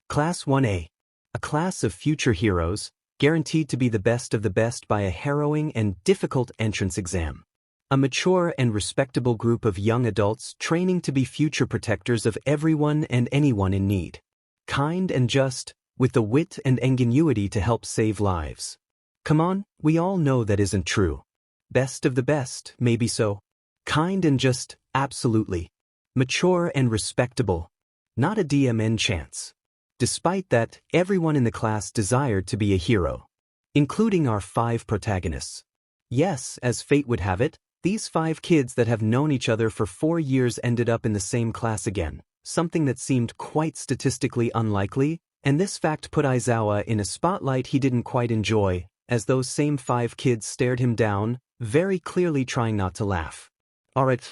Class 1A. A class of future heroes, guaranteed to be the best of the best by a harrowing and difficult entrance exam. A mature and respectable group of young adults training to be future protectors of everyone and anyone in need. Kind and just, with the wit and ingenuity to help save lives. Come on, we all know that isn't true. Best of the best, maybe so. Kind and just, absolutely. Mature and respectable. Not a DMN chance. Despite that, everyone in the class desired to be a hero. Including our 5 protagonists. Yes, as fate would have it, these 5 kids that have known each other for 4 years ended up in the same class again, something that seemed quite statistically unlikely, and this fact put Aizawa in a spotlight he didn't quite enjoy, as those same 5 kids stared him down, very clearly trying not to laugh. Alright,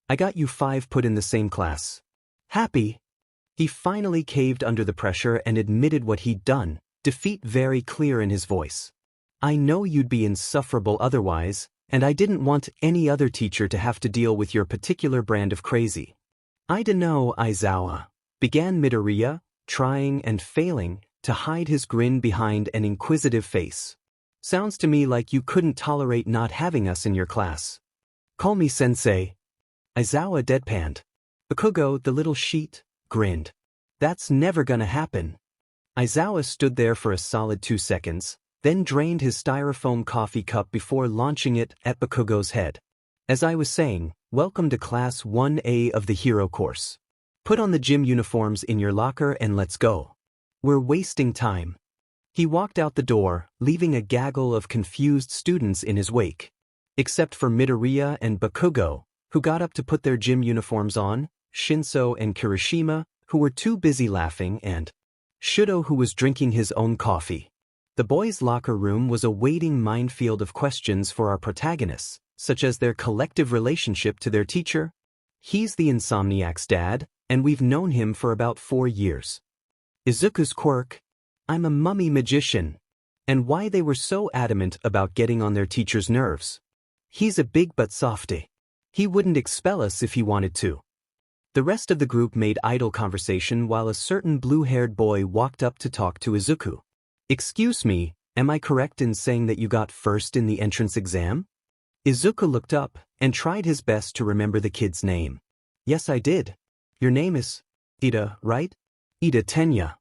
I got you 5 put in the same class. Happy? He finally caved under the pressure and admitted what he'd done, defeat very clear in his voice. I know you'd be insufferable otherwise, and I didn't want any other teacher to have to deal with your particular brand of crazy. I dunno, Aizawa, began Midoriya, trying and failing to hide his grin behind an inquisitive face. Sounds to me like you couldn't tolerate not having us in your class. Call me sensei. Aizawa deadpanned. Bakugo, the little sheet, grinned. That's never gonna happen. Aizawa stood there for a solid 2 seconds, then drained his styrofoam coffee cup before launching it at Bakugo's head. As I was saying, welcome to Class 1A of the Hero course. Put on the gym uniforms in your locker and let's go. We're wasting time. He walked out the door, leaving a gaggle of confused students in his wake. Except for Midoriya and Bakugo, who got up to put their gym uniforms on, Shinso and Kirishima, who were too busy laughing, and Shoto, who was drinking his own coffee. The boys' locker room was a waiting minefield of questions for our protagonists, such as their collective relationship to their teacher. He's the Insomniac's dad, and we've known him for about 4 years. Izuku's quirk, I'm a mummy magician. And why they were so adamant about getting on their teacher's nerves. He's a big but softy. He wouldn't expel us if he wanted to. The rest of the group made idle conversation while a certain blue-haired boy walked up to talk to Izuku. Excuse me, am I correct in saying that you got first in the entrance exam? Izuku looked up and tried his best to remember the kid's name. Yes, I did. Your name is Ida, right? Ida Tenya.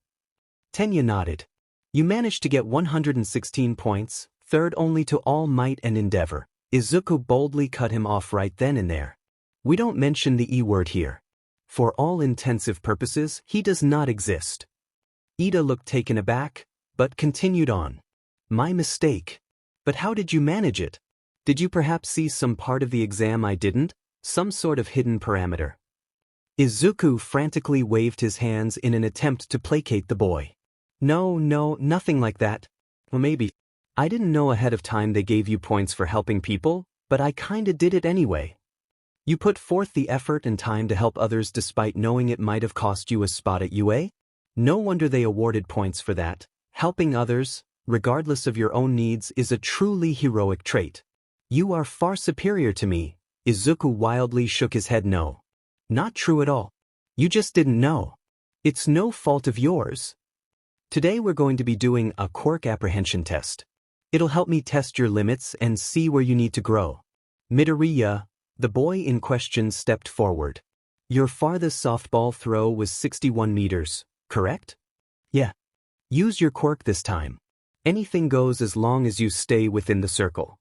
Tenya nodded. You managed to get 116 points, third only to All Might and Endeavor. Izuku boldly cut him off right then and there. We don't mention the E word here. For all intensive purposes, he does not exist. Ida looked taken aback, but continued on. My mistake. But how did you manage it? Did you perhaps see some part of the exam I didn't? Some sort of hidden parameter? Izuku frantically waved his hands in an attempt to placate the boy. No, nothing like that. Well, maybe. I didn't know ahead of time they gave you points for helping people, but I kinda did it anyway. You put forth the effort and time to help others despite knowing it might have cost you a spot at UA? No wonder they awarded points for that. Helping others, regardless of your own needs, is a truly heroic trait. You are far superior to me. Izuku wildly shook his head. No. Not true at all. You just didn't know. It's no fault of yours. Today we're going to be doing a Quirk apprehension test. It'll help me test your limits and see where you need to grow. Midoriya, the boy in question, stepped forward. Your farthest softball throw was 61 meters, correct? Yeah. Use your Quirk this time. Anything goes as long as you stay within the circle.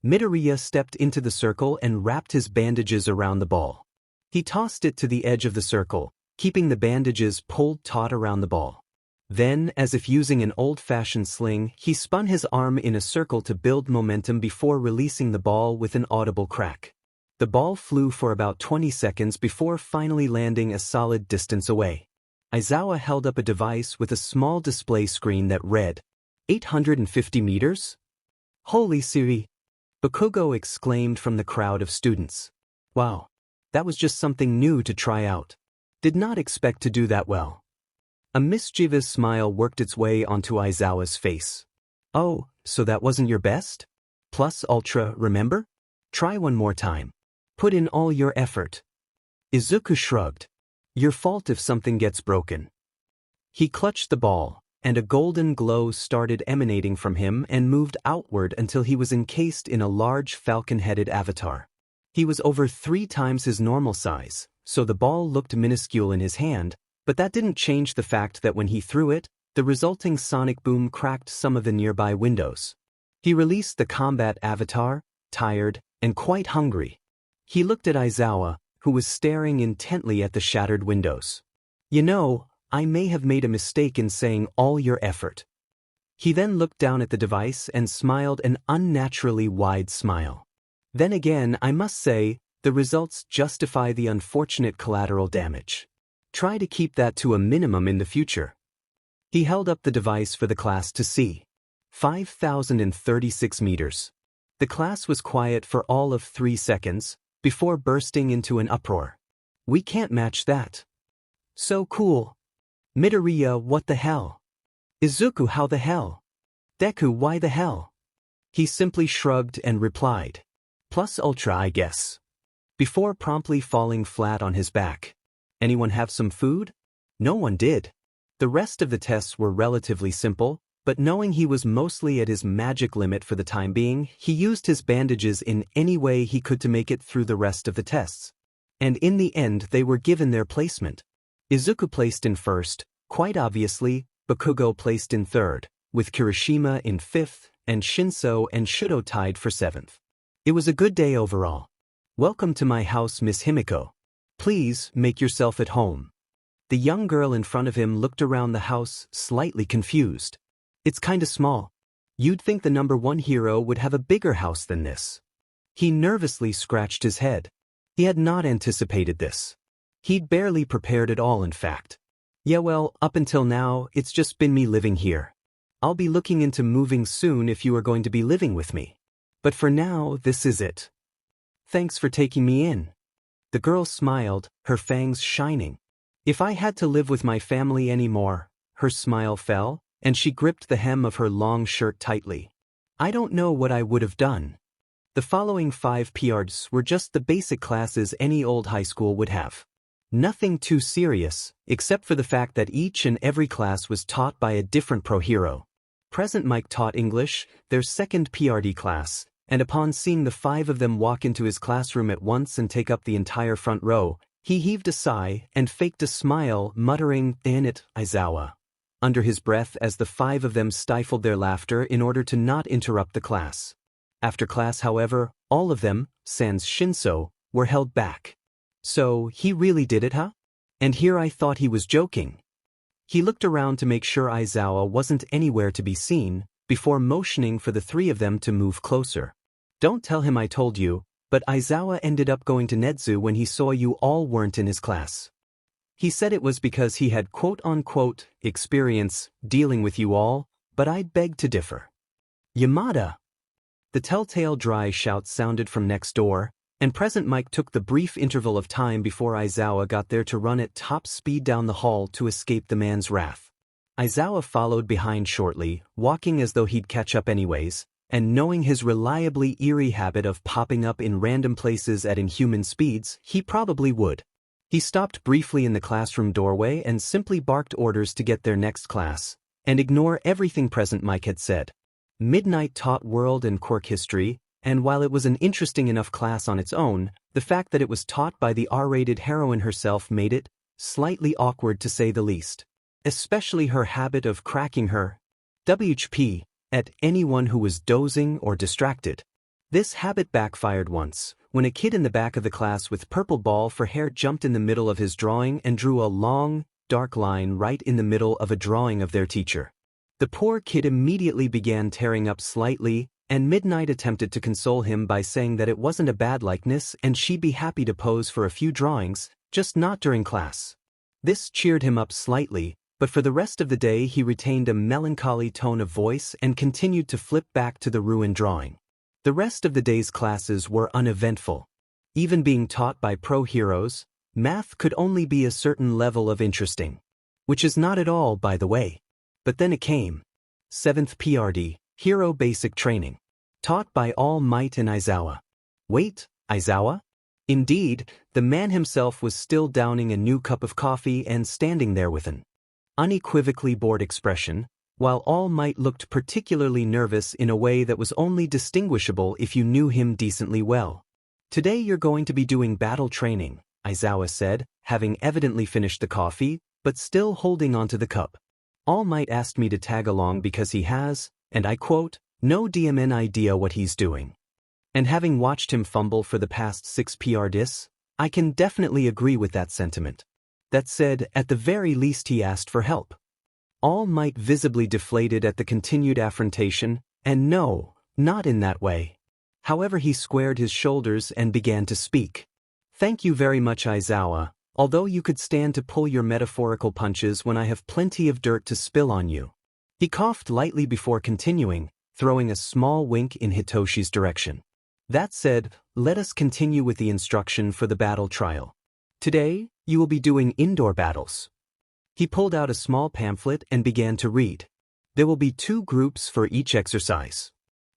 Midoriya stepped into the circle and wrapped his bandages around the ball. He tossed it to the edge of the circle, keeping the bandages pulled taut around the ball. Then, as if using an old-fashioned sling, he spun his arm in a circle to build momentum before releasing the ball with an audible crack. The ball flew for about 20 seconds before finally landing a solid distance away. Aizawa held up a device with a small display screen that read, 850 meters? Holy Siri! Bakugo exclaimed from the crowd of students. Wow, that was just something new to try out. Did not expect to do that well. A mischievous smile worked its way onto Aizawa's face. Oh, so that wasn't your best? Plus Ultra, remember? Try one more time. Put in all your effort. Izuku shrugged. Your fault if something gets broken. He clutched the ball, and a golden glow started emanating from him and moved outward until he was encased in a large falcon-headed avatar. He was over 3 times his normal size, so the ball looked minuscule in his hand, but that didn't change the fact that when he threw it, the resulting sonic boom cracked some of the nearby windows. He released the combat avatar, tired, and quite hungry. He looked at Aizawa, who was staring intently at the shattered windows. You know, I may have made a mistake in saying all your effort. He then looked down at the device and smiled an unnaturally wide smile. Then again, I must say, the results justify the unfortunate collateral damage. Try to keep that to a minimum in the future. He held up the device for the class to see. 5,036 meters. The class was quiet for all of 3 seconds, before bursting into an uproar. We can't match that. So cool. Midoriya, what the hell? Izuku, how the hell? Deku, why the hell? He simply shrugged and replied. Plus Ultra, I guess. Before promptly falling flat on his back. Anyone have some food? No one did. The rest of the tests were relatively simple, but knowing he was mostly at his magic limit for the time being, he used his bandages in any way he could to make it through the rest of the tests. And in the end they were given their placement. Izuku placed in first, quite obviously, Bakugo placed in third, with Kirishima in fifth, and Shinso and Shoto tied for 7th. It was a good day overall. Welcome to my house, Miss Himiko. Please, make yourself at home. The young girl in front of him looked around the house, slightly confused. It's kinda small. You'd think the #1 hero would have a bigger house than this. He nervously scratched his head. He had not anticipated this. He'd barely prepared at all, in fact. Yeah, well, up until now, it's just been me living here. I'll be looking into moving soon if you are going to be living with me. But for now, this is it. Thanks for taking me in. The girl smiled, her fangs shining. If I had to live with my family anymore, her smile fell, and she gripped the hem of her long shirt tightly. I don't know what I would have done. The following 5 PRs were just the basic classes any old high school would have. Nothing too serious, except for the fact that each and every class was taught by a different pro hero. Present Mike taught English, their 2nd PRD class, and upon seeing the 5 of them walk into his classroom at once and take up the entire front row, he heaved a sigh and faked a smile, muttering, "Damn it, Aizawa," under his breath as the 5 of them stifled their laughter in order to not interrupt the class. After class, however, all of them, sans Shinso, were held back. So, he really did it, huh? And here I thought he was joking. He looked around to make sure Aizawa wasn't anywhere to be seen, before motioning for the 3 of them to move closer. Don't tell him I told you, but Aizawa ended up going to Netsu when he saw you all weren't in his class. He said it was because he had quote-unquote experience dealing with you all, but I beg to differ. Yamada. The telltale dry shout sounded from next door, and Present Mike took the brief interval of time before Aizawa got there to run at top speed down the hall to escape the man's wrath. Aizawa followed behind shortly, walking as though he'd catch up anyways, and knowing his reliably eerie habit of popping up in random places at inhuman speeds, he probably would. He stopped briefly in the classroom doorway and simply barked orders to get their next class, and ignore everything Present Mike had said. Midnight taught world and Quirk history, and while it was an interesting enough class on its own, the fact that it was taught by the R-rated heroine herself made it slightly awkward to say the least. Especially her habit of cracking her WHP at anyone who was dozing or distracted. This habit backfired once, when a kid in the back of the class with purple ball for hair jumped in the middle of his drawing and drew a long, dark line right in the middle of a drawing of their teacher. The poor kid immediately began tearing up slightly, and Midnight attempted to console him by saying that it wasn't a bad likeness and she'd be happy to pose for a few drawings, just not during class. This cheered him up slightly, but for the rest of the day he retained a melancholy tone of voice and continued to flip back to the ruined drawing. The rest of the day's classes were uneventful. Even being taught by pro heroes, math could only be a certain level of interesting. Which is not at all, by the way. But then it came. 7th PRD, Hero Basic Training. Taught by All Might and Aizawa. Wait, Aizawa? Indeed, the man himself was still downing a new cup of coffee and standing there with an unequivocally bored expression, while All Might looked particularly nervous in a way that was only distinguishable if you knew him decently well. Today you're going to be doing battle training, Aizawa said, having evidently finished the coffee, but still holding onto the cup. All Might asked me to tag along because he has, and I quote, no DMN idea what he's doing. And having watched him fumble for the past 6 PRDs, I can definitely agree with that sentiment. That said, at the very least he asked for help. All Might visibly deflated at the continued affrontation, and no, not in that way. However, he squared his shoulders and began to speak. Thank you very much, Aizawa, although you could stand to pull your metaphorical punches when I have plenty of dirt to spill on you. He coughed lightly before continuing, throwing a small wink in Hitoshi's direction. That said, let us continue with the instruction for the battle trial. Today, you will be doing indoor battles. He pulled out a small pamphlet and began to read. There will be 2 groups for each exercise.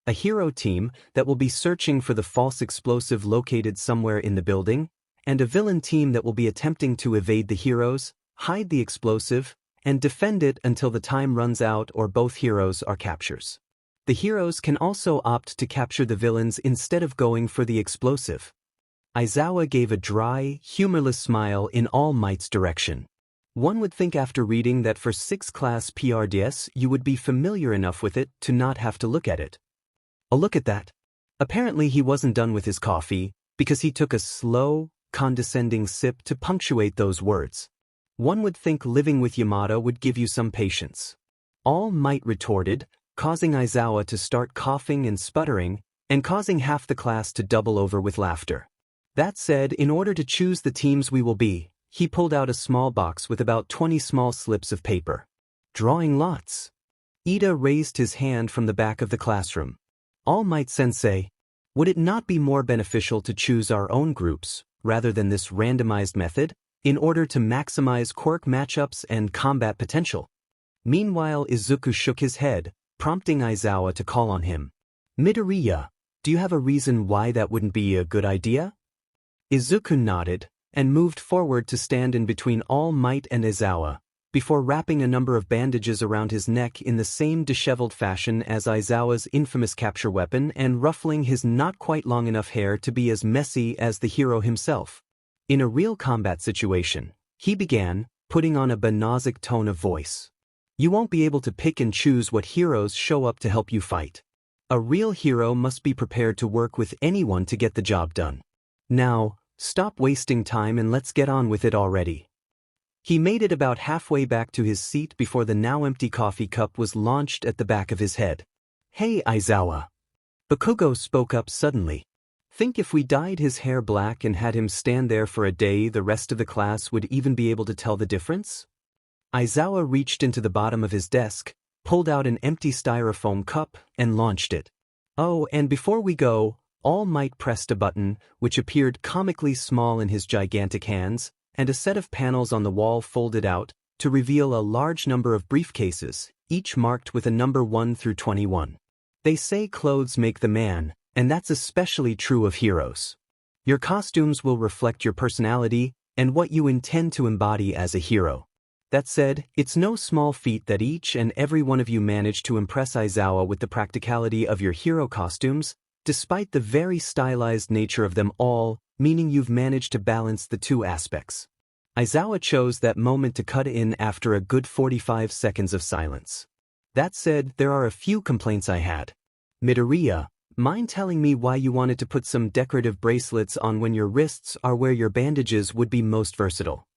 A hero team that will be searching for the false explosive located somewhere in the building, and a villain team that will be attempting to evade the heroes, hide the explosive, and defend it until the time runs out or both heroes are captures. The heroes can also opt to capture the villains instead of going for the explosive. Aizawa gave a dry, humorless smile in All Might's direction. One would think after reading that for 6 class PRDs you would be familiar enough with it to not have to look at it. A look at that. Apparently he wasn't done with his coffee, because he took a slow, condescending sip to punctuate those words. One would think living with Yamada would give you some patience. All Might retorted, causing Aizawa to start coughing and sputtering, and causing half the class to double over with laughter. That said, in order to choose the teams we will be, he pulled out a small box with about 20 small slips of paper. Drawing lots. Ida raised his hand from the back of the classroom. All Might Sensei, would it not be more beneficial to choose our own groups, rather than this randomized method, in order to maximize quirk matchups and combat potential? Meanwhile, Izuku shook his head, prompting Aizawa to call on him. Midoriya, do you have a reason why that wouldn't be a good idea? Izuku nodded, and moved forward to stand in between All Might and Aizawa, before wrapping a number of bandages around his neck in the same disheveled fashion as Aizawa's infamous capture weapon and ruffling his not quite long enough hair to be as messy as the hero himself. In a real combat situation, he began, putting on a banasic tone of voice. You won't be able to pick and choose what heroes show up to help you fight. A real hero must be prepared to work with anyone to get the job done. Now, stop wasting time and let's get on with it already. He made it about halfway back to his seat before the now empty coffee cup was launched at the back of his head. Hey, Aizawa. Bakugo spoke up suddenly. Think if we dyed his hair black and had him stand there for a day, the rest of the class would even be able to tell the difference? Aizawa reached into the bottom of his desk, pulled out an empty styrofoam cup, and launched it. Oh, and before we go, All Might pressed a button, which appeared comically small in his gigantic hands, and a set of panels on the wall folded out, to reveal a large number of briefcases, each marked with a number 1 through 21. They say clothes make the man, and that's especially true of heroes. Your costumes will reflect your personality and what you intend to embody as a hero. That said, it's no small feat that each and every one of you managed to impress Aizawa with the practicality of your hero costumes, despite the very stylized nature of them all, meaning you've managed to balance the two aspects. Aizawa chose that moment to cut in after a good 45 seconds of silence. That said, there are a few complaints I had. Midoriya, mind telling me why you wanted to put some decorative bracelets on when your wrists are where your bandages would be most versatile?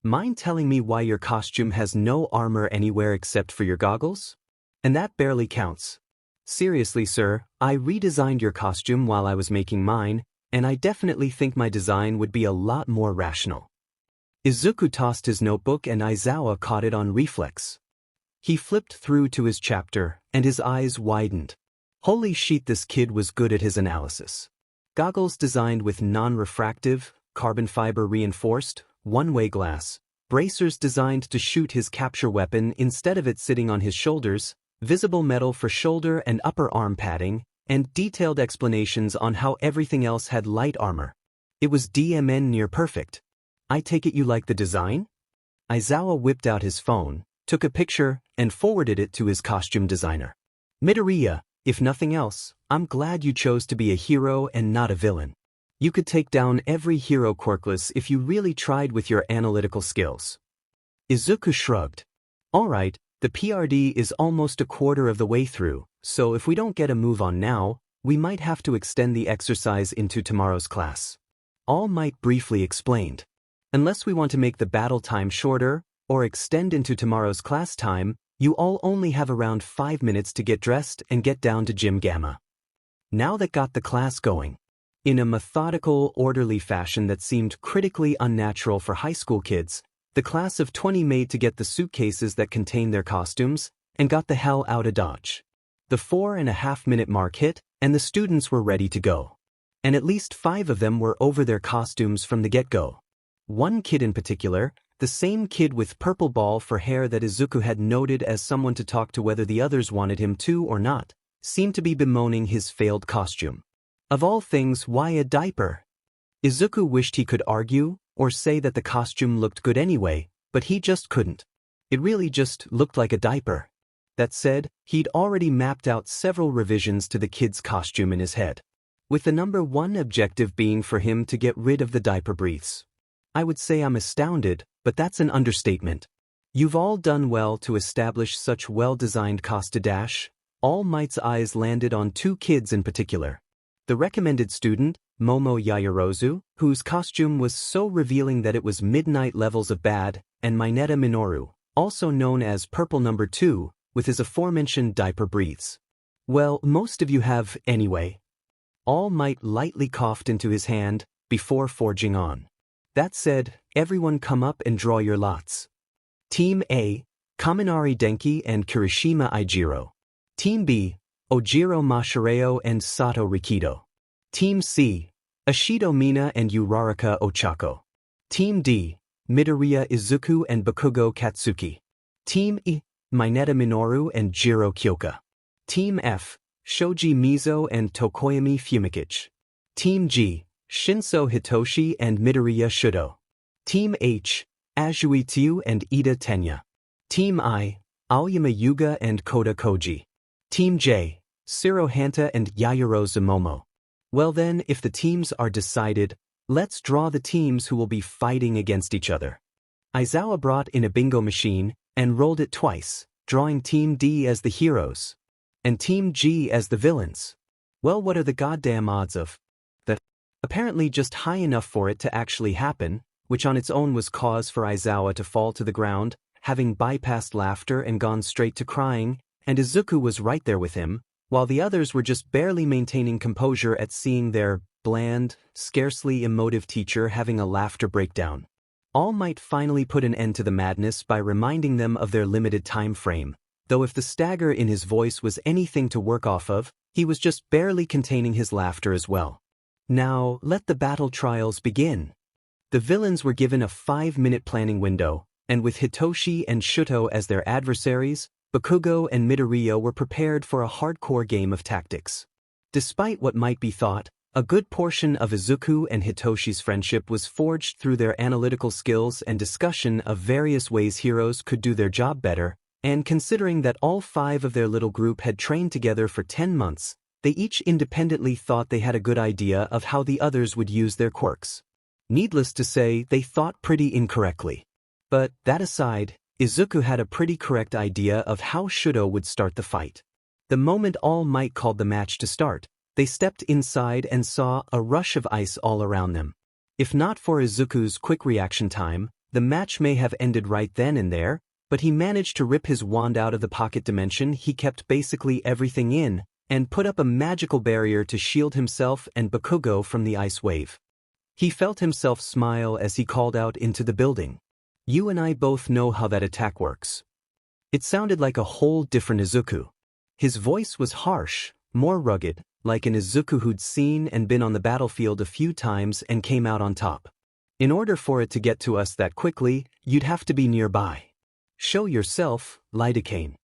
Mind telling me why your costume has no armor anywhere except for your goggles? And that barely counts. Seriously, sir, I redesigned your costume while I was making mine, and I definitely think my design would be a lot more rational. Izuku tossed his notebook and Aizawa caught it on reflex. He flipped through to his chapter, and his eyes widened. Holy shit, this kid was good at his analysis. Goggles designed with non-refractive, carbon fiber reinforced, one-way glass, bracers designed to shoot his capture weapon instead of it sitting on his shoulders, visible metal for shoulder and upper arm padding, and detailed explanations on how everything else had light armor. It was DMN near perfect. I take it you like the design? Aizawa whipped out his phone, took a picture, and forwarded it to his costume designer. Midoriya, if nothing else, I'm glad you chose to be a hero and not a villain. You could take down every hero quirkless if you really tried with your analytical skills. Izuku shrugged. Alright, the PRD is almost a quarter of the way through, so if we don't get a move on now, we might have to extend the exercise into tomorrow's class. All Might briefly explained. Unless we want to make the battle time shorter, or extend into tomorrow's class time, you all only have around 5 minutes to get dressed and get down to Gym Gamma. Now that got the class going. In a methodical, orderly fashion that seemed critically unnatural for high school kids, the class of 20 made to get the suitcases that contained their costumes, and got the hell out of Dodge. The 4.5-minute mark hit, and the students were ready to go. And at least 5 of them were over their costumes from the get-go. One kid in particular, the same kid with purple ball for hair that Izuku had noted as someone to talk to whether the others wanted him to or not, seemed to be bemoaning his failed costume. Of all things, why a diaper? Izuku wished he could argue, or say that the costume looked good anyway, but he just couldn't. It really just looked like a diaper. That said, he'd already mapped out several revisions to the kid's costume in his head, with the number 1 objective being for him to get rid of the diaper briefs. I would say I'm astounded, but that's an understatement. You've all done well to establish such well-designed costume. All Might's eyes landed on 2 kids in particular. The recommended student, Momo Yaoyorozu, whose costume was so revealing that it was midnight levels of bad, and Mineta Minoru, also known as Purple Number 2, with his aforementioned diaper briefs. Well, most of you have, anyway. All Might lightly coughed into his hand, before forging on. That said, everyone come up and draw your lots. Team A, Kaminari Denki and Kirishima Eijiro. Team B, Ojiro Mashireo and Sato Rikido. Team C, Ashido Mina and Uraraka Ochako. Team D, Midoriya Izuku and Bakugo Katsuki. Team E, Mineta Minoru and Jiro Kyoka. Team F, Shoji Mizo and Tokoyami Fumikichi. Team G, Shinso Hitoshi and Midoriya Shudo. Team H, Azui Tiu and Ida Tenya. Team I, Aoyama Yuga and Koda Koji. Team J, Shiro Hanta and Yayoro Momo. Well then, if the teams are decided, let's draw the teams who will be fighting against each other. Aizawa brought in a bingo machine and rolled it twice, drawing Team D as the heroes and Team G as the villains. Well, what are the goddamn odds of that? Apparently just high enough for it to actually happen, which on its own was cause for Aizawa to fall to the ground, having bypassed laughter and gone straight to crying, and Izuku was right there with him, while the others were just barely maintaining composure at seeing their bland, scarcely emotive teacher having a laughter breakdown. All Might finally put an end to the madness by reminding them of their limited time frame, though if the stagger in his voice was anything to work off of, he was just barely containing his laughter as well. Now, let the battle trials begin. The villains were given a 5-minute planning window, and with Hitoshi and Shoto as their adversaries, Bakugo and Midoriya were prepared for a hardcore game of tactics. Despite what might be thought, a good portion of Izuku and Hitoshi's friendship was forged through their analytical skills and discussion of various ways heroes could do their job better, and considering that all 5 of their little group had trained together for 10 months, they each independently thought they had a good idea of how the others would use their quirks. Needless to say, they thought pretty incorrectly. But, that aside, Izuku had a pretty correct idea of how Shoto would start the fight. The moment All Might called the match to start, they stepped inside and saw a rush of ice all around them. If not for Izuku's quick reaction time, the match may have ended right then and there, but he managed to rip his wand out of the pocket dimension he kept basically everything in, and put up a magical barrier to shield himself and Bakugo from the ice wave. He felt himself smile as he called out into the building. You and I both know how that attack works. It sounded like a whole different Izuku. His voice was harsh, more rugged, like an Izuku who'd seen and been on the battlefield a few times and came out on top. In order for it to get to us that quickly, you'd have to be nearby. Show yourself, lidocaine.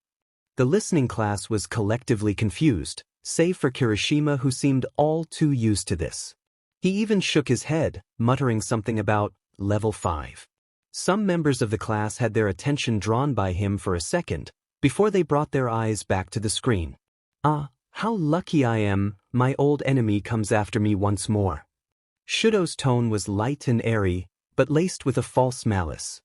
The listening class was collectively confused, save for Kirishima who seemed all too used to this. He even shook his head, muttering something about level 5. Some members of the class had their attention drawn by him for a second, before they brought their eyes back to the screen. Ah, how lucky I am, my old enemy comes after me once more. Shoto's tone was light and airy, but laced with a false malice.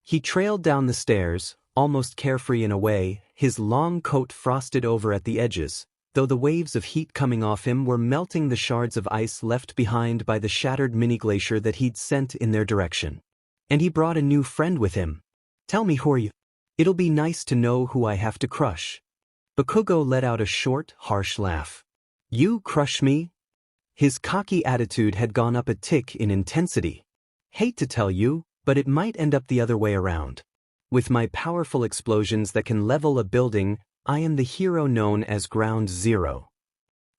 He trailed down the stairs, almost carefree in a way, his long coat frosted over at the edges, though the waves of heat coming off him were melting the shards of ice left behind by the shattered mini-glacier that he'd sent in their direction. And he brought a new friend with him. Tell me who are you? It'll be nice to know who I have to crush. Bakugo let out a short, harsh laugh. You crush me? His cocky attitude had gone up a tick in intensity. Hate to tell you, but it might end up the other way around. With my powerful explosions that can level a building, I am the hero known as Ground Zero.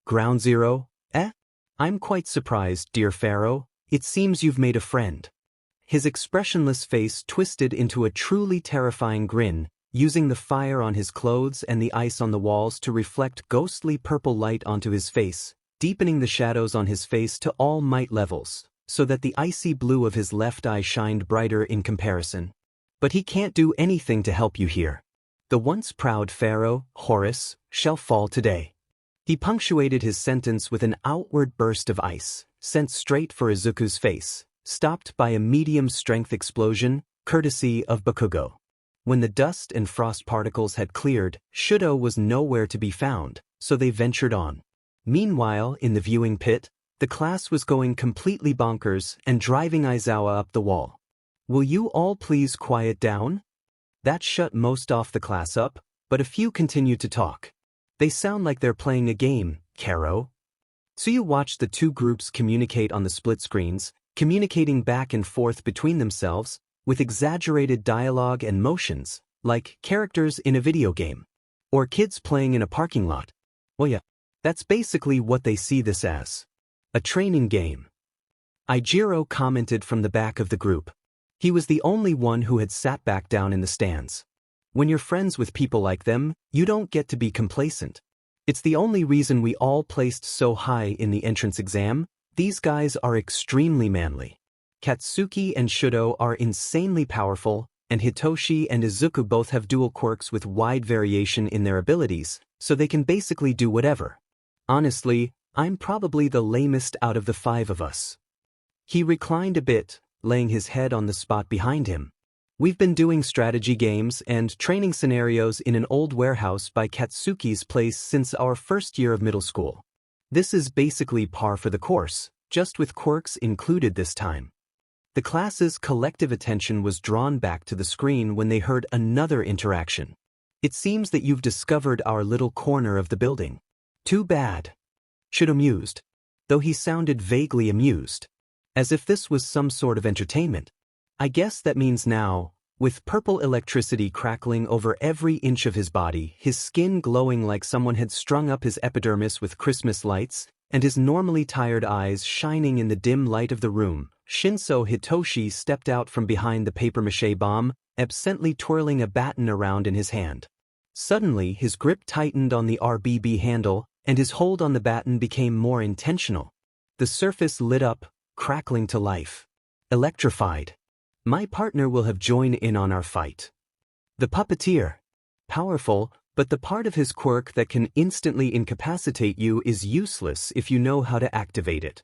Ground Zero? Eh? I'm quite surprised, dear Pharaoh. It seems you've made a friend. His expressionless face twisted into a truly terrifying grin, using the fire on his clothes and the ice on the walls to reflect ghostly purple light onto his face, deepening the shadows on his face to all might levels, so that the icy blue of his left eye shined brighter in comparison. But he can't do anything to help you here. The once proud Pharaoh, Horus, shall fall today. He punctuated his sentence with an outward burst of ice, sent straight for Izuku's face, stopped by a medium-strength explosion, courtesy of Bakugo. When the dust and frost particles had cleared, Shoto was nowhere to be found, so they ventured on. Meanwhile, in the viewing pit, the class was going completely bonkers and driving Aizawa up the wall. Will you all please quiet down? That shut most of the class up, but a few continued to talk. They sound like they're playing a game, Karo. So you watch the two groups communicate on the split screens, communicating back and forth between themselves, with exaggerated dialogue and motions, like characters in a video game. Or kids playing in a parking lot. Well yeah, that's basically what they see this as. A training game. Ijiro commented from the back of the group. He was the only one who had sat back down in the stands. When you're friends with people like them, you don't get to be complacent. It's the only reason we all placed so high in the entrance exam. These guys are extremely manly. Katsuki and Shoto are insanely powerful, and Hitoshi and Izuku both have dual quirks with wide variation in their abilities, so they can basically do whatever. Honestly, I'm probably the lamest out of the 5 of us. He reclined a bit, laying his head on the spot behind him. We've been doing strategy games and training scenarios in an old warehouse by Katsuki's place since our first year of middle school. This is basically par for the course, just with quirks included this time. The class's collective attention was drawn back to the screen when they heard another interaction. It seems that you've discovered our little corner of the building. Too bad. Shoto mused, though he sounded vaguely amused, as if this was some sort of entertainment. I guess that means now, With purple electricity crackling over every inch of his body, his skin glowing like someone had strung up his epidermis with Christmas lights, and his normally tired eyes shining in the dim light of the room, Shinso Hitoshi stepped out from behind the papier-mâché bomb, absently twirling a baton around in his hand. Suddenly, his grip tightened on the RBB handle, and his hold on the baton became more intentional. The surface lit up, crackling to life. Electrified. My partner will have joined in on our fight. The puppeteer. Powerful, but the part of his quirk that can instantly incapacitate you is useless if you know how to activate it.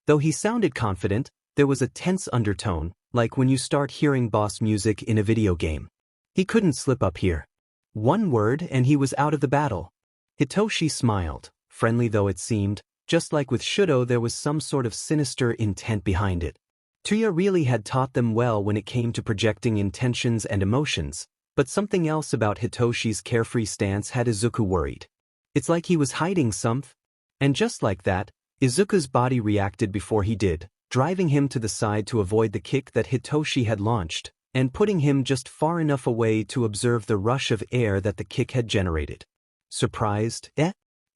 Though he sounded confident, there was a tense undertone, like when you start hearing boss music in a video game. He couldn't slip up here. One word and he was out of the battle. Hitoshi smiled, friendly though it seemed, just like with Shoto there was some sort of sinister intent behind it. Tuya really had taught them well when it came to projecting intentions and emotions, but something else about Hitoshi's carefree stance had Izuku worried. It's like he was hiding something. And just like that, Izuku's body reacted before he did, driving him to the side to avoid the kick that Hitoshi had launched, and putting him just far enough away to observe the rush of air that the kick had generated. Surprised?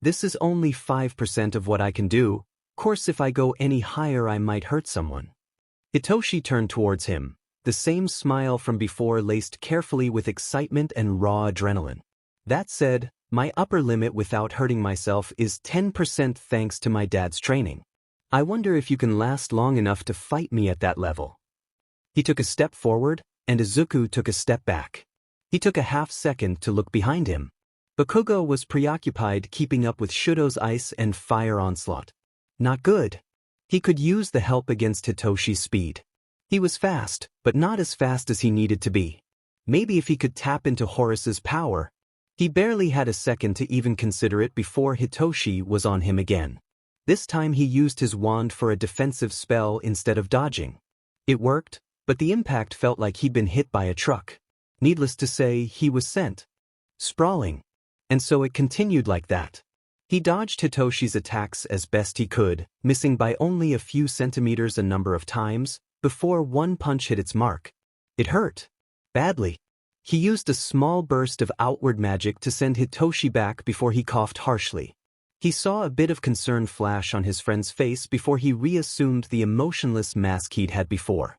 This is only 5% of what I can do. Course if I go any higher I might hurt someone. Hitoshi turned towards him, the same smile from before laced carefully with excitement and raw adrenaline. That said, my upper limit without hurting myself is 10% thanks to my dad's training. I wonder if you can last long enough to fight me at that level. He took a step forward, and Izuku took a step back. He took a half-second to look behind him. Bakugo was preoccupied keeping up with Shudo's ice and fire onslaught. Not good. He could use the help against Hitoshi's speed. He was fast, but not as fast as he needed to be. Maybe if he could tap into Horus's power. He barely had a second to even consider it before Hitoshi was on him again. This time he used his wand for a defensive spell instead of dodging. It worked, but the impact felt like he'd been hit by a truck. Needless to say, he was sent sprawling. And so it continued like that. He dodged Hitoshi's attacks as best he could, missing by only a few centimeters a number of times, before one punch hit its mark. It hurt. Badly. He used a small burst of outward magic to send Hitoshi back before he coughed harshly. He saw a bit of concern flash on his friend's face before he reassumed the emotionless mask he'd had before.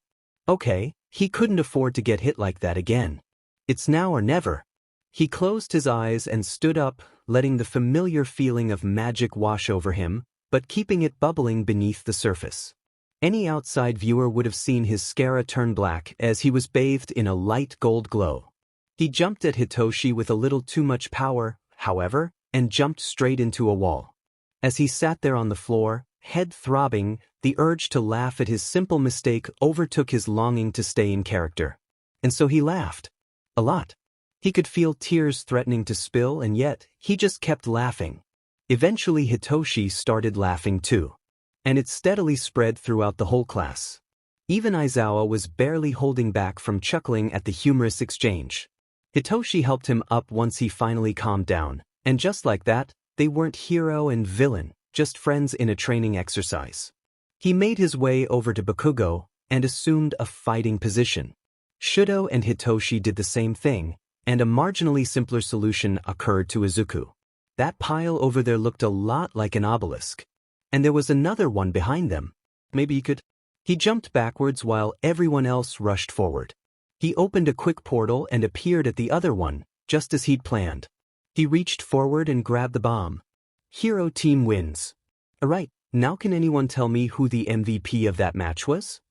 Okay, he couldn't afford to get hit like that again. It's now or never. He closed his eyes and stood up, letting the familiar feeling of magic wash over him, but keeping it bubbling beneath the surface. Any outside viewer would have seen his scara turn black as he was bathed in a light gold glow. He jumped at Hitoshi with a little too much power, however, and jumped straight into a wall. As he sat there on the floor, head throbbing, the urge to laugh at his simple mistake overtook his longing to stay in character. And so he laughed. A lot. He could feel tears threatening to spill and yet, he just kept laughing. Eventually Hitoshi started laughing too. And it steadily spread throughout the whole class. Even Aizawa was barely holding back from chuckling at the humorous exchange. Hitoshi helped him up once he finally calmed down, and just like that, they weren't hero and villain, just friends in a training exercise. He made his way over to Bakugo, and assumed a fighting position. Shoto and Hitoshi did the same thing, and a marginally simpler solution occurred to Izuku. That pile over there looked a lot like an obelisk. And there was another one behind them. Maybe you could... He jumped backwards while everyone else rushed forward. He opened a quick portal and appeared at the other one, just as he'd planned. He reached forward and grabbed the bomb. Hero team wins. Alright, now can anyone tell me who the MVP of that match was?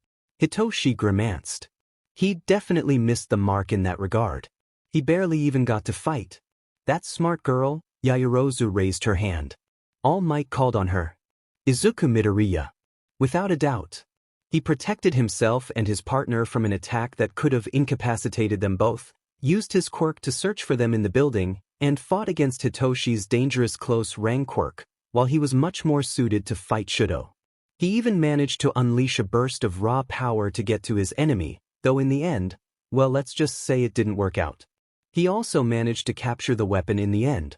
Hitoshi grimaced. He definitely missed the mark in that regard. He barely even got to fight. That smart girl, Yaoyorozu raised her hand. All Might called on her. Izuku Midoriya. Without a doubt. He protected himself and his partner from an attack that could have incapacitated them both, used his quirk to search for them in the building, and fought against Hitoshi's dangerous close-range quirk, while he was much more suited to fight Shoto. He even managed to unleash a burst of raw power to get to his enemy, though in the end, well, let's just say it didn't work out. He also managed to capture the weapon in the end.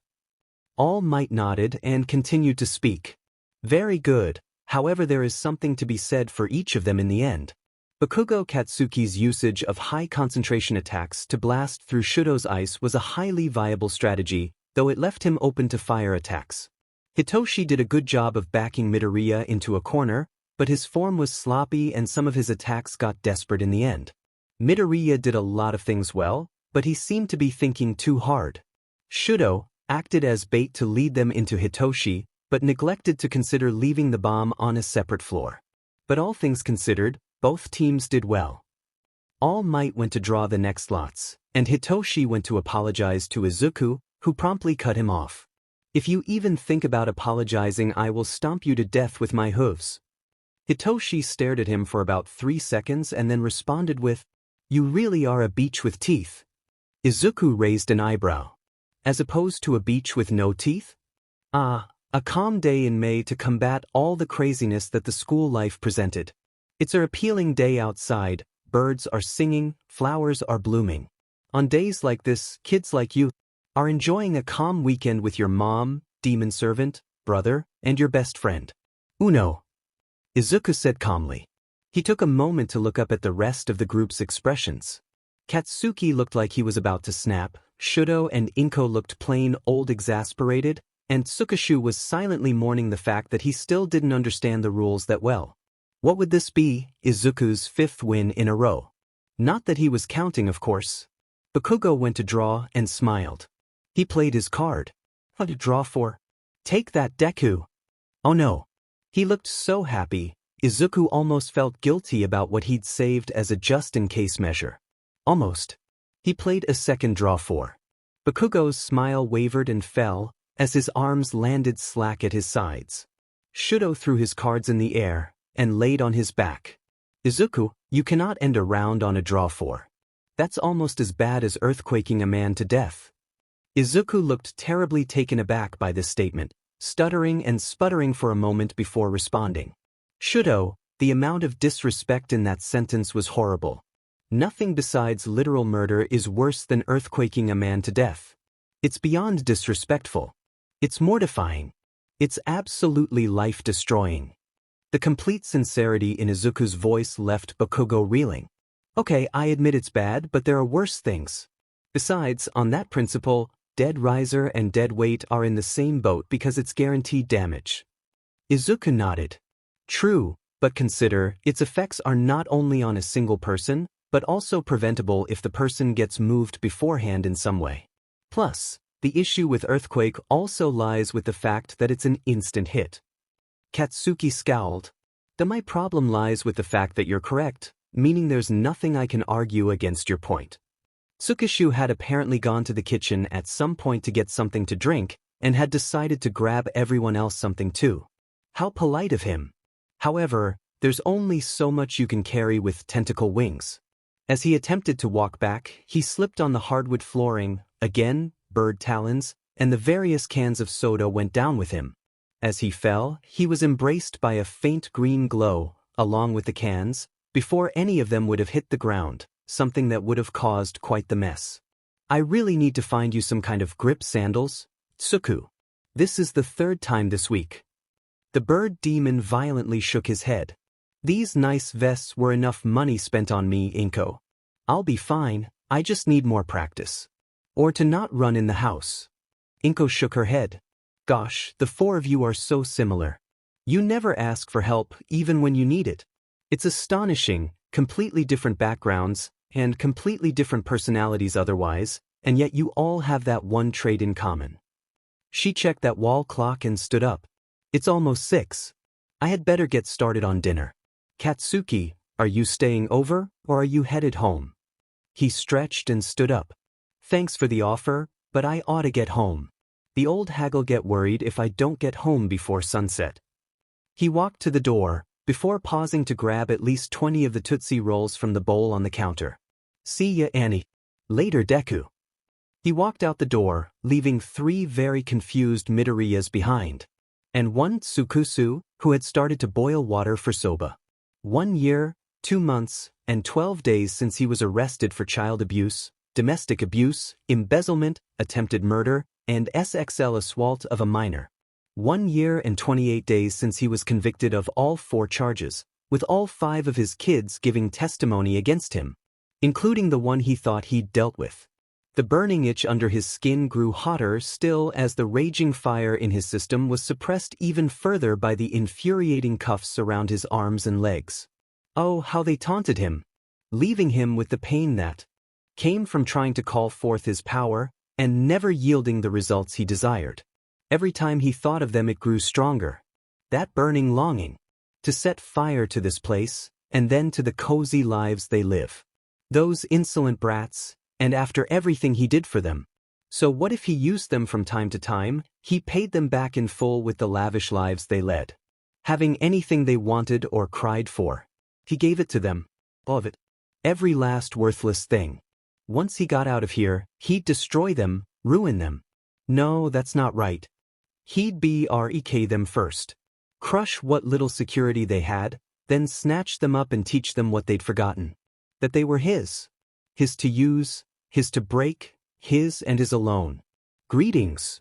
All Might nodded and continued to speak. Very good, however there is something to be said for each of them in the end. Bakugo Katsuki's usage of high-concentration attacks to blast through Shoto's ice was a highly viable strategy, though it left him open to fire attacks. Hitoshi did a good job of backing Midoriya into a corner, but his form was sloppy and some of his attacks got desperate in the end. Midoriya did a lot of things well, but he seemed to be thinking too hard. Shoto acted as bait to lead them into Hitoshi, but neglected to consider leaving the bomb on a separate floor. But all things considered, both teams did well. All Might went to draw the next lots, and Hitoshi went to apologize to Izuku, who promptly cut him off. "If you even think about apologizing, I will stomp you to death with my hooves." Hitoshi stared at him for about 3 seconds and then responded with, "You really are a beach with teeth." Izuku raised an eyebrow. "As opposed to a beach with no teeth?" "Ah, a calm day in May to combat all the craziness that the school life presented. It's an appealing day outside, birds are singing, flowers are blooming. On days like this, kids like you are enjoying a calm weekend with your mom, demon servant, brother, and your best friend. Uno," Izuku said calmly. He took a moment to look up at the rest of the group's expressions. Katsuki looked like he was about to snap, Shoto and Inko looked plain old exasperated, and Tsukashu was silently mourning the fact that he still didn't understand the rules that well. What would this be, Izuku's 5th win in a row? Not that he was counting, of course. Bakugo went to draw and smiled. He played his card. What to draw for? Take that, Deku. Oh no. He looked so happy, Izuku almost felt guilty about what he'd saved as a just-in-case measure. Almost. He played a second draw for. Bakugo's smile wavered and fell, as his arms landed slack at his sides. Shoto threw his cards in the air, and laid on his back. "Izuku, you cannot end a round on a draw 4. That's almost as bad as earthquaking a man to death." Izuku looked terribly taken aback by this statement, stuttering and sputtering for a moment before responding. "Shoto, the amount of disrespect in that sentence was horrible. Nothing besides literal murder is worse than earthquaking a man to death. It's beyond disrespectful. It's mortifying. It's absolutely life-destroying." The complete sincerity in Izuku's voice left Bakugo reeling. "Okay, I admit it's bad, but there are worse things. Besides, on that principle, dead riser and dead weight are in the same boat because it's guaranteed damage." Izuku nodded. "True, but consider, its effects are not only on a single person, but also preventable if the person gets moved beforehand in some way. Plus, the issue with earthquake also lies with the fact that it's an instant hit." Katsuki scowled. "Then my problem lies with the fact that you're correct, meaning there's nothing I can argue against your point." Tsukashu had apparently gone to the kitchen at some point to get something to drink, and had decided to grab everyone else something too. How polite of him. However, there's only so much you can carry with tentacle wings. As he attempted to walk back, he slipped on the hardwood flooring, again, bird talons, and the various cans of soda went down with him. As he fell, he was embraced by a faint green glow, along with the cans, before any of them would have hit the ground, something that would have caused quite the mess. "I really need to find you some kind of grip sandals, Tsuku. This is the 3rd time this week." The bird demon violently shook his head. "These nice vests were enough money spent on me, Inko. I'll be fine, I just need more practice. Or to not run in the house." Inko shook her head. "Gosh, the 4 of you are so similar. You never ask for help, even when you need it. It's astonishing, completely different backgrounds, and completely different personalities otherwise, and yet you all have that one trait in common." She checked that wall clock and stood up. "It's almost 6. I had better get started on dinner. Katsuki, are you staying over, or are you headed home?" He stretched and stood up. "Thanks for the offer, but I ought to get home. The old hag'll get worried if I don't get home before sunset." He walked to the door, before pausing to grab at least 20 of the Tootsie Rolls from the bowl on the counter. "See ya, Annie. Later, Deku." He walked out the door, leaving 3 very confused Midoriyas behind. And one Tsukusu, who had started to boil water for soba. 1 year, 2 months, and 12 days since he was arrested for child abuse, domestic abuse, embezzlement, attempted murder, and SXL assault of a minor. 1 year and 28 days since he was convicted of all 4 charges, with all 5 of his kids giving testimony against him, including the one he thought he'd dealt with. The burning itch under his skin grew hotter still as the raging fire in his system was suppressed even further by the infuriating cuffs around his arms and legs. Oh, how they taunted him, leaving him with the pain that came from trying to call forth his power and never yielding the results he desired. Every time he thought of them it grew stronger. That burning longing to set fire to this place and then to the cozy lives they live. Those insolent brats, and after everything he did for them. So what if he used them from time to time? He paid them back in full with the lavish lives they led. Having anything they wanted or cried for, he gave it to them. All of it. Every last worthless thing. Once he got out of here, he'd destroy them, ruin them. No, that's not right. He'd break them first. Crush what little security they had, then snatch them up and teach them what they'd forgotten. That they were his. His to use, his to break, his and his alone. Greetings.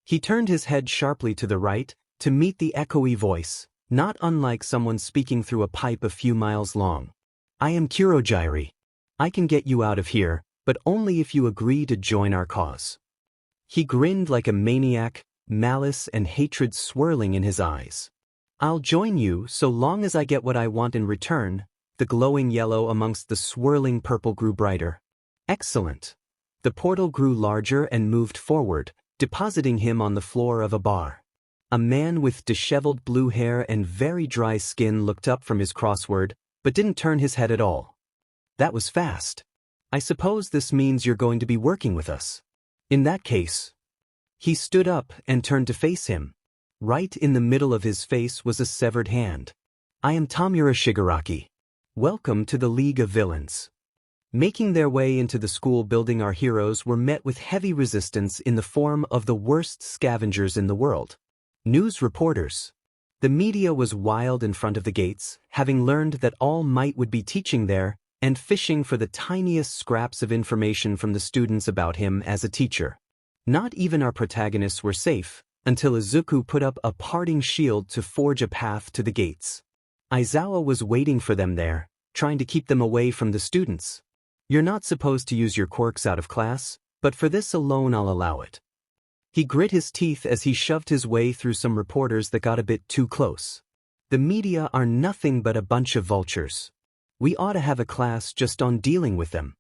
He turned his head sharply to the right, to meet the echoey voice, not unlike someone speaking through a pipe a few miles long. I am Kurogiri. I can get you out of here, but only if you agree to join our cause. He grinned like a maniac, malice and hatred swirling in his eyes. I'll join you so long as I get what I want in return. The glowing yellow amongst the swirling purple grew brighter. Excellent. The portal grew larger and moved forward, depositing him on the floor of a bar. A man with disheveled blue hair and very dry skin looked up from his crossword, but didn't turn his head at all. That was fast. I suppose this means you're going to be working with us. In that case. He stood up and turned to face him. Right in the middle of his face was a severed hand. I am Tamura Shigaraki. Welcome to the League of Villains. Making their way into the school building, our heroes were met with heavy resistance in the form of the worst scavengers in the world. News reporters. The media was wild in front of the gates, having learned that All Might would be teaching there, and fishing for the tiniest scraps of information from the students about him as a teacher. Not even our protagonists were safe, until Izuku put up a parting shield to forge a path to the gates. Aizawa was waiting for them there, trying to keep them away from the students. You're not supposed to use your quirks out of class, but for this alone I'll allow it. He grit his teeth as he shoved his way through some reporters that got a bit too close. The media are nothing but a bunch of vultures. We ought to have a class just on dealing with them.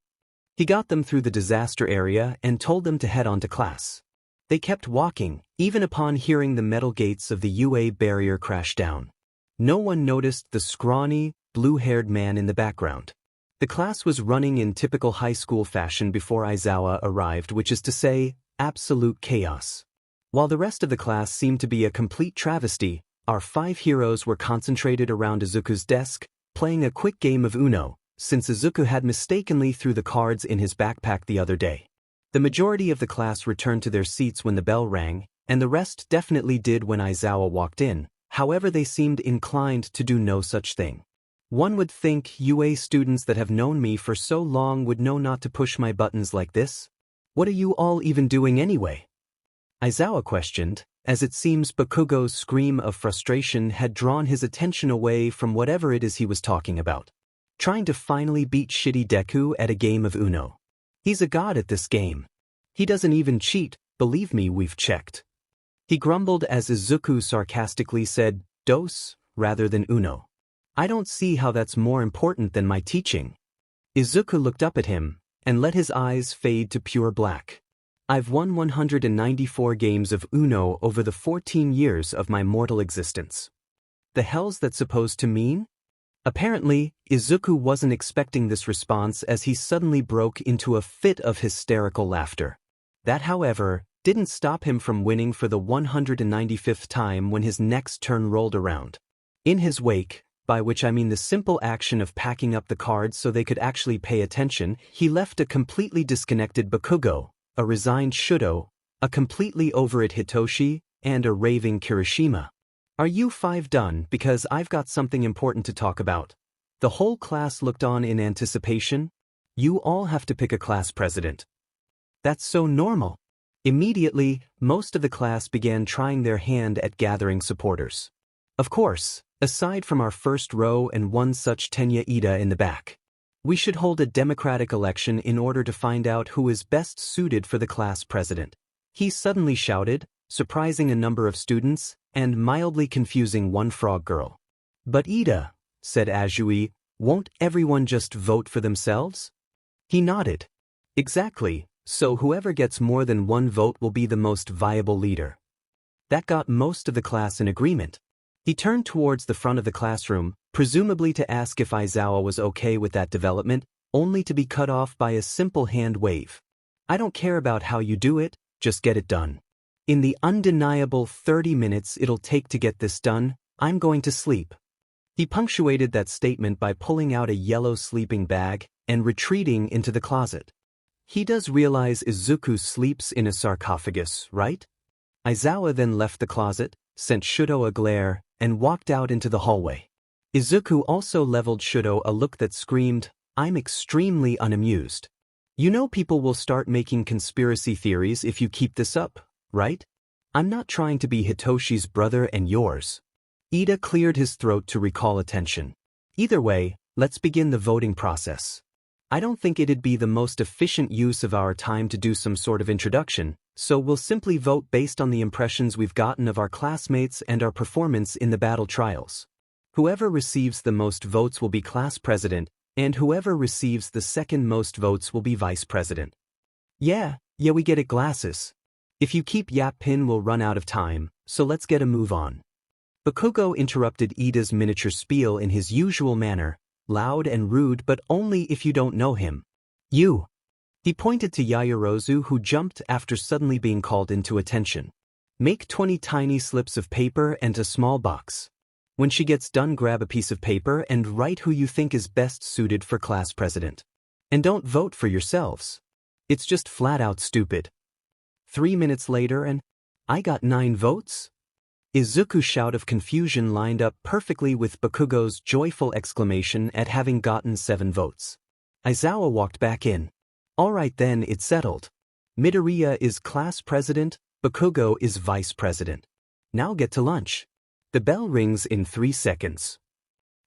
He got them through the disaster area and told them to head on to class. They kept walking, even upon hearing the metal gates of the UA barrier crash down. No one noticed the scrawny, blue-haired man in the background. The class was running in typical high school fashion before Aizawa arrived, which is to say, absolute chaos. While the rest of the class seemed to be a complete travesty, our 5 heroes were concentrated around Izuku's desk, playing a quick game of Uno, since Izuku had mistakenly threw the cards in his backpack the other day. The majority of the class returned to their seats when the bell rang, and the rest definitely did when Aizawa walked in. However, they seemed inclined to do no such thing. One would think UA students that have known me for so long would know not to push my buttons like this. What are you all even doing anyway? Aizawa questioned, as it seems Bakugo's scream of frustration had drawn his attention away from whatever it is he was talking about. Trying to finally beat shitty Deku at a game of Uno. He's a god at this game. He doesn't even cheat, believe me, we've checked. He grumbled as Izuku sarcastically said, dos, rather than Uno. I don't see how that's more important than my teaching. Izuku looked up at him, and let his eyes fade to pure black. I've won 194 games of Uno over the 14 years of my mortal existence. The hell's that supposed to mean? Apparently, Izuku wasn't expecting this response as he suddenly broke into a fit of hysterical laughter. That, however, didn't stop him from winning for the 195th time when his next turn rolled around. In his wake, by which I mean the simple action of packing up the cards so they could actually pay attention, he left a completely disconnected Bakugo, a resigned Shoto, a completely over it Hitoshi, and a raving Kirishima. Are you 5 done? Because I've got something important to talk about. The whole class looked on in anticipation. You all have to pick a class president. That's so normal. Immediately, most of the class began trying their hand at gathering supporters. Of course, Aside from our first row and one such Tenya Ida in the back. We should hold a democratic election in order to find out who is best suited for the class president. He suddenly shouted, surprising a number of students, and mildly confusing one frog girl. But Ida, said Azui, won't everyone just vote for themselves? He nodded. Exactly, so whoever gets more than one vote will be the most viable leader. That got most of the class in agreement. He turned towards the front of the classroom, presumably to ask if Aizawa was okay with that development, only to be cut off by a simple hand wave. I don't care about how you do it, just get it done. In the undeniable 30 minutes it'll take to get this done, I'm going to sleep. He punctuated that statement by pulling out a yellow sleeping bag and retreating into the closet. He does realize Izuku sleeps in a sarcophagus, right? Aizawa then left the closet, sent Shoto a glare, and walked out into the hallway. Izuku also leveled Shoto a look that screamed, I'm extremely unamused. You know people will start making conspiracy theories if you keep this up, right? I'm not trying to be Hitoshi's brother and yours. Ida cleared his throat to recall attention. Either way, let's begin the voting process. I don't think it'd be the most efficient use of our time to do some sort of introduction, so we'll simply vote based on the impressions we've gotten of our classmates and our performance in the battle trials. Whoever receives the most votes will be class president, and whoever receives the second most votes will be vice president. Yeah, we get it, glasses. If you keep yapping we'll run out of time, so let's get a move on. Bakugo interrupted Ida's miniature spiel in his usual manner, loud and rude but only if you don't know him. You. He pointed to Yaoyorozu who jumped after suddenly being called into attention. Make 20 tiny slips of paper and a small box. When she gets done grab a piece of paper and write who you think is best suited for class president. And don't vote for yourselves. It's just flat out stupid. 3 minutes later and I got 9 votes? Izuku's shout of confusion lined up perfectly with Bakugo's joyful exclamation at having gotten 7 votes. Aizawa walked back in. Alright then, it's settled. Midoriya is class president, Bakugo is vice president. Now get to lunch. The bell rings in 3 seconds.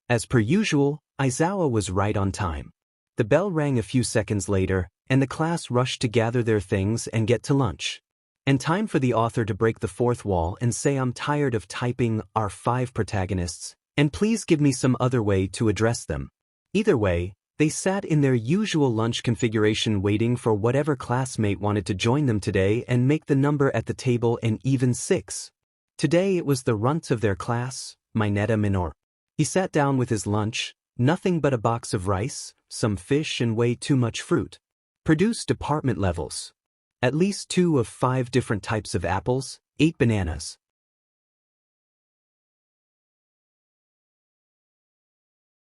As per usual, Aizawa was right on time. The bell rang a few seconds later, and the class rushed to gather their things and get to lunch. And time for the author to break the fourth wall and say I'm tired of typing our 5 protagonists, and please give me some other way to address them. Either way, they sat in their usual lunch configuration waiting for whatever classmate wanted to join them today and make the number at the table an even 6. Today it was the runt of their class, Mineta Minor. He sat down with his lunch, nothing but a box of rice, some fish and way too much fruit. Produce department levels. At least 2 of 5 different types of apples, 8 bananas.